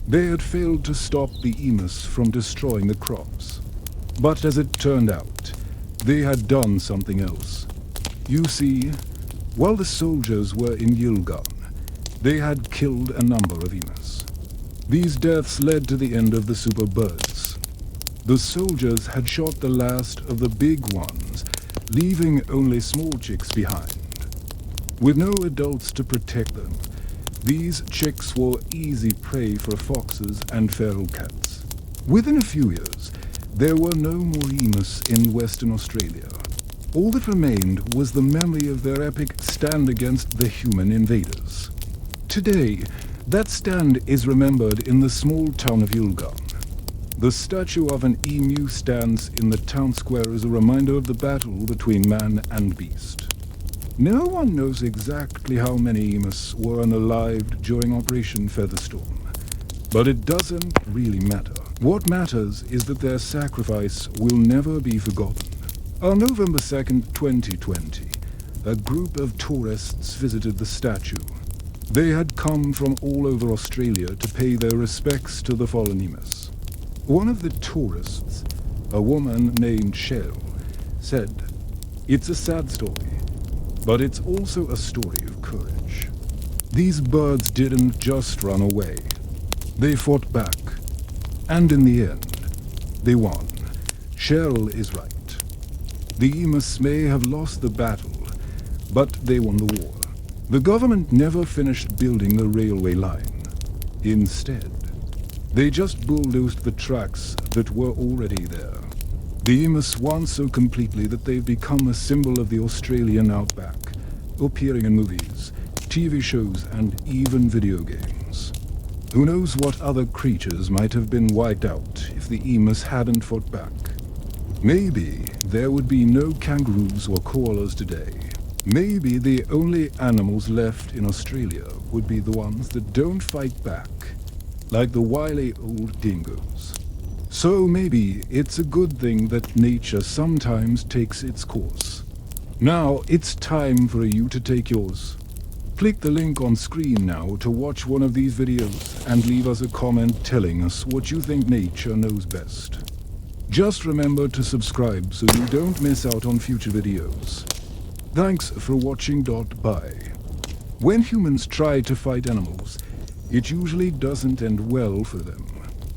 They had failed to stop the emus from destroying the crops. But as it turned out, they had done something else. You see, while the soldiers were in Yulgan, they had killed a number of emus. These deaths led to the end of the superbirds. The soldiers had shot the last of the big ones, leaving only small chicks behind. With no adults to protect them, these chicks were easy prey for foxes and feral cats. Within a few years, there were no more emus in Western Australia. All that remained was the memory of their epic stand against the human invaders. Today, that stand is remembered in the small town of Yulgan. The statue of an emu stands in the town square as a reminder of the battle between man and beast. No one knows exactly how many emus were unalived during Operation Featherstorm, but it doesn't really matter. What matters is that their sacrifice will never be forgotten. On November 2nd, 2020, a group of tourists visited the statue. They had come from all over Australia to pay their respects to the fallen emus. One of the tourists, a woman named Cheryl, said, "It's a sad story, but it's also a story of courage. These birds didn't just run away. They fought back. And in the end, they won. Cheryl is right. The emus may have lost the battle, but they won the war. The government never finished building the railway line. Instead, they just bulldozed the tracks that were already there. The emus won so completely that they've become a symbol of the Australian outback, appearing in movies, TV shows, and even video games. Who knows what other creatures might have been wiped out if the emus hadn't fought back? Maybe there would be no kangaroos or koalas today. Maybe the only animals left in Australia would be the ones that don't fight back, like the wily old dingoes. So maybe it's a good thing that nature sometimes takes its course. Now it's time for you to take yours. Click the link on screen now to watch one of these videos and leave us a comment telling us what you think nature knows best. Just remember to subscribe so you don't miss out on future videos. Thanks for watching. Bye. When humans try to fight animals, it usually doesn't end well for them.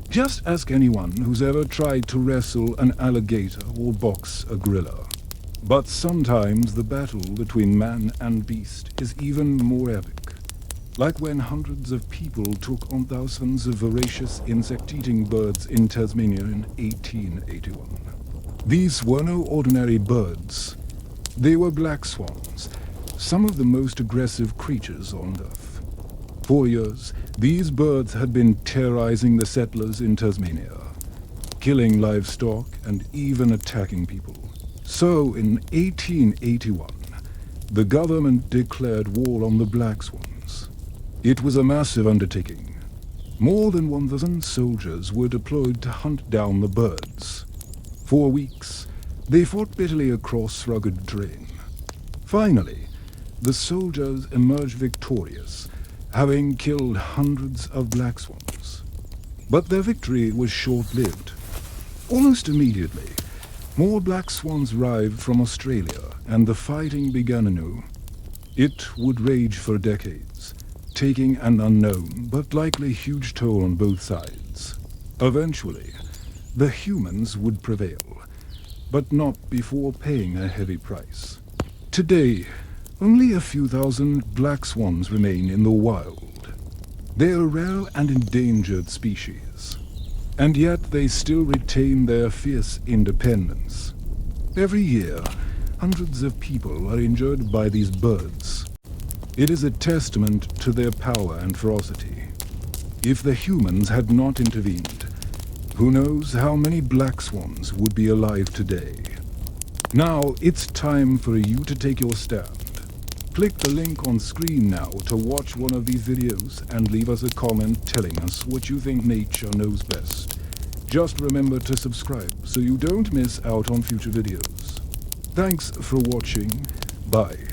Just ask anyone who's ever tried to wrestle an alligator or box a gorilla. But sometimes the battle between man and beast is even more epic. Like when hundreds of people took on thousands of voracious insect-eating birds in Tasmania in 1881. These were no ordinary birds. They were black swans, some of the most aggressive creatures on Earth. For years, these birds had been terrorizing the settlers in Tasmania, killing livestock and even attacking people. So in 1881, the government declared war on the black swans. It was a massive undertaking. More than 1,000 soldiers were deployed to hunt down the birds. For weeks, they fought bitterly across rugged terrain. Finally, the soldiers emerged victorious, having killed hundreds of black swans. But their victory was short-lived. Almost immediately, more black swans arrived from Australia, and the fighting began anew. It would rage for decades, taking an unknown but likely huge toll on both sides. Eventually, the humans would prevail, but not before paying a heavy price. Today, only a few thousand black swans remain in the wild. They are a rare and endangered species, and yet they still retain their fierce independence. Every year, hundreds of people are injured by these birds. It is a testament to their power and ferocity. If the humans had not intervened, who knows how many black swans would be alive today. Now it's time for you to take your stand. Click the link on screen now to watch one of these videos and leave us a comment telling us what you think nature knows best. Just remember to subscribe so you don't miss out on future videos. Thanks for watching. Bye.